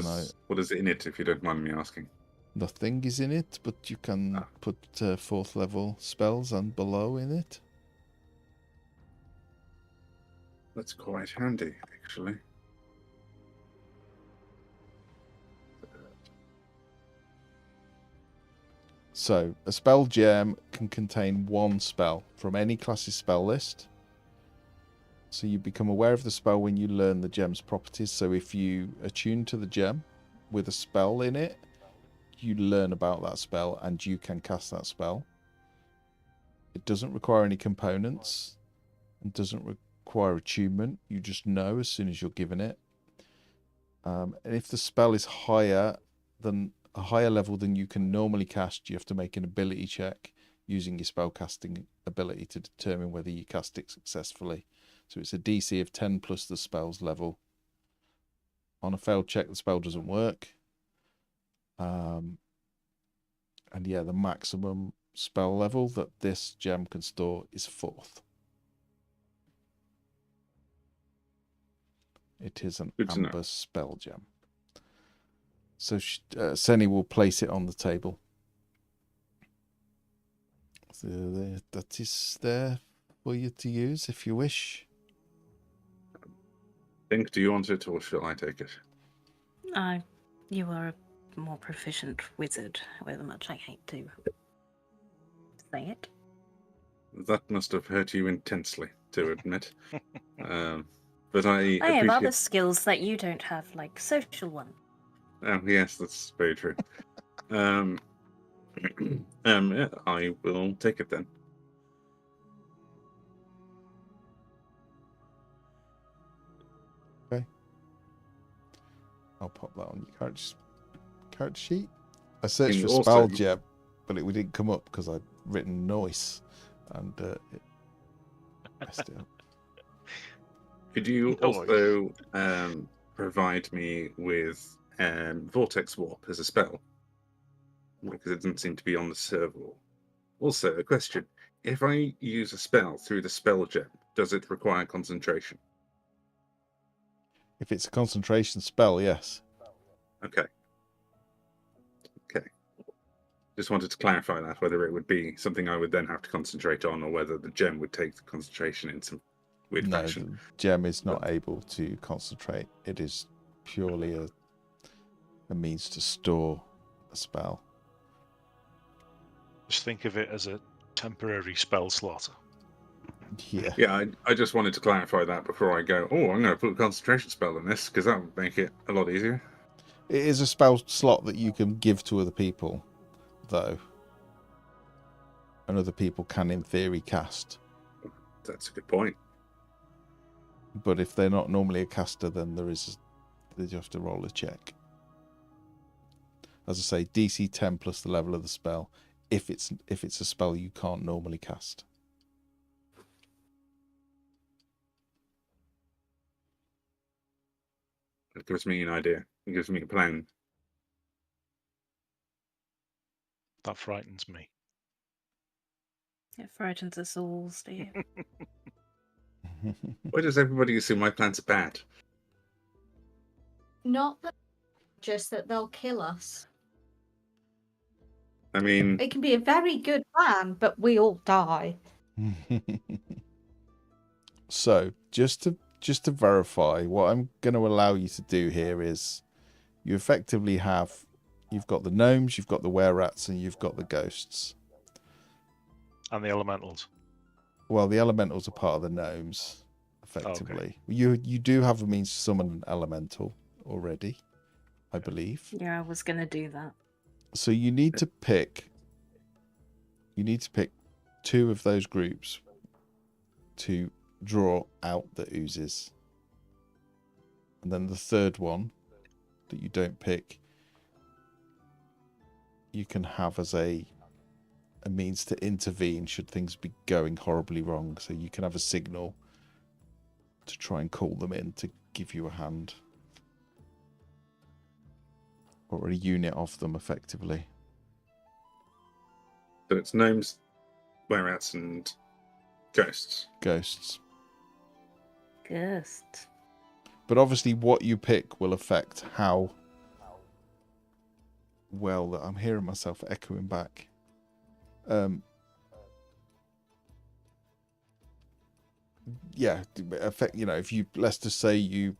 is in it, if you don't mind me asking? Nothing is in it, but you can put 4th level spells and below in it. That's quite handy, actually. So, a spell gem can contain one spell from any class's spell list. So you become aware of the spell when you learn the gem's properties. So if you attune to the gem with a spell in it, you learn about that spell and you can cast that spell. It doesn't require any components and doesn't require attunement. You just know as soon as you're given it. And if the spell is higher than a higher level than you can normally cast, you have to make an ability check using your spellcasting ability to determine whether you cast it successfully. So it's a DC of 10 plus the spell's level. On a failed check, the spell doesn't work. And yeah, the maximum spell level that this gem can store is 4th. It is an amber spell gem. So Seni will place it on the table. So that is there for you to use if you wish. Think, do you want it or shall I take it? You are a more proficient wizard, however much I hate to say it. That must have hurt you intensely to admit. But I have appreciate... other skills that you don't have, like social one. Oh, yes, that's very true. Yeah, I will take it then. Okay. I'll pop that on your character sheet. I searched for spell gem, but it didn't come up because I'd written noise and it messed it up. Could you also provide me with Vortex Warp as a spell? Because it doesn't seem to be on the server. Also, a question. If I use a spell through the spell gem, does it require concentration? If it's a concentration spell, yes. Okay. Just wanted to clarify that, whether it would be something I would then have to concentrate on, or whether the gem would take the concentration in some weird fashion. No, the gem is not able to concentrate. It is purely a means to store a spell. Just think of it as a temporary spell slot. Yeah. Yeah, I just wanted to clarify that before I go, oh, I'm going to put a concentration spell in this, because that would make it a lot easier. It is a spell slot that you can give to other people, though. And other people can, in theory, cast. That's a good point. But if they're not normally a caster, then they have to roll a check. As I say, DC 10 plus the level of the spell, if it's a spell you can't normally cast. It gives me an idea. It gives me a plan. That frightens me. It frightens us all, Steve. Why does everybody assume my plans are bad? Not that, just that they'll kill us. I mean... It can be a very good plan, but we all die. So, just to verify, what I'm going to allow you to do here is you effectively you've got the gnomes, you've got the were-rats, and you've got the ghosts. And the elementals. Well, the elementals are part of the gnomes, effectively. Okay. You do have a means to summon an elemental already, I believe. Yeah, I was going to do that. So you need to pick 2 of those groups to draw out the oozes. And then the third one that you don't pick, you can have as a means to intervene should things be going horribly wrong. So you can have a signal to try and call them in to give you a hand. Or a unit of them, effectively. So it's gnomes, were-rats, and ghosts. Ghosts. Ghosts. But obviously what you pick will affect how well that I'm hearing myself echoing back. Yeah, affect, if you let's just say you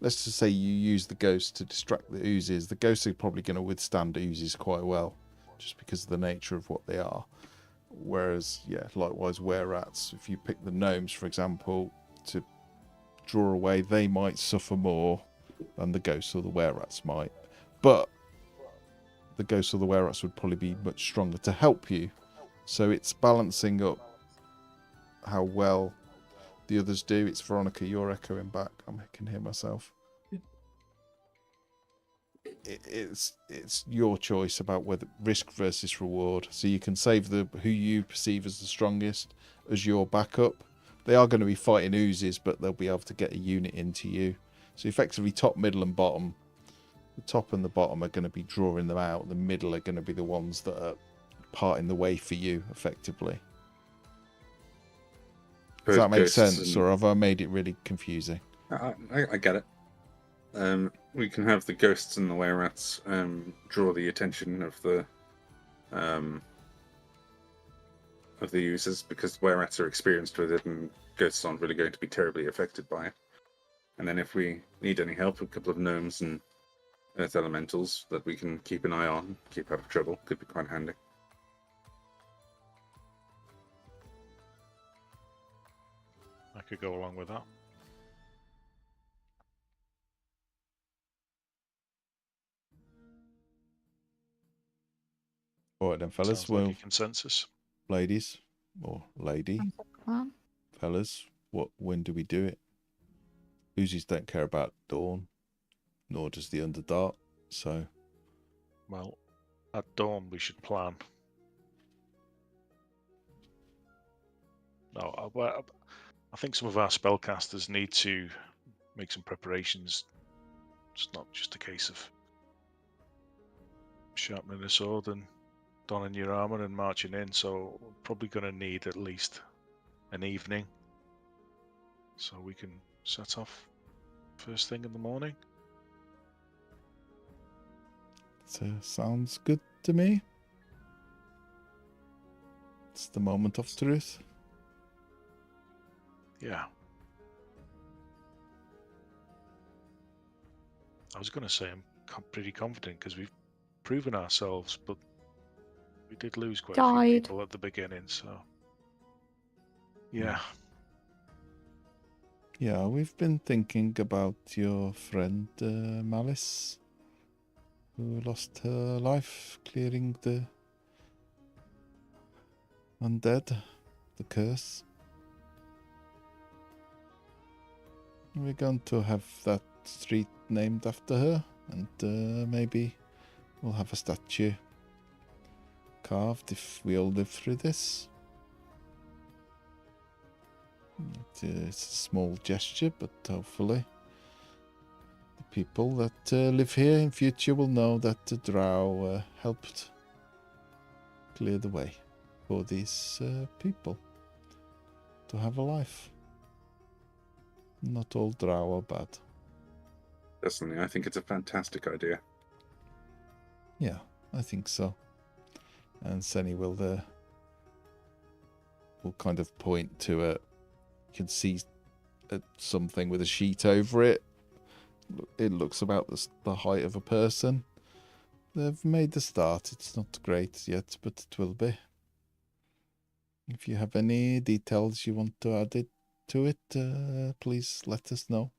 use the ghost to distract the oozes. The ghosts are probably going to withstand oozes quite well just because of the nature of what they are. Whereas, yeah, likewise, were-rats, if you pick the gnomes, for example, to draw away, they might suffer more than the ghosts or the were-rats might. But the ghosts or the were-rats would probably be much stronger to help you. So it's balancing up how well the others do. It's Veronica, you're echoing back. I can hear myself. It's your choice about whether risk versus reward. So you can save who you perceive as the strongest as your backup. They are going to be fighting oozes, but they'll be able to get a unit into you. So effectively, top, middle, and bottom. The top and the bottom are going to be drawing them out. The middle are going to be the ones that are parting the way for you, effectively. Does that make sense, or have I made it really confusing? I get it. We can have the ghosts and the were-rats draw the attention of the users, because were-rats are experienced with it, and ghosts aren't really going to be terribly affected by it. And then if we need any help, a couple of gnomes and earth elementals that we can keep an eye on, keep out of trouble, could be quite handy. I could go along with that. All right then, fellas. Sounds like a consensus. Ladies, or lady, fellas, when do we do it? Uzis don't care about dawn, nor does the Underdark, so... Well, at dawn we should plan. No, I think some of our spellcasters need to make some preparations. It's not just a case of sharpening a sword and donning your armor and marching in, so we're probably going to need at least an evening so we can set off first thing in the morning. So, sounds good to me. It's the moment of truth. Yeah. I was going to say I'm pretty confident because we've proven ourselves, but we did lose quite a few people at the beginning, so yeah. Yeah, we've been thinking about your friend Malice, who lost her life clearing the undead, the curse. We're going to have that street named after her, and maybe we'll have a statue carved if we all live through this. It's a small gesture, but hopefully the people that live here in future will know that the drow helped clear the way for these people to have a life. Not all drow are bad. Personally, I think it's a fantastic idea. Yeah, I think so. And Senny will kind of point to it. You can see something with a sheet over it. It looks about the height of a person. They've made the start. It's not great yet, but it will be. If you have any details you want to add to it, please let us know.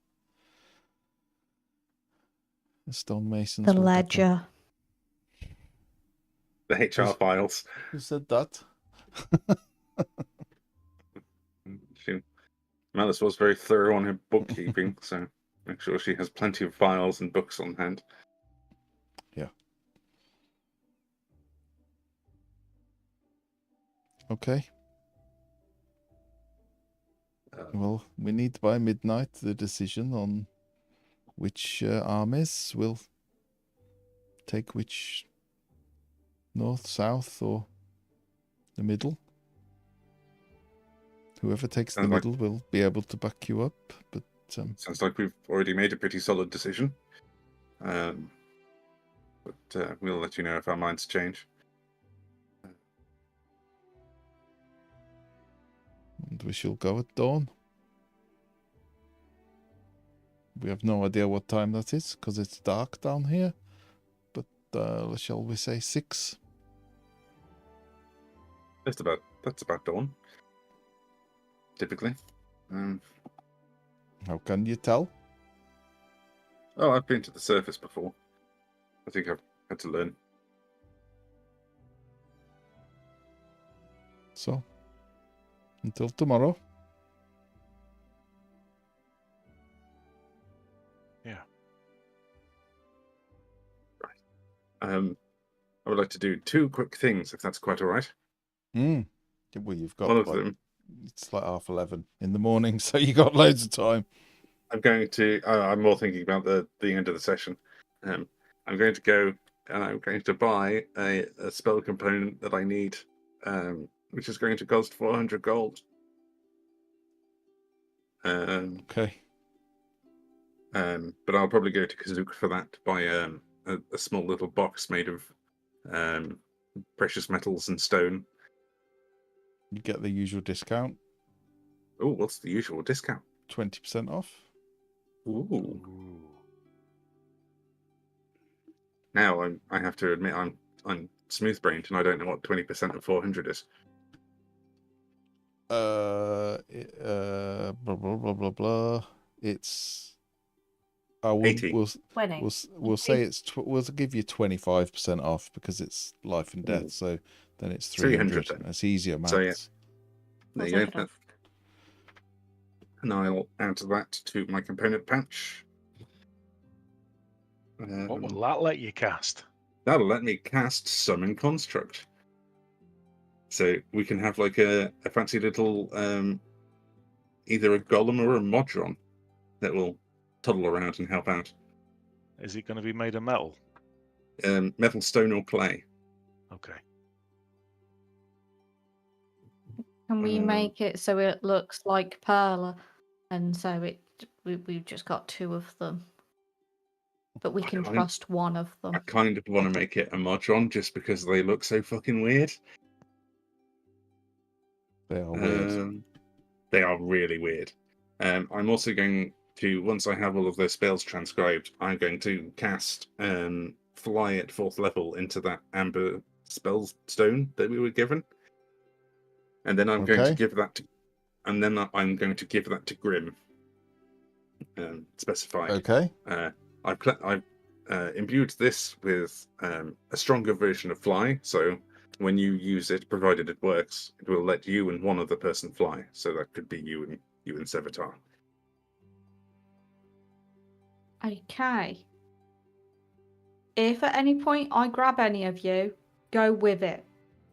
The stonemasons. The ledger. The HR files. Who said that? Malice was very thorough on her bookkeeping, so make sure she has plenty of files and books on hand. Yeah. Okay. Well, we need by midnight the decision on which armies will take which north, south, or the middle. Whoever takes the middle will be able to back you up. But sounds like we've already made a pretty solid decision. But we'll let you know if our minds change. And we shall go at dawn. We have no idea what time that is, because it's dark down here. But shall we say 6? That's about dawn. Typically. How can you tell? Oh, I've been to the surface before. I think I've had to learn. So, until tomorrow. Yeah. I would like to do 2 quick things, if that's quite all right. Well, you've got One of like, them, it's like 11:30 in the morning, so you got loads of time. I'm going to. I'm more thinking about the end of the session. I'm going to go and I'm going to buy a spell component that I need, which is going to cost 400 gold. Okay. But I'll probably go to Kazook for that. Buy a small little box made of precious metals and stone. You get the usual discount, Oh, what's the usual discount? 20% off. Ooh. Now I have to admit I'm smooth brained and I don't know what 20% of 400 is. Blah blah blah blah blah. It's. I will. 80. We'll say it's. We'll give you 25% off because it's life and death. Ooh. So then it's 300 300. then. That's easier maths. So, yeah. There I'll you take go. it off. And I'll add that to my component patch. What will that let you cast? That'll let me cast Summon Construct. So we can have like a fancy little either a golem or a modron that will toddle around and help out. Is it going to be made of metal? Metal, stone, or clay. Okay. Can we make it so it looks like Perla, and so we've just got 2 of them, but we can trust one of them. I kind of want to make it a modron just because they look so fucking weird. They are weird. They are really weird. I'm also going to, once I have all of those spells transcribed, I'm going to cast Fly at 4th level into that amber spell stone that we were given. And then I'm going to give that to, and then I'm going to give that to Grim. Specified. Okay. I've imbued this with a stronger version of Fly, so when you use it, provided it works, it will let you and one other person fly. So that could be you and Sevatar. Okay. If at any point I grab any of you, go with it.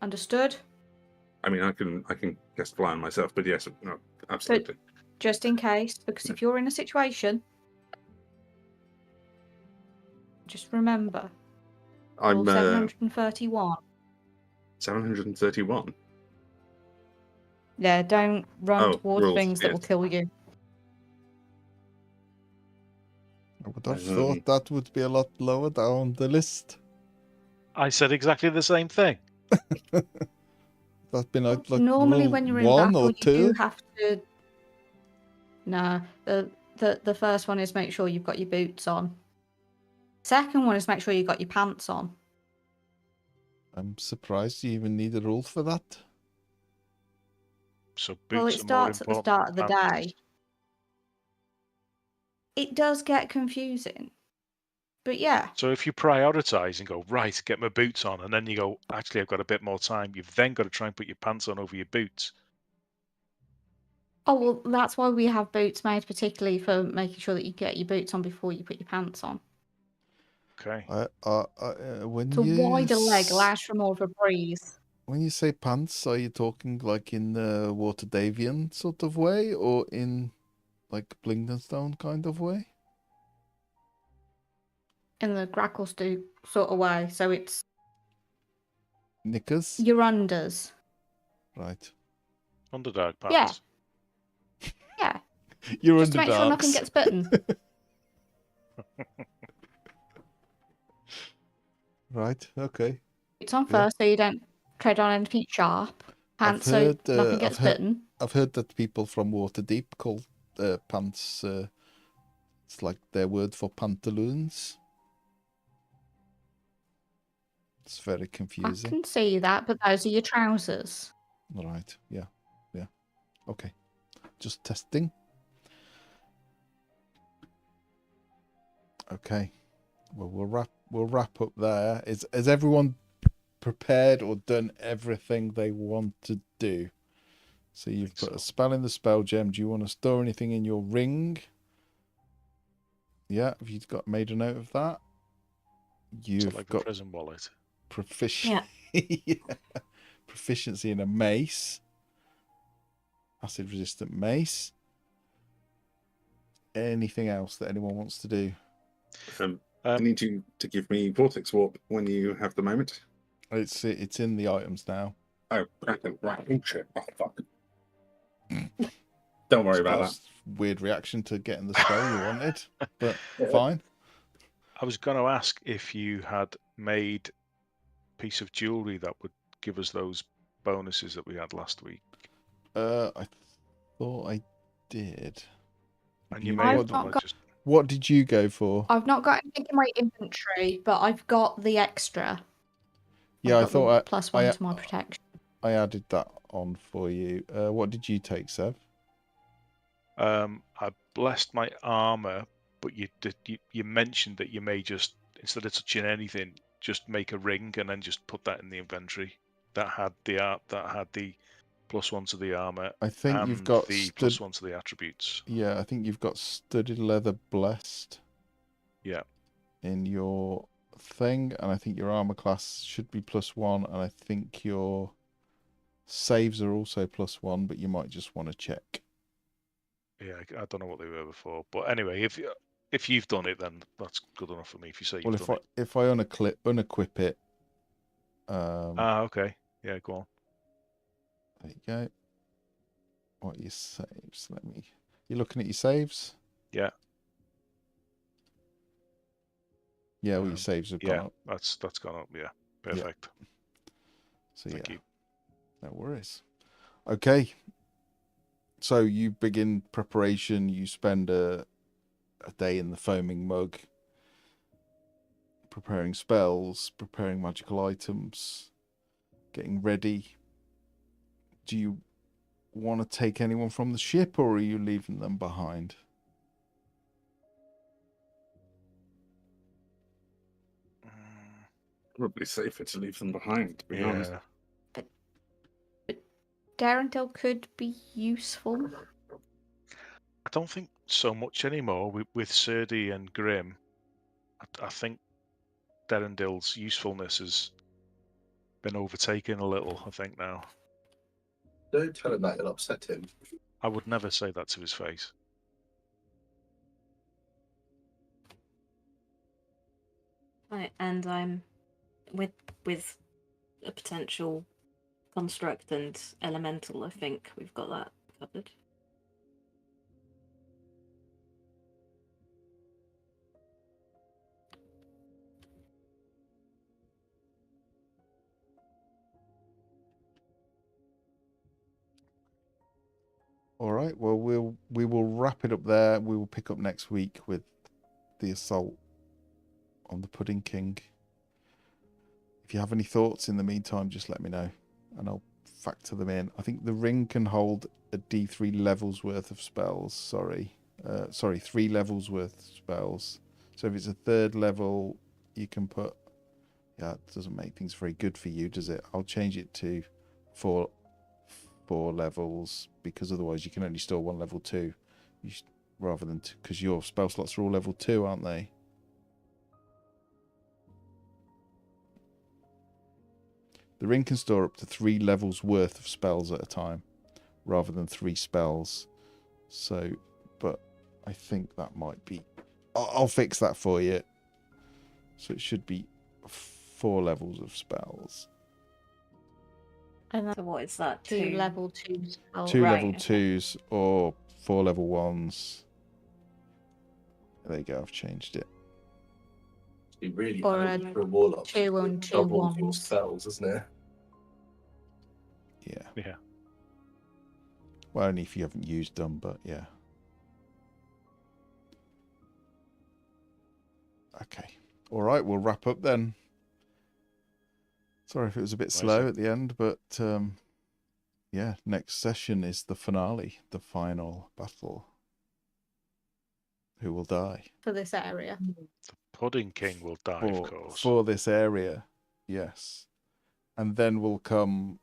Understood? I mean, I can cast Fly on myself, but yes, no, absolutely. But just in case, because if you're in a situation, just remember, I'm 731. 731. Yeah, don't run towards rules, things that yes. will kill you. I would have thought that would be a lot lower down the list. I said exactly the same thing. That's been like Normally when you're in 1 battle, or you 2. do have to. No, the first one is make sure you've got your boots on. Second one is make sure you've got your pants on. I'm surprised you even need a rule for that. So boots Well, it starts at the start of the day. It does get confusing. But yeah. So if you prioritize and go, right, get my boots on, and then you go, actually, I've got a bit more time, you've then got to try and put your pants on over your boots. Oh, well, that's why we have boots made particularly for making sure that you get your boots on before you put your pants on. Okay. When It's a you wider leg, allows for more of a breeze. When you say pants, are you talking like in the Water Davian sort of way, or in like Blingdenstone kind of way? In the Gracklestew sort of way, so it's Knickers? your unders. Right. Underdog pants. Yeah. Your Just to make sure nothing gets bitten. Right, okay. It's on first so you don't tread on anything sharp. Pants so nothing gets bitten. I've heard that people from Waterdeep call pants, it's like their word for pantaloons. It's very confusing. I can see that, but those are your trousers. Right. Yeah. Yeah. Okay. Just testing. Okay. Well, we'll wrap up there. Has everyone prepared or done everything they want to do? So you've put a spell in the spell gem. Do you want to store anything in your ring? Yeah. Have you made a note of that? You've like got the prison wallet. Yeah. Proficiency in a mace. Acid resistant mace. Anything else that anyone wants to do? I need you to give me Vortex Warp when you have the moment. It's in the items now. Oh, right. Oh, shit. Oh, fuck. Don't worry about that. Weird reaction to getting the spell you wanted, but fine. I was going to ask if you had made a piece of jewellery that would give us those bonuses that we had last week. I thought I did. And you may have done just... What did you go for? I've not got anything in my inventory, but I've got the extra. Yeah, I thought +1 to my protection. I added that on for you. What did you take, Sev? I blessed my armor, but you mentioned that you may just, instead of touching anything, just make a ring and then just put that in the inventory. That had the +1 to the armor. I think you've got the +1 to the attributes. Yeah, I think you've got studded leather blessed. Yeah. In your thing, and I think your armor class should be +1, and I think your saves are also +1, but you might just want to check. Yeah, I don't know what they were before, but anyway, if you've done it, then that's good enough for me. If you say you've done it. If I unequip it. Okay. Yeah, go on. There you go. What are your saves? You're looking at your saves? Yeah. Yeah, well, your saves have gone up. That's gone up. Yeah, perfect. Yeah. So Thank you. No worries. Okay. So you begin preparation. You spend a day in the foaming mug, preparing spells, preparing magical items, getting ready. Do you want to take anyone from the ship, or are you leaving them behind? Probably safer to leave them behind, to be honest. But Darendil could be useful. I don't think so much anymore with Serdi and Grim. I think Darendil's usefulness has been overtaken a little, I think, now. Don't tell him that, you'll upset him. I would never say that to his face. Right, and I'm with a potential construct and elemental. I think we've got that covered. All right. Well, we will wrap it up there. We will pick up next week with the assault on the Pudding King. If you have any thoughts in the meantime, just let me know, and I'll factor them in. I think the ring can hold a D3 levels worth of spells. Sorry, 3 levels worth of spells. So if it's a 3rd level, you can put. Yeah, it doesn't make things very good for you, does it? I'll change it to 4 levels, because otherwise you can only store 1 level 2, rather than because your spell slots are all level 2, aren't they? The ring can store up to 3 levels worth of spells at a time, rather than 3 spells. So, but I think that might be. I'll fix that for you. So it should be 4 levels of spells. And So what is that? 2 level 2s. 2 level 2s or 4 level 1s. There you go. I've changed it. Be really Or for a warlock. 2 and 2 double your 1s. spells, isn't it? Yeah. Well, only if you haven't used them, but yeah. Okay. All right, we'll wrap up then. Sorry if it was a bit slow at the end, but yeah, next session is the finale, the final battle. Who will die? For this area. The Pudding King will die, of course. For this area, yes. And then will come.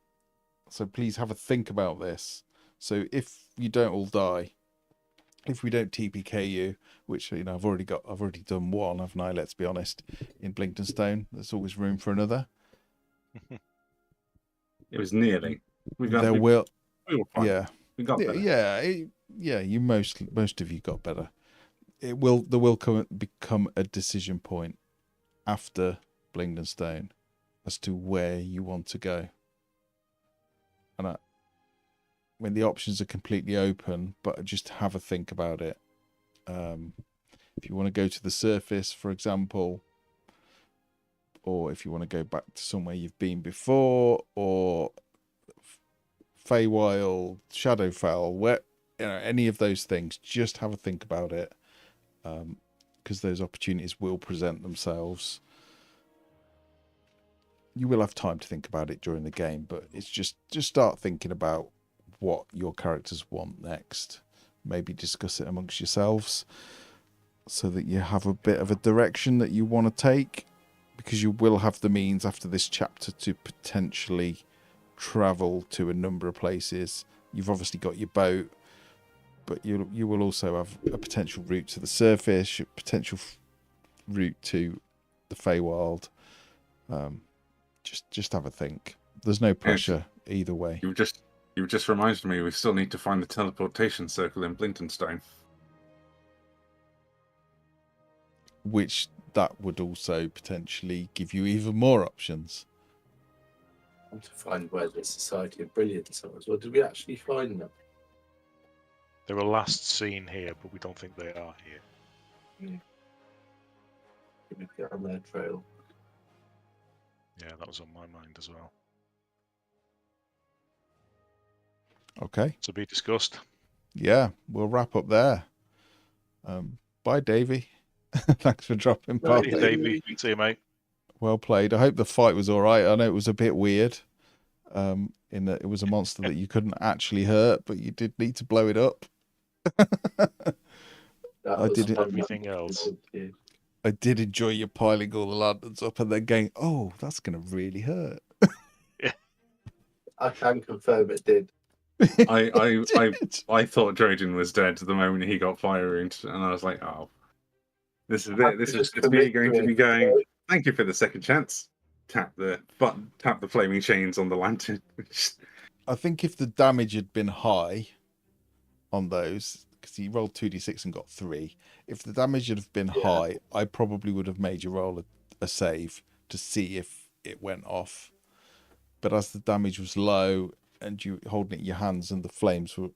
So please have a think about this. So if you don't all die, if we don't TPK you, which I've already done one, haven't I? Let's be honest. In Blingdenstone, there's always room for another. It was nearly. We were fine. Yeah, We got better. Yeah. You most of you got better. There will become a decision point after Blingdenstone as to where you want to go. And when the options are completely open, but just have a think about it. If you want to go to the surface, for example, or if you want to go back to somewhere you've been before, or Feywild, Shadowfell, where any of those things, just have a think about it, because those opportunities will present themselves. You will have time to think about it during the game, but it's just start thinking about what your characters want next. Maybe discuss it amongst yourselves so that you have a bit of a direction that you want to take, because you will have the means after this chapter to potentially travel to a number of places. You've obviously got your boat, but you will also have a potential route to the surface, a potential route to the Feywild. Just have a think. There's no pressure either way. You just reminded me we still need to find the teleportation circle in Blingdenstone. Which that would also potentially give you even more options. I want to find where the Society of Brilliance was. Well, did we actually find them? They were last seen here, but we don't think they are here. Yeah. We get on their trail. Yeah, that was on my mind as well. Okay. To be discussed. Yeah, we'll wrap up there. Bye, Davey. Thanks for dropping by. Hey, Davey. See you, mate. Well played. I hope the fight was all right. I know it was a bit weird, in that it was a monster that you couldn't actually hurt, but you did need to blow it up. I did everything else. I did enjoy you piling all the lanterns up and then going, "Oh, that's going to really hurt." I can confirm it did. I thought Trojan was dead the moment he got fire wound, and I was like, "Oh, this is it. This is just me going to be going. Thank you for the second chance. Tap the button. Tap the flaming chains on the lantern." I think if the damage had been high on those, because he rolled 2d6 and got 3. If the damage had been high, I probably would have made you roll a save to see if it went off. But as the damage was low and you holding it in your hands and the flames were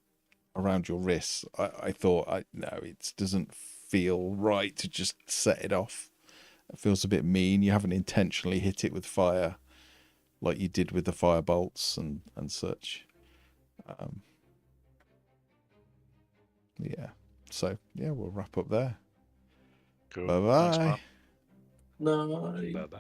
around your wrists, I thought, no, it doesn't feel right to just set it off. It feels a bit mean. You haven't intentionally hit it with fire like you did with the fire bolts and such. Yeah. So, yeah, we'll wrap up there. Cool. Bye-bye. Thanks, No. Bye-bye.